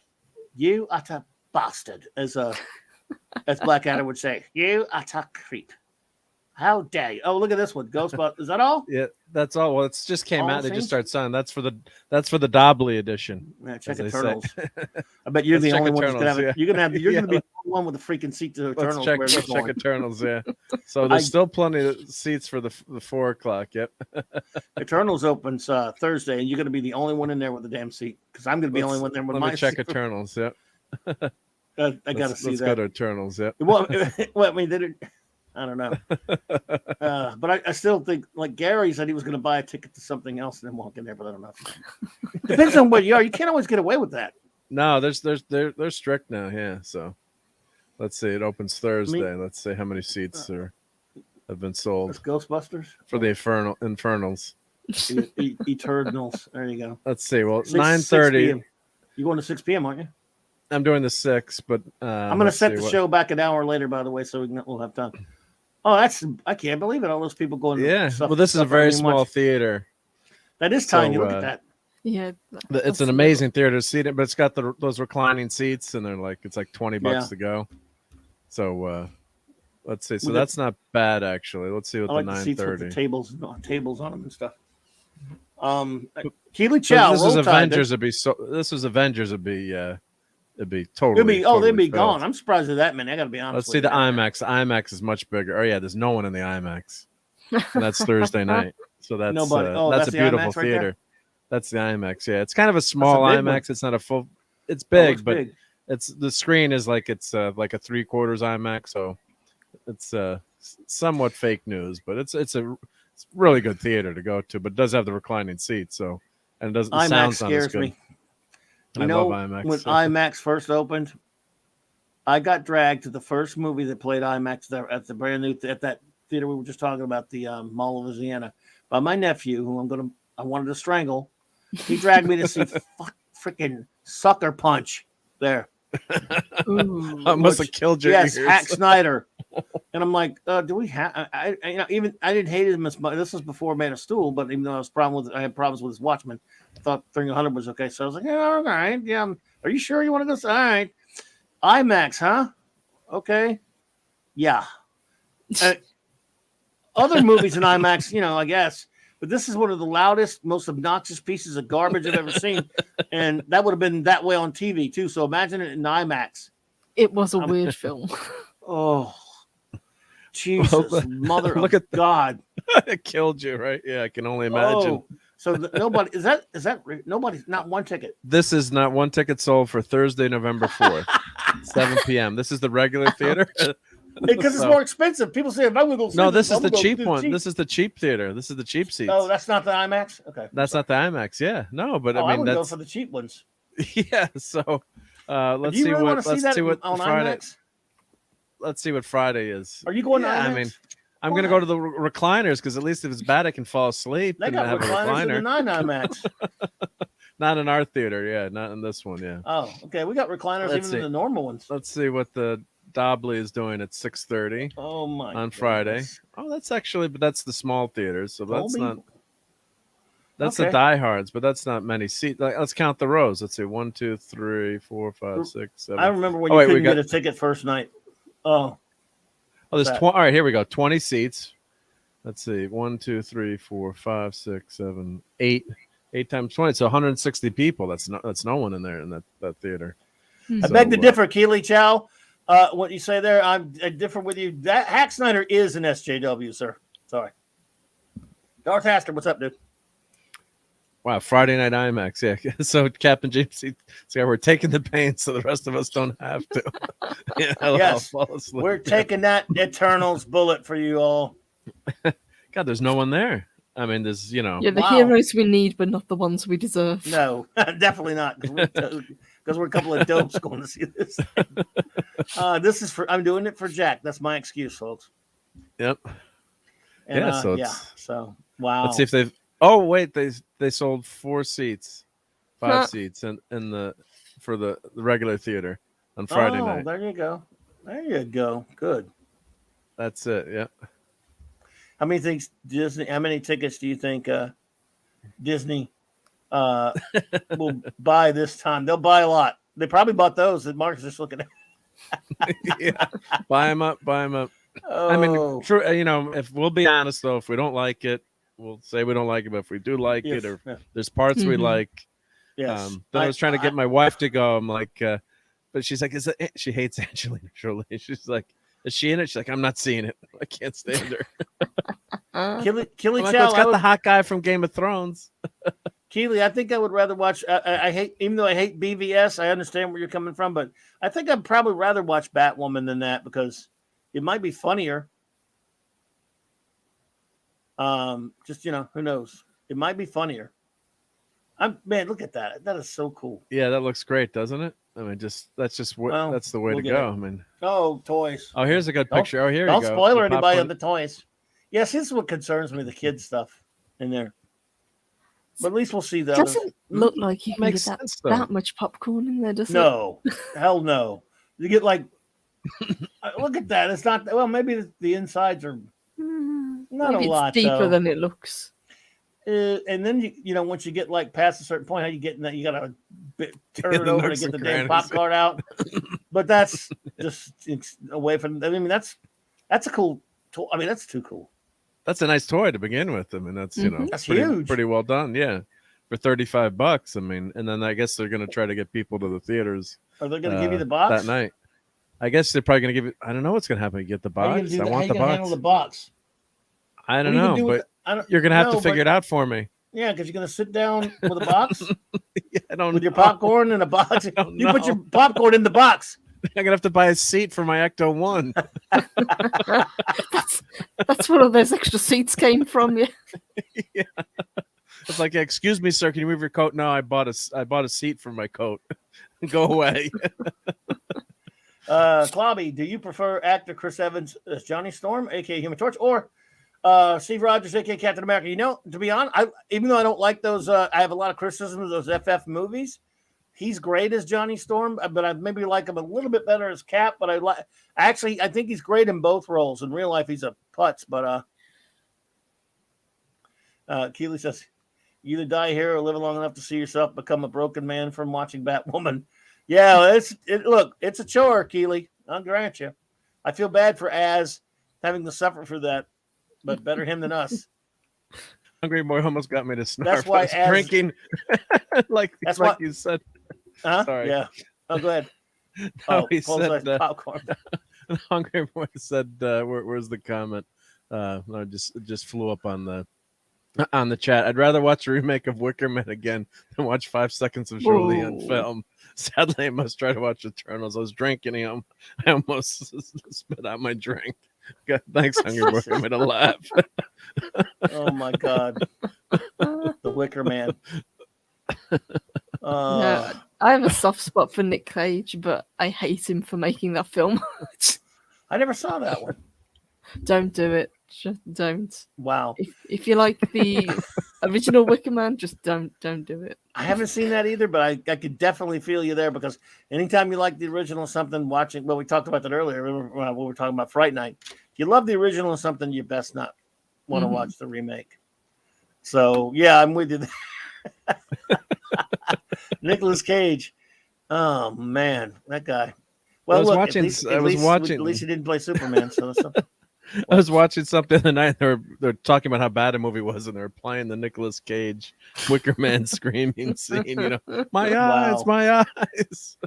you utter bastard, as Blackadder would say. You utter creep. How dare you? Oh, look at this one. Ghostbusters. Is that all? Yeah, that's all. Well, it's just came out. They just started selling. That's for the Dobley edition. Yeah, check Eternals. I bet you're the only one that's gonna have it. You're gonna be the one with the freaking seat to Eternals. Let's check Eternals. Yeah. So there's still plenty of seats for the 4 o'clock. Yep. Eternals opens Thursday, and you're gonna be the only one in there with the damn seat because I'm gonna be the only one there with my seat. Let me check Eternals. Yep. I gotta see that. Let's go to Eternals. Yep. Well, I mean, I don't know. But I still think, like Gary said, he was going to buy a ticket to something else and then walk in there, but I don't know. Depends on where you are. You can't always get away with that. No, they're strict now. Yeah. So let's see. It opens Thursday. Let's see how many seats have been sold. It's Ghostbusters for the Infernals. Eternals. There you go. Let's see. Well, 9:30. You're going to 6 p.m., aren't you? I'm doing the 6, but I'm going to set the show back an hour later, by the way, so we'll have time. Oh, I can't believe it. All those people going. Yeah. Well, this is a very small theater. That is tiny. Look at that. Yeah. It's an amazing theater to seat it, but it's got those reclining seats, and it's like $20 to go. So let's see. So that's not bad, actually. Let's see what the 9:30. The tables on them and stuff. Keely Chow. This was Avengers. This was Avengers. It'd be totally. They'd be gone. I'm surprised at that, man. I got to be honest. Let's see the IMAX. The IMAX is much bigger. Oh yeah, there's no one in the IMAX. And that's Thursday night. So that's that's a beautiful theater. Right, that's the IMAX. Yeah, it's kind of a small IMAX. One. It's not a full. It's big, but it's the screen is like it's like a 3/4 IMAX. So it's somewhat fake news, but it's really good theater to go to. But it does have the reclining seats. So and it doesn't. The IMAX scares me. I love IMAX. When IMAX first opened, I got dragged to the first movie that played IMAX there at the brand new at that theater we were just talking about, the Mall of Louisiana, by my nephew, who I wanted to strangle. He dragged me to see freaking Sucker Punch there. I must have killed your ears. Hack Snyder. And I'm like, do we have? I didn't hate him as much. This was before Man of Steel, but even though I had problems with his Watchmen, I thought 300 was okay. So I was like, yeah, all right, yeah. Are you sure you want to go? All right, IMAX, huh? Okay, yeah. Other movies in IMAX, I guess, but this is one of the loudest, most obnoxious pieces of garbage I've ever seen, and that would have been that way on TV too. So imagine it in IMAX. It was a weird film. Oh. Jesus, mother of God! It killed you, right? Yeah, I can only imagine. Oh, so nobody is that nobody's not one ticket. This is not one ticket sold for Thursday, November 4th, 7 p.m. This is the regular theater because it's more expensive. People say if I would go. No, this is the cheap one. This is the cheap theater. This is the cheap seats. Oh, that's not the IMAX. Okay, that's not the IMAX. Yeah, no, but I mean, that's go for the cheap ones. Yeah, so let's see what on Friday. IMAX? Let's see what Friday is. Are you going to IMAX? I mean, I'm going to go to the recliners because at least if it's bad, I can fall asleep. They got have recliners a recliner. In the 9 IMAX. Not in our theater, yeah. Not in this one, yeah. Oh, okay. We got recliners even in the normal ones. Let's see what the Dobley is doing at 6:30. Oh my! On Friday. Oh, that's the small theater, so that's not. That's the diehards, but that's not many seats. Like, let's count the rows. Let's see, 1, 2, 3, 4, 5, 6, 7. I remember when you couldn't get a ticket first night. There's 20. All right, here we go. 20 seats. Let's see, 1, 2, 3, 4, 5, 6, 7, 8. 8 times 20, so 160 people. That's no one in there in that theater. I beg to differ, Keely Chow. What you say there, I differ with you. That Hack Snyder is an SJW, sir. Sorry. Darth Haster, what's up, dude? Wow, Friday Night IMAX. Yeah. So Captain James, we're taking the pain so the rest of us don't have to. Yes, we're taking that Eternals bullet for you all. God, there's no one there. I mean, there's, Yeah, the heroes we need, but not the ones we deserve. No, definitely not. Because we're a couple of dopes going to see this. I'm doing it for Jack. That's my excuse, folks. Yep. And, so wow. Let's see if they've. Oh wait, they sold 4 seats, 5 seats, for the regular theater on Friday night. There you go. There you go. Good. That's it. Yeah. How many tickets do you think Disney will buy this time? They'll buy a lot. They probably bought those that Mark's just looking at. Yeah, buy them up. Oh. I mean, true. If we'll be honest though, if we don't like it, we'll say we don't like it. But if we do like it, or there's parts we like, yes. Then I was trying to get my wife to go. I'm like, but she's like, she hates Angelina Jolie. She's like, is she in it? She's like, I'm not seeing it. I can't stand her. Keely Chow, it's got the hot guy from Game of Thrones. Keely, I think I would rather watch. I hate, even though I hate BVS, I understand where you're coming from, but I think I'd probably rather watch Batwoman than that because it might be funnier. Just who knows? It might be funnier. Man, look at that. That is so cool. Yeah, that looks great, doesn't it? I mean, that's the way to go. I mean, toys. Oh, here's a good picture. Oh, here you go. Don't spoil anybody on the toys. Yes, this is what concerns me, the kids stuff in there. But at least we'll see those. Doesn't look like you can get that much popcorn in there, does it? No. Hell no. You get like, look at that. It's not, well, maybe the insides are not maybe a lot. It's deeper than it looks. And then, once you get like past a certain point, how you get in that, you got to turn it over to get the damn pop card out. But that's just away from, I mean, that's a cool toy. I mean, that's too cool. That's a nice toy to begin with. I mean, that's, that's huge. Pretty well done. Yeah. For $35. I mean, and then I guess they're going to try to get people to the theaters. Are they going to give you the box? That night. I guess they're probably going to give you, I don't know what's going to happen. You get the box. I want the box. Handle the box? I don't know, but you're going to have to figure it out for me. Yeah, because you're going to sit down with a box with your popcorn in a box. You put your popcorn in the box. I'm going to have to buy a seat for my Ecto 1. That's where all those extra seats came from. Yeah. Yeah. It's like, excuse me, sir, can you move your coat? No, I bought a seat for my coat. Go away. Clobby, do you prefer actor Chris Evans as Johnny Storm, aka Human Torch, or Steve Rogers, aka Captain America? To be honest, even though I don't like those, I have a lot of criticism of those FF movies. He's great as Johnny Storm, but I maybe like him a little bit better as Cap. But I think he's great in both roles. In real life, he's a putz. But Keely says, you either die here or live long enough to see yourself become a broken man from watching Batwoman. Yeah, it's a chore, Keely. I'll grant you. I feel bad for Az having to suffer for that, but better him than us. Hungry Boy almost got me to snarf. That's why drinking, like you said. Huh? Sorry. Yeah. Oh, go ahead. No, he said popcorn. Hungry Boy said, "Where's the comment?" No, just flew up on the chat. I'd rather watch a remake of Wicker Man again than watch 5 seconds of Jolie on film. Sadly, I must try to watch Eternals. I was drinking him. I almost spit out my drink. God, thanks, Hungry Boy. I made a laugh. Oh my God, the Wicker Man. Yeah, I have a soft spot for Nick Cage, but I hate him for making that film. I never saw that one. Don't do it. Just don't. Wow. If you like the original Wicker Man, just don't do it. I haven't seen that either, but I could definitely feel you there because anytime you like the original something, watching, well, we talked about that earlier when we were talking about Fright Night. If you love the original something, you best not want to watch the remake. So yeah, I'm with you. Nicolas Cage. Oh man, that guy. Well, look, at least he didn't play Superman. So that's something. I was watching something the night they're talking about how bad a movie was, and they're playing the Nicolas Cage Wicker Man screaming scene. You know, my eyes, my eyes.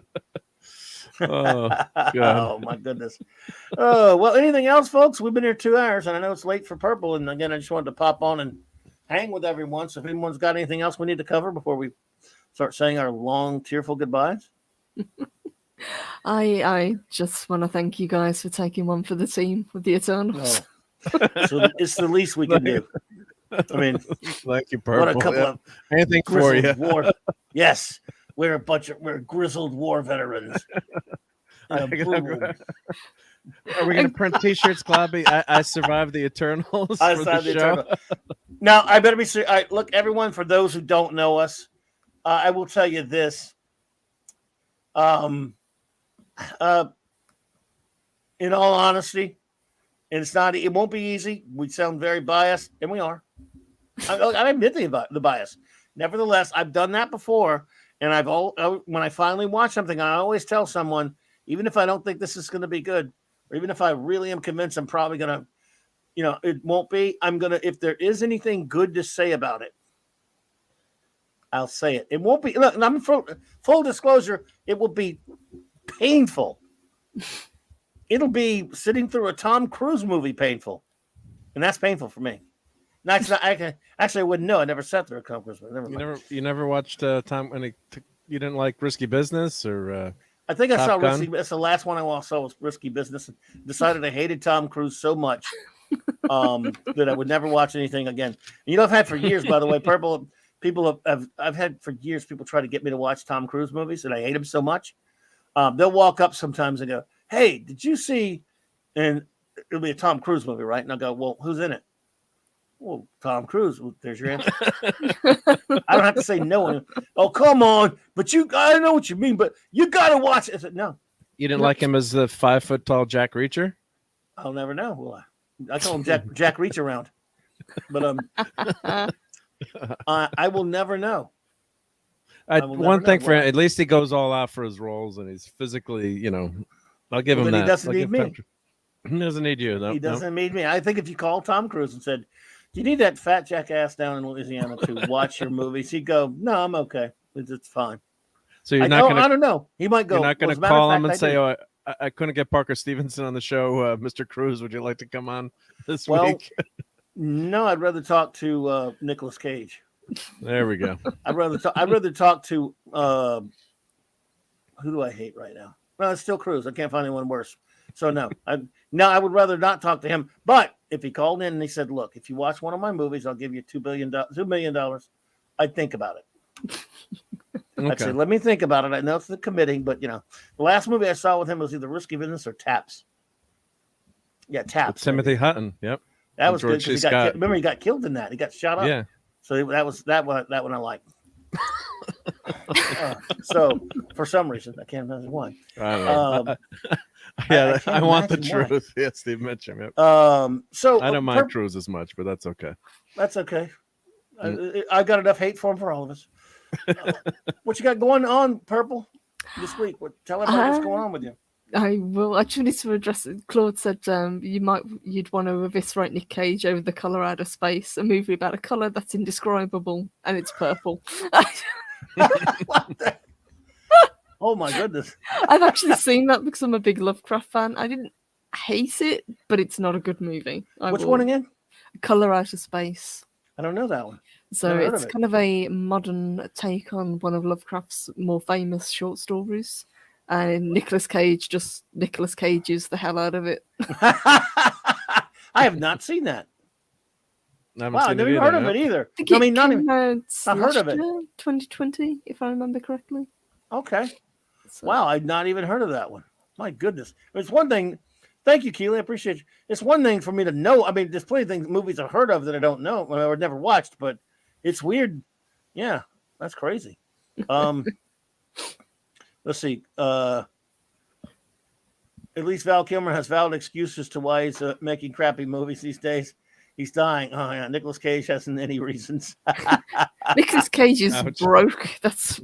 Oh, God. Oh my goodness. Oh well. Anything else, folks? We've been here 2 hours, and I know it's late for Purple. And again, I just wanted to pop on and hang with everyone. So if anyone's got anything else we need to cover before we start saying our long, tearful goodbyes. I just want to thank you guys for taking one for the team with the Eternals. Oh. So it's the least we can do. I mean, thank you, Purple. What a couple of anything for you. Yes, we're grizzled war veterans. Are we going to print T-shirts, Clobby? I survived the Eternals. I survived the Eternals. Now I better be serious. Look, everyone. For those who don't know us, I will tell you this. In all honesty, and it won't be easy. We sound very biased, and we are. I admit the bias. Nevertheless, I've done that before, and when I finally watch something, I always tell someone, even if I don't think this is going to be good, or even if I really am convinced I'm probably going to, it won't be. If there is anything good to say about it, I'll say it. It won't be. Look, I'm full disclosure. It will be painful. It'll be sitting through a Tom Cruise movie painful, and that's painful for me. That's not. I wouldn't know. I never sat through a Tom Cruise movie. You never watched Tom when you didn't like Risky Business or? I think I saw Risky. That's the last one I saw was Risky Business, and decided I hated Tom Cruise so much that I would never watch anything again. And I've had for years, by the way, Purple. People I've had for years. People try to get me to watch Tom Cruise movies, and I hate him so much. They'll walk up sometimes and go, "Hey, did you see?" And it'll be a Tom Cruise movie, right? And I'll go, "Well, who's in it?" "Well, Tom Cruise." Well, there's your answer. I don't have to say no. "Oh, come on!" But I know what you mean, but you got to watch it. I said, "No." You didn't like him as the 5 foot tall Jack Reacher? I'll never know. Well, I call him Jack Reach Around, but I will never know. One thing for him, at least he goes all out for his roles, and he's physically, I'll give him that. He doesn't need me. He doesn't need you. He doesn't need me. I think if you call Tom Cruise and said, "Do you need that fat jackass down in Louisiana to watch your movies?" he'd go, "No, I'm okay. It's fine." So you're not going to. I don't know. He might go. You're not going to call him and say, "Oh, I couldn't get Parker Stevenson on the show. Mr. Cruise, would you like to come on this week?" No, I'd rather talk to Nicolas Cage. There we go. I'd rather talk to who do I hate right now? Well, it's still Cruise. I can't find anyone worse. So no, I would rather not talk to him. But if he called in and he said, "Look, if you watch one of my movies, I'll give you $2 million," I'd think about it. Okay. I'd say, "Let me think about it." I know it's the committing, but the last movie I saw with him was either Risky Business or Taps. Yeah, Taps. With Timothy Hutton. Yep. That was good because remember he got killed in that. He got shot up. Yeah. So that one I liked. So for some reason I can't imagine why. I don't know. I want the truth. Yes, Steve Mitchum. Yep. So I don't mind Cruise as much, but that's okay. That's okay. I've got enough hate for him for all of us. What you got going on, Purple, this week? Tell everybody what's going on with you. I will actually to address it. Claude said you'd want to eviscerate Nick Cage over The Color Out of Space, a movie about a color that's indescribable and it's purple. Oh my goodness! I've actually seen that because I'm a big Lovecraft fan. I didn't hate it, but it's not a good movie. Which one again? Color Out of Space. I don't know that one. So it's kind of a modern take on one of Lovecraft's more famous short stories. And Nicolas Cage cages the hell out of it. I have not seen that. Wow, I've never heard of it either. I mean, not even I've heard of it. 2020, if I remember correctly. Okay. So. Wow, I'd not even heard of that one. My goodness. It's one thing. Thank you, Keely. I appreciate you. It's one thing for me to know. I mean, there's plenty of things, movies I've heard of that I don't know or never watched, but it's weird. Yeah, that's crazy. Let's see. At least Val Kilmer has valid excuses to why he's making crappy movies these days. He's dying. Oh yeah, Nicolas Cage hasn't any reasons. Nicolas Cage is broke. That's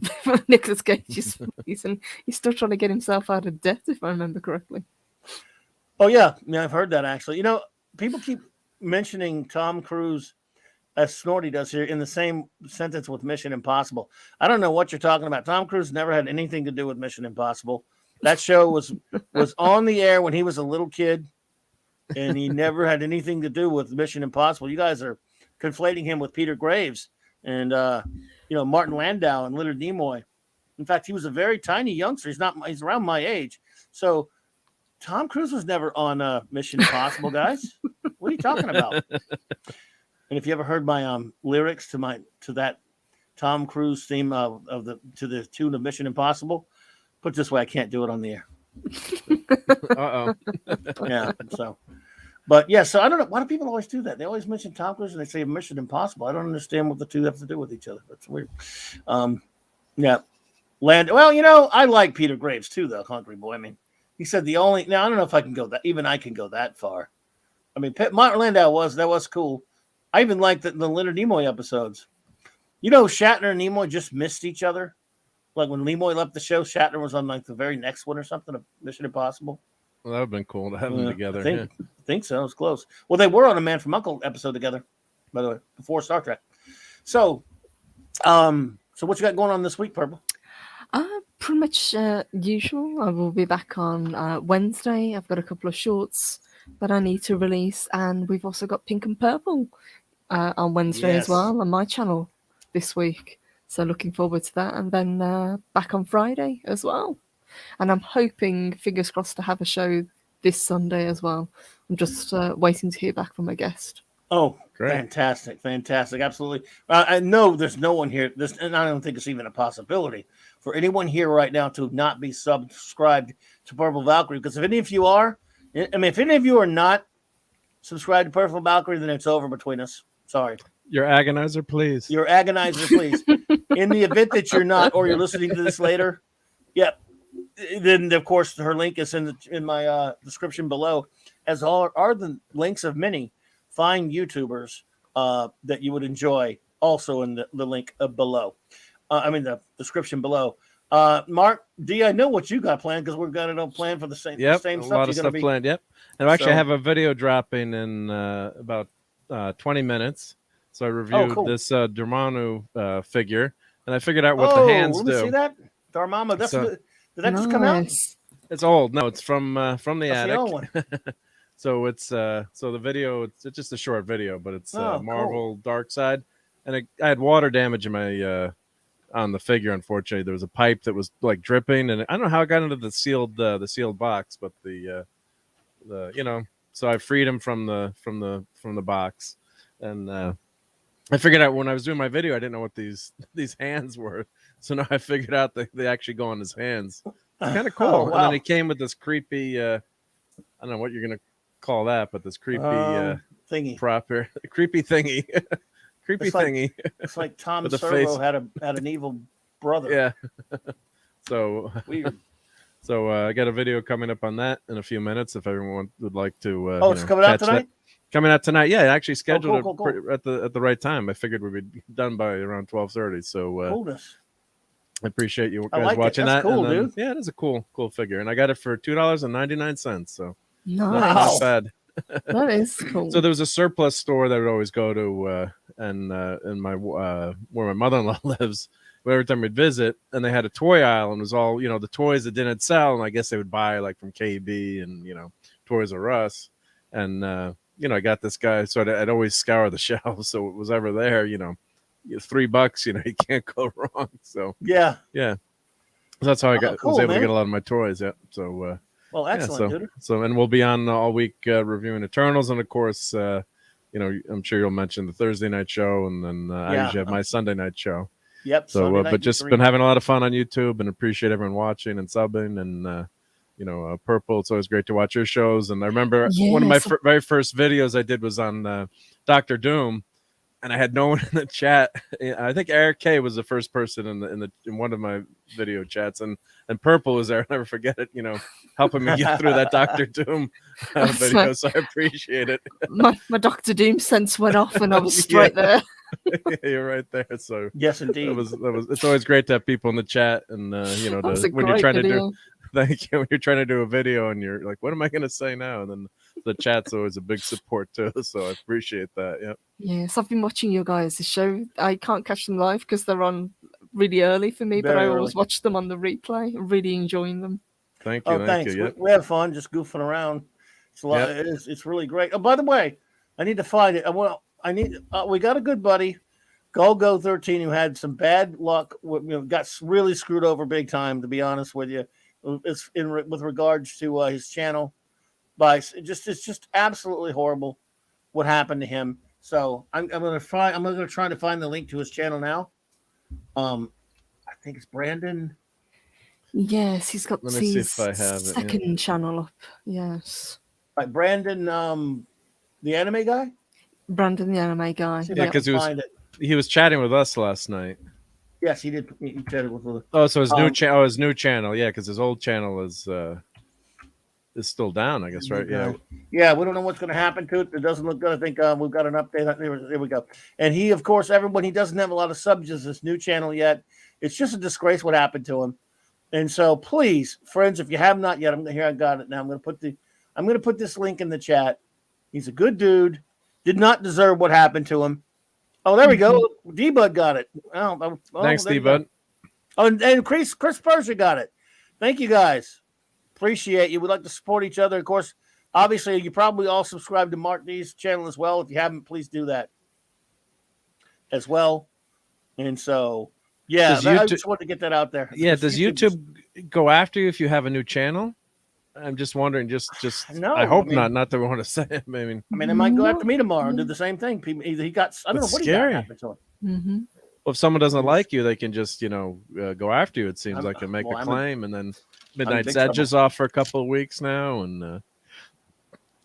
Nicolas Cage's reason. He's still trying to get himself out of debt, if I remember correctly. Oh yeah, I've heard that actually. People keep mentioning Tom Cruise, as Snorty does here, in the same sentence with Mission Impossible. I don't know what you're talking about. Tom Cruise never had anything to do with Mission Impossible. That show was on the air when he was a little kid, and he never had anything to do with Mission Impossible. You guys are conflating him with Peter Graves and Martin Landau and Leonard Nimoy. In fact, he was a very tiny youngster. He's around my age. So Tom Cruise was never on Mission Impossible, guys. What are you talking about? And if you ever heard my lyrics to that Tom Cruise theme to the tune of Mission Impossible, put it this way, I can't do it on the air. Uh-oh. Yeah. So, but yeah. So I don't know. Why do people always do that? They always mention Tom Cruise and they say Mission Impossible. I don't understand what the two have to do with each other. That's weird. Yeah. Well, I like Peter Graves too, though. Hungry Boy. I mean, he said now I don't know if I can go that. Even I can go that far. I mean, Martin Landau was cool. I even liked the Leonard Nimoy episodes. Shatner and Nimoy just missed each other. Like when Nimoy left the show, Shatner was on like the very next one or something of Mission Impossible. Well, that would have been cool to have them together. I think so. It was close. Well, they were on a Man from U.N.C.L.E. episode together, by the way, before Star Trek. So what you got going on this week, Purple? Pretty much usual. I will be back on Wednesday. I've got a couple of shorts that I need to release, and we've also got Pink and Purple on Wednesday as well on my channel this week. So looking forward to that, and then back on Friday as well. And I'm hoping, fingers crossed, to have a show this Sunday as well. I'm just waiting to hear back from a guest. Oh, great. Fantastic. Absolutely. I know there's no one here, and I don't think it's even a possibility for anyone here right now to not be subscribed to Purple Valkyrie, because if any of you are not subscribed to Purple Valkyrie, then it's over between us. Sorry. Your agonizer, please. In the event that you're not, or you're listening to this later, then of course her link is in my description below, as are the links of many fine YouTubers that you would enjoy, also in the link below. The description below. Mark D, I know what you got planned, because we've got it all planned for the same stuff. A lot of stuff planned. Yep. And actually, I have a video dropping in about 20 minutes. So I reviewed this Dormammu figure, and I figured out what the hands do. See that? Dormammu. Did that just come out? It's old. No, it's from the attic. The old one. So it's the video. It's just a short video, but it's Marvel Dark Side, and I had water damage in my on the figure. Unfortunately, there was a pipe that was like dripping, and I don't know how it got into the sealed box, but so I freed him from the box, and I figured out when I was doing my video, I didn't know what these hands were. So now I figured out that they actually go on his hands. It's kind of cool. Wow. And then he came with this creepy, I don't know what you're going to call that, but this creepy thingy prop here. Creepy thingy. Thingy. It's like Tom Servo had an evil brother. Yeah. So weird. So I got a video coming up on that in a few minutes if everyone would like to. It's coming out tonight? That. Coming out tonight, I actually scheduled it at the right time. I figured we'd be done by around 12:30. So I appreciate you guys watching that. Cool, dude. Yeah, it is a cool my and I got it for $2.99. So not bad. That is cool. So there was a surplus store that I would always go to, and in my where my mother-in-law lives. Every time we'd visit, and they had a toy aisle, and it was all the toys that didn't sell, and I guess they would buy like from KB and Toys R Us, and I got this guy, so I'd always scour the shelves. So it was ever there, $3, you can't go wrong. So yeah. So that's how I was able to get a lot of my toys. Yeah. So excellent, dude. So and we'll be on all week reviewing Eternals, and of course, I'm sure you'll mention the Thursday night show, and then I usually have my Sunday night show. Yep. So, but just been having a lot of fun on YouTube, and appreciate everyone watching and subbing, and Purple. It's always great to watch your shows. And I remember one of my very first videos I did was on Dr. Doom, and I had no one in the chat. I think Eric K was the first person in one of my video chats, and Purple was there. I'll never forget it. Helping me get through that Doctor Doom video. So I appreciate it. My Doctor Doom sense went off, and I was straight there. Yeah, you're right there. So yes, indeed. It's always great to have people in the chat, and when you're trying to do. Thank you. When you're trying to do a video and you're like, what am I going to say now? And then the chat's always a big support too. So I appreciate that. Yeah. Yes, I've been watching your guys' show. I can't catch them live because they're on really early for me, but I always watch them on the replay. I'm really enjoying them. Thank you. Thanks. You. We have fun just goofing around. It's a lot. It's really great. Oh, by the way, I need to find it. We got a good buddy, Golgo 13, who had some bad luck. Got really screwed over big time, to be honest with you. It's with regards to his channel, but it's just absolutely horrible what happened to him. So I'm gonna try to find the link to his channel now. I think it's Brandon. Yes, he's got his second channel up. Yes, right, Brandon, the anime guy. Brandon, the anime guy. Yeah, because he was chatting with us last night. Yes, he did. He chatted with us. Oh, so his new channel. His new channel, yeah, because his old channel is still down, I guess, right? Yeah. Yeah, we don't know what's going to happen to it. It doesn't look good. I think we've got an update. There we go. And he, of course, he doesn't have a lot of subs as this new channel yet. It's just a disgrace what happened to him. And so, please, friends, if you have not yet, I got it now. I'm going to put this link in the chat. He's a good dude. Did not deserve what happened to him. Oh, there we go. D-Bud got it. Thanks, D-Bud. Oh, and Chris Persia got it. Thank you, guys. Appreciate you. We'd like to support each other. Of course, obviously, you probably all subscribe to Mark D's channel as well. If you haven't, please do that as well. And so, yeah, I just wanted to get that out there. Yeah, does YouTube go after you if you have a new channel? I'm just wondering. No, I hope not. Not that we want to say it. I mean, they might go after me tomorrow and do the same thing. He got. I don't know what scary. He got happened to him. Mm-hmm. Well, if someone doesn't like you, they can just go after you. It seems like and make a claim, and then Midnight's Edge is off for a couple of weeks now, and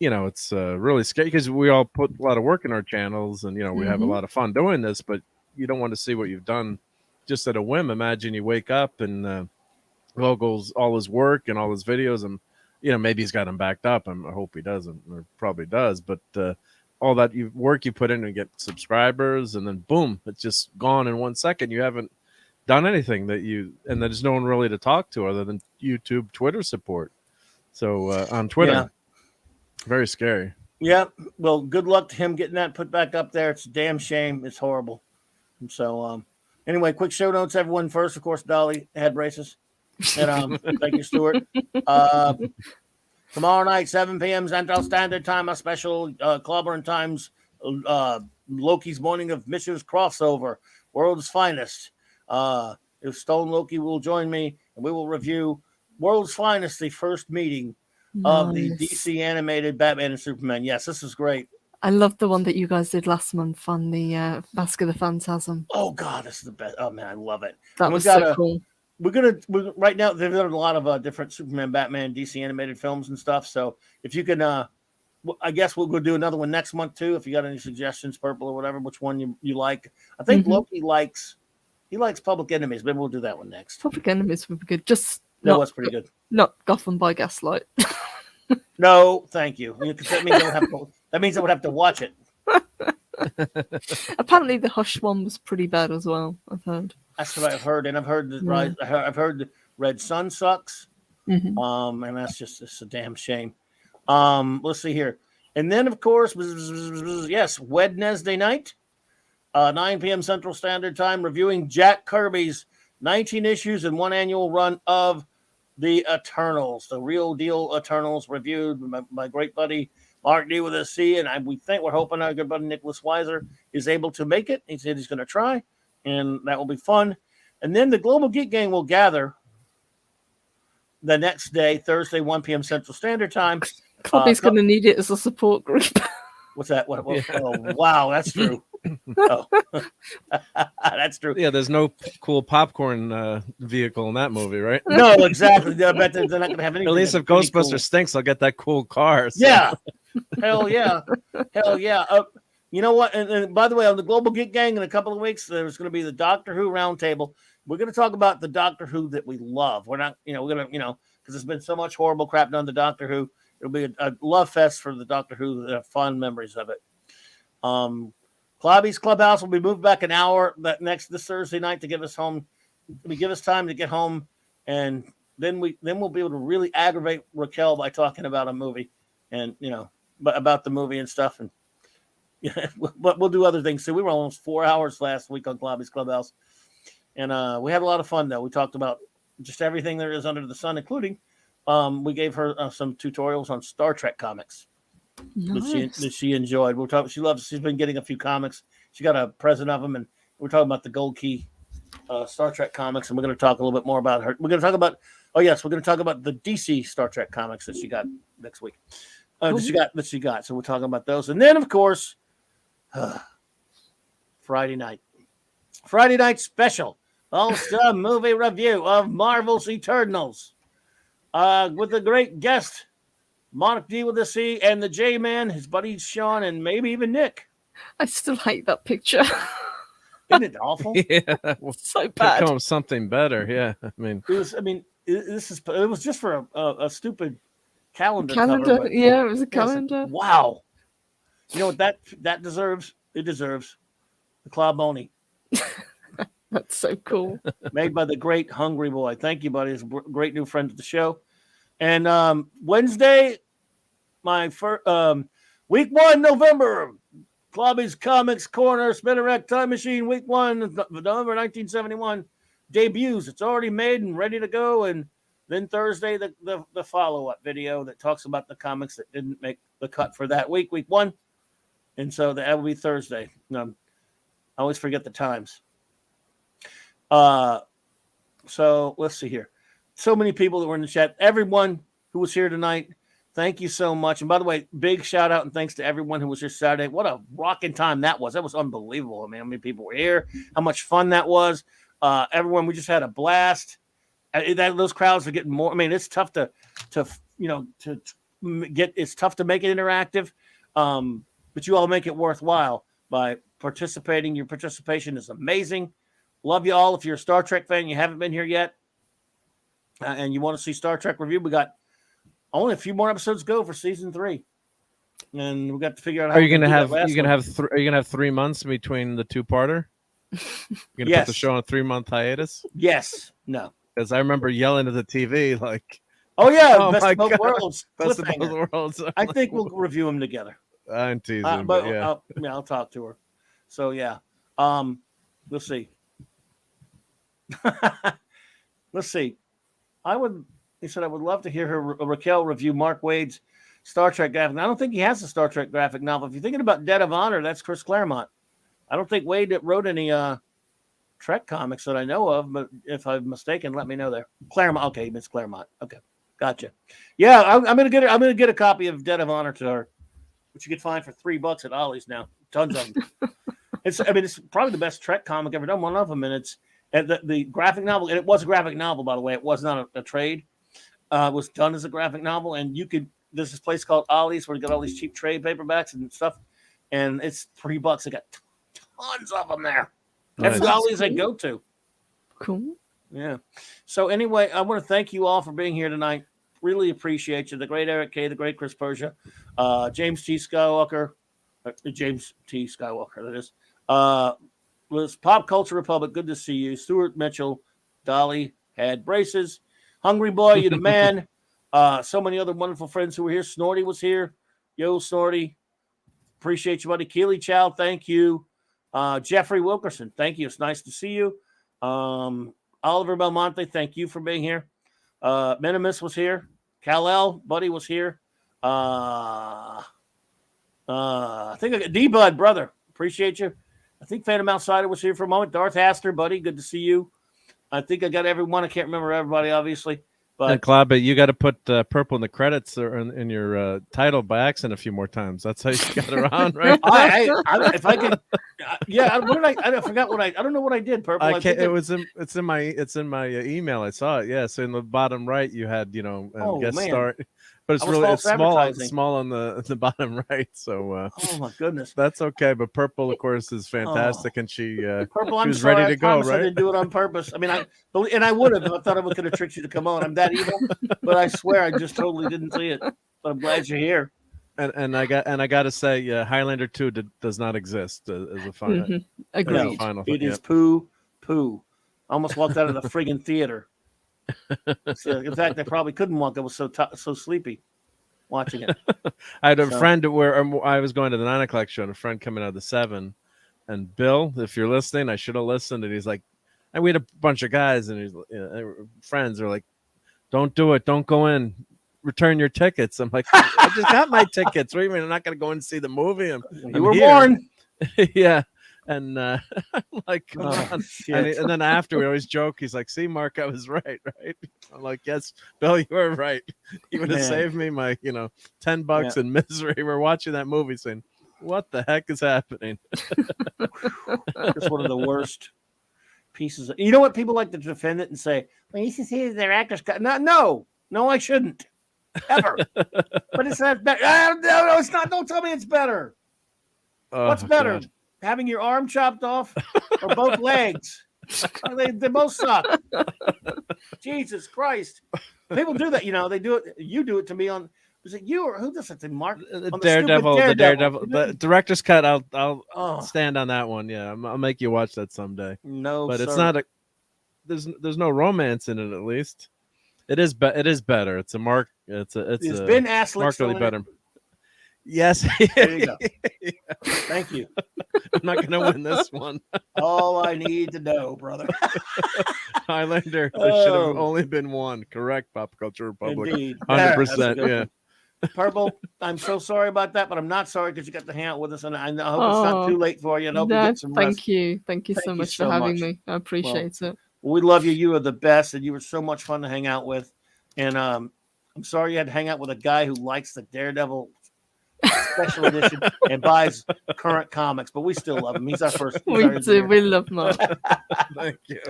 it's really scary because we all put a lot of work in our channels, and we have a lot of fun doing this, but you don't want to see what you've done just at a whim. Imagine you wake up and goes all his work and all his videos and. Maybe he's got him backed up. I hope he doesn't, or probably does. But all that work you put in to get subscribers, and then boom, it's just gone in 1 second. You haven't done anything and there's no one really to talk to other than YouTube, Twitter support. So on Twitter, very scary. Yeah. Well, good luck to him getting that put back up there. It's a damn shame. It's horrible. And so anyway, quick show notes, everyone. First, of course, Dolly head braces. And thank you, Stuart. Tomorrow night, 7 p.m. Central Standard Time, a special Clobberin Times Loki's Morning of Missions crossover, World's Finest. If Stone Loki will join me, and we will review World's Finest, the first meeting of the DC animated Batman and Superman. Yes, this is great. I love the one that you guys did last month on the Mask of the Phantasm. Oh, God, this is the best. Oh, man, I love it. That was so cool. We're right now. They've done a lot of different Superman, Batman, DC animated films and stuff. So if you can, I guess we'll go do another one next month too. If you got any suggestions, Purple or whatever, which one you like. I think Loki likes Public Enemies. Maybe we'll do that one next. Public Enemies would be good. That's pretty good. Not Gotham by Gaslight. No, thank you. That means I would have to watch it. Apparently, the Hush one was pretty bad as well. I've heard. That's what I've heard, and I've heard I've heard the Red Sun sucks, and that's just a damn shame. Let's see here, and then of course, yes, Wednesday night, 9 p.m. Central Standard Time, reviewing Jack Kirby's 19 issues and one annual run of the Eternals, the real deal Eternals, reviewed by my great buddy Mark D with a C, and we're hoping our good buddy Nicholas Weiser is able to make it. He said he's going to try. And that will be fun. And then the Global Geek Gang will gather the next day, Thursday, 1 p.m. Central Standard Time. Clobby's going to need it as a support group. What's that? What? Oh, wow, that's true. Oh. That's true. Yeah, there's no cool popcorn vehicle in that movie, right? No, exactly. I bet they're not going to have anything. At least if Ghostbusters stinks, I'll get that cool car. So. Yeah. Hell yeah. Hell yeah. You know what? And by the way, on the Global Geek Gang in a couple of weeks, there's going to be the Doctor Who roundtable. We're going to talk about the Doctor Who that we love. We're not, we're going to, because there's been so much horrible crap done to Doctor Who. It'll be a love fest for the Doctor Who that have fond memories of it. Clobby's Clubhouse will be moved back an hour this Thursday night to give us time to get home, and then we'll be able to really aggravate Raquel by talking about a movie, and about the movie and stuff, and but we'll do other things too. We were almost 4 hours last week on Clobby's Clubhouse, and we had a lot of fun though. We talked about just everything there is under the sun, including we gave her some tutorials on Star Trek comics. Nice. That she enjoyed. She's been getting a few comics. She got a present of them, and we're talking about the Gold Key Star Trek comics, and we're going to talk a little bit more about her. We're going to talk about the DC Star Trek comics that she got next week. That she got. So we're talking about those, and then of course, Friday night special all-star movie review of Marvel's Eternals with a great guest. Monarch D with the C and the J-Man, his buddy Sean, and maybe even Nick. I still hate that picture. Isn't it awful? Yeah, well, so bad. Come something better. Yeah, it was just for a stupid calendar. Cover, it was a calendar. Wow. You know what that deserves? It deserves the Clobberin. That's so cool. Made by the great Hungry Boy. Thank you, buddy. He's a great new friend of the show. And Wednesday, my first week 1, November, Clobby's Comics Corner, Spinnerack Time Machine, week 1, November 1971, debuts. It's already made and ready to go. And then Thursday, the follow-up video that talks about the comics that didn't make the cut for that week 1. And so that will be Thursday. I always forget the times. So let's see here. So many people that were in the chat. Everyone who was here tonight, thank you so much. And by the way, big shout out and thanks to everyone who was here Saturday. What a rocking time that was. That was unbelievable. I mean, how many people were here, how much fun that was. Everyone, we just had a blast. Those crowds are getting more. I mean, it's tough to get. It's tough to make it interactive, but you all make it worthwhile by participating. Your participation is amazing. Love you all. If you're a Star Trek fan, you haven't been here yet, and you want to see Star Trek review, we got only a few more episodes to go for season 3, and we got to figure out. How are you going to have? Are you going to have 3 months between the two-parter? You're going to put the show on a 3-month hiatus? Yes. No. Because I remember yelling at the TV like, "Oh yeah, best of both worlds." Best of both worlds. I think we'll review them together. I'm teasing, but yeah. I'll talk to her. So yeah, we'll see. Let's see. He said I would love to hear Raquel review Mark Waid's Star Trek graphic. I don't think he has a Star Trek graphic novel. If you're thinking about Dead of Honor, that's Chris Claremont. I don't think Waid wrote any Trek comics that I know of, but if I'm mistaken, let me know there. Claremont. Okay, Miss Claremont. Okay, gotcha. Yeah, I'm gonna get a copy of Dead of Honor to her, which you can find for $3 at Ollie's now. Tons of them. It's probably the best Trek comic ever done. One of them, and it's the graphic novel, and it was a graphic novel, by the way. It was not a trade. It was done as a graphic novel, and there's this place called Ollie's where you got all these cheap trade paperbacks and stuff, and it's $3. They got tons of them there. That's the Ollie's I go to. Cool. Yeah. So anyway, I want to thank you all for being here tonight. Really appreciate you. The great Eric K., the great Chris Persia, James T. Skywalker, that is. Was Pop Culture Republic. Good to see you. Stuart Mitchell, Dolly had braces. Hungry Boy, you the man. So many other wonderful friends who were here. Snorty was here. Yo, Snorty. Appreciate you, buddy. Keely Chow, thank you. Jeffrey Wilkerson, thank you. It's nice to see you. Oliver Belmonte, thank you for being here. Minimus was here. Kal-El, buddy, was here. I think I got D-Bud, brother. Appreciate you. I think Phantom Outsider was here for a moment. Darth Haster, buddy, good to see you. I think I got everyone. I can't remember everybody, obviously. But Clobber, you got to put purple in the credits or in your title by accident a few more times. That's how you got around, right? If I could, yeah. What did I forgot what I don't know what I did. Purple. I can't. It's in my email. I saw it. Yeah. So in the bottom right, you had guest star. but it's really small on the bottom right. So oh my goodness, that's okay. But Purple, of course, is fantastic, and Purple. She was ready to go. Right? I didn't do it on purpose. I mean, I would have. I thought I could have tricked you to come on. I'm that evil, but I swear I just totally didn't see it. But I'm glad you're here. And I got to say, Highlander 2 does not exist as a final. Agreed. Final. It is poo. I almost walked out of the friggin' theater. So, in fact, I probably couldn't walk. I was so sleepy watching it. I had a friend where I was going to the 9 o'clock show, and a friend coming out of the 7. And Bill, if you're listening, I should have listened. And he's like, and we had a bunch of guys, and he's friends are like, "Don't do it. Don't go in. Return your tickets." I'm like, I just got my tickets. What do you mean I'm not going to go in and see the movie? You were born. Yeah. And I'm like, come on. And then after, we always joke. He's like, "See, Mark, I was right, right?" I'm like, "Yes, Bill, you were right. You would have saved me my, $10 in misery." We're watching that movie saying, "What the heck is happening?" It's one of the worst pieces. You know what? People like to defend it and say, "Well, you should see their actors." No, I shouldn't ever. But it's not better. No, it's not. Don't tell me it's better. What's better? God. Having your arm chopped off or both legs? They both suck. Jesus Christ. People do that, they do it. You do it to me on, was it you or who does it to Mark? The Daredevil. The director's cut. I'll stand on that one. Yeah. I'll make you watch that someday. No, but sir. It's not there's no romance in it, at least. It is better. It's been markedly better. Yes. There you go. Thank you. I'm not going to win this one. All I need to know, brother. Highlander. There should have only been one. Correct, Pop Culture Republic. Indeed. 100%. Yeah. Purple, I'm so sorry about that, but I'm not sorry because you got to hang out with us, and I hope it's not too late for you. And hope you get some rest. Thank you. Thank you so much for having me. I appreciate it. We love you. You are the best, and you were so much fun to hang out with. And I'm sorry you had to hang out with a guy who likes the Daredevil special edition and buys current comics, but we still love him. He's our first. We do. We love Mark. Thank you.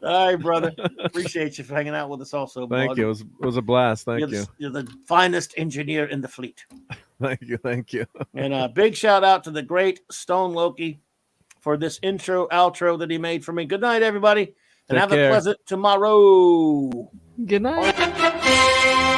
All right, brother. Appreciate you for hanging out with us also. Thank you. It was a blast. Thank you. You're the finest engineer in the fleet. Thank you. And a big shout out to the great Stone Loki for this outro that he made for me. Good night, everybody. And have a pleasant tomorrow. Good night.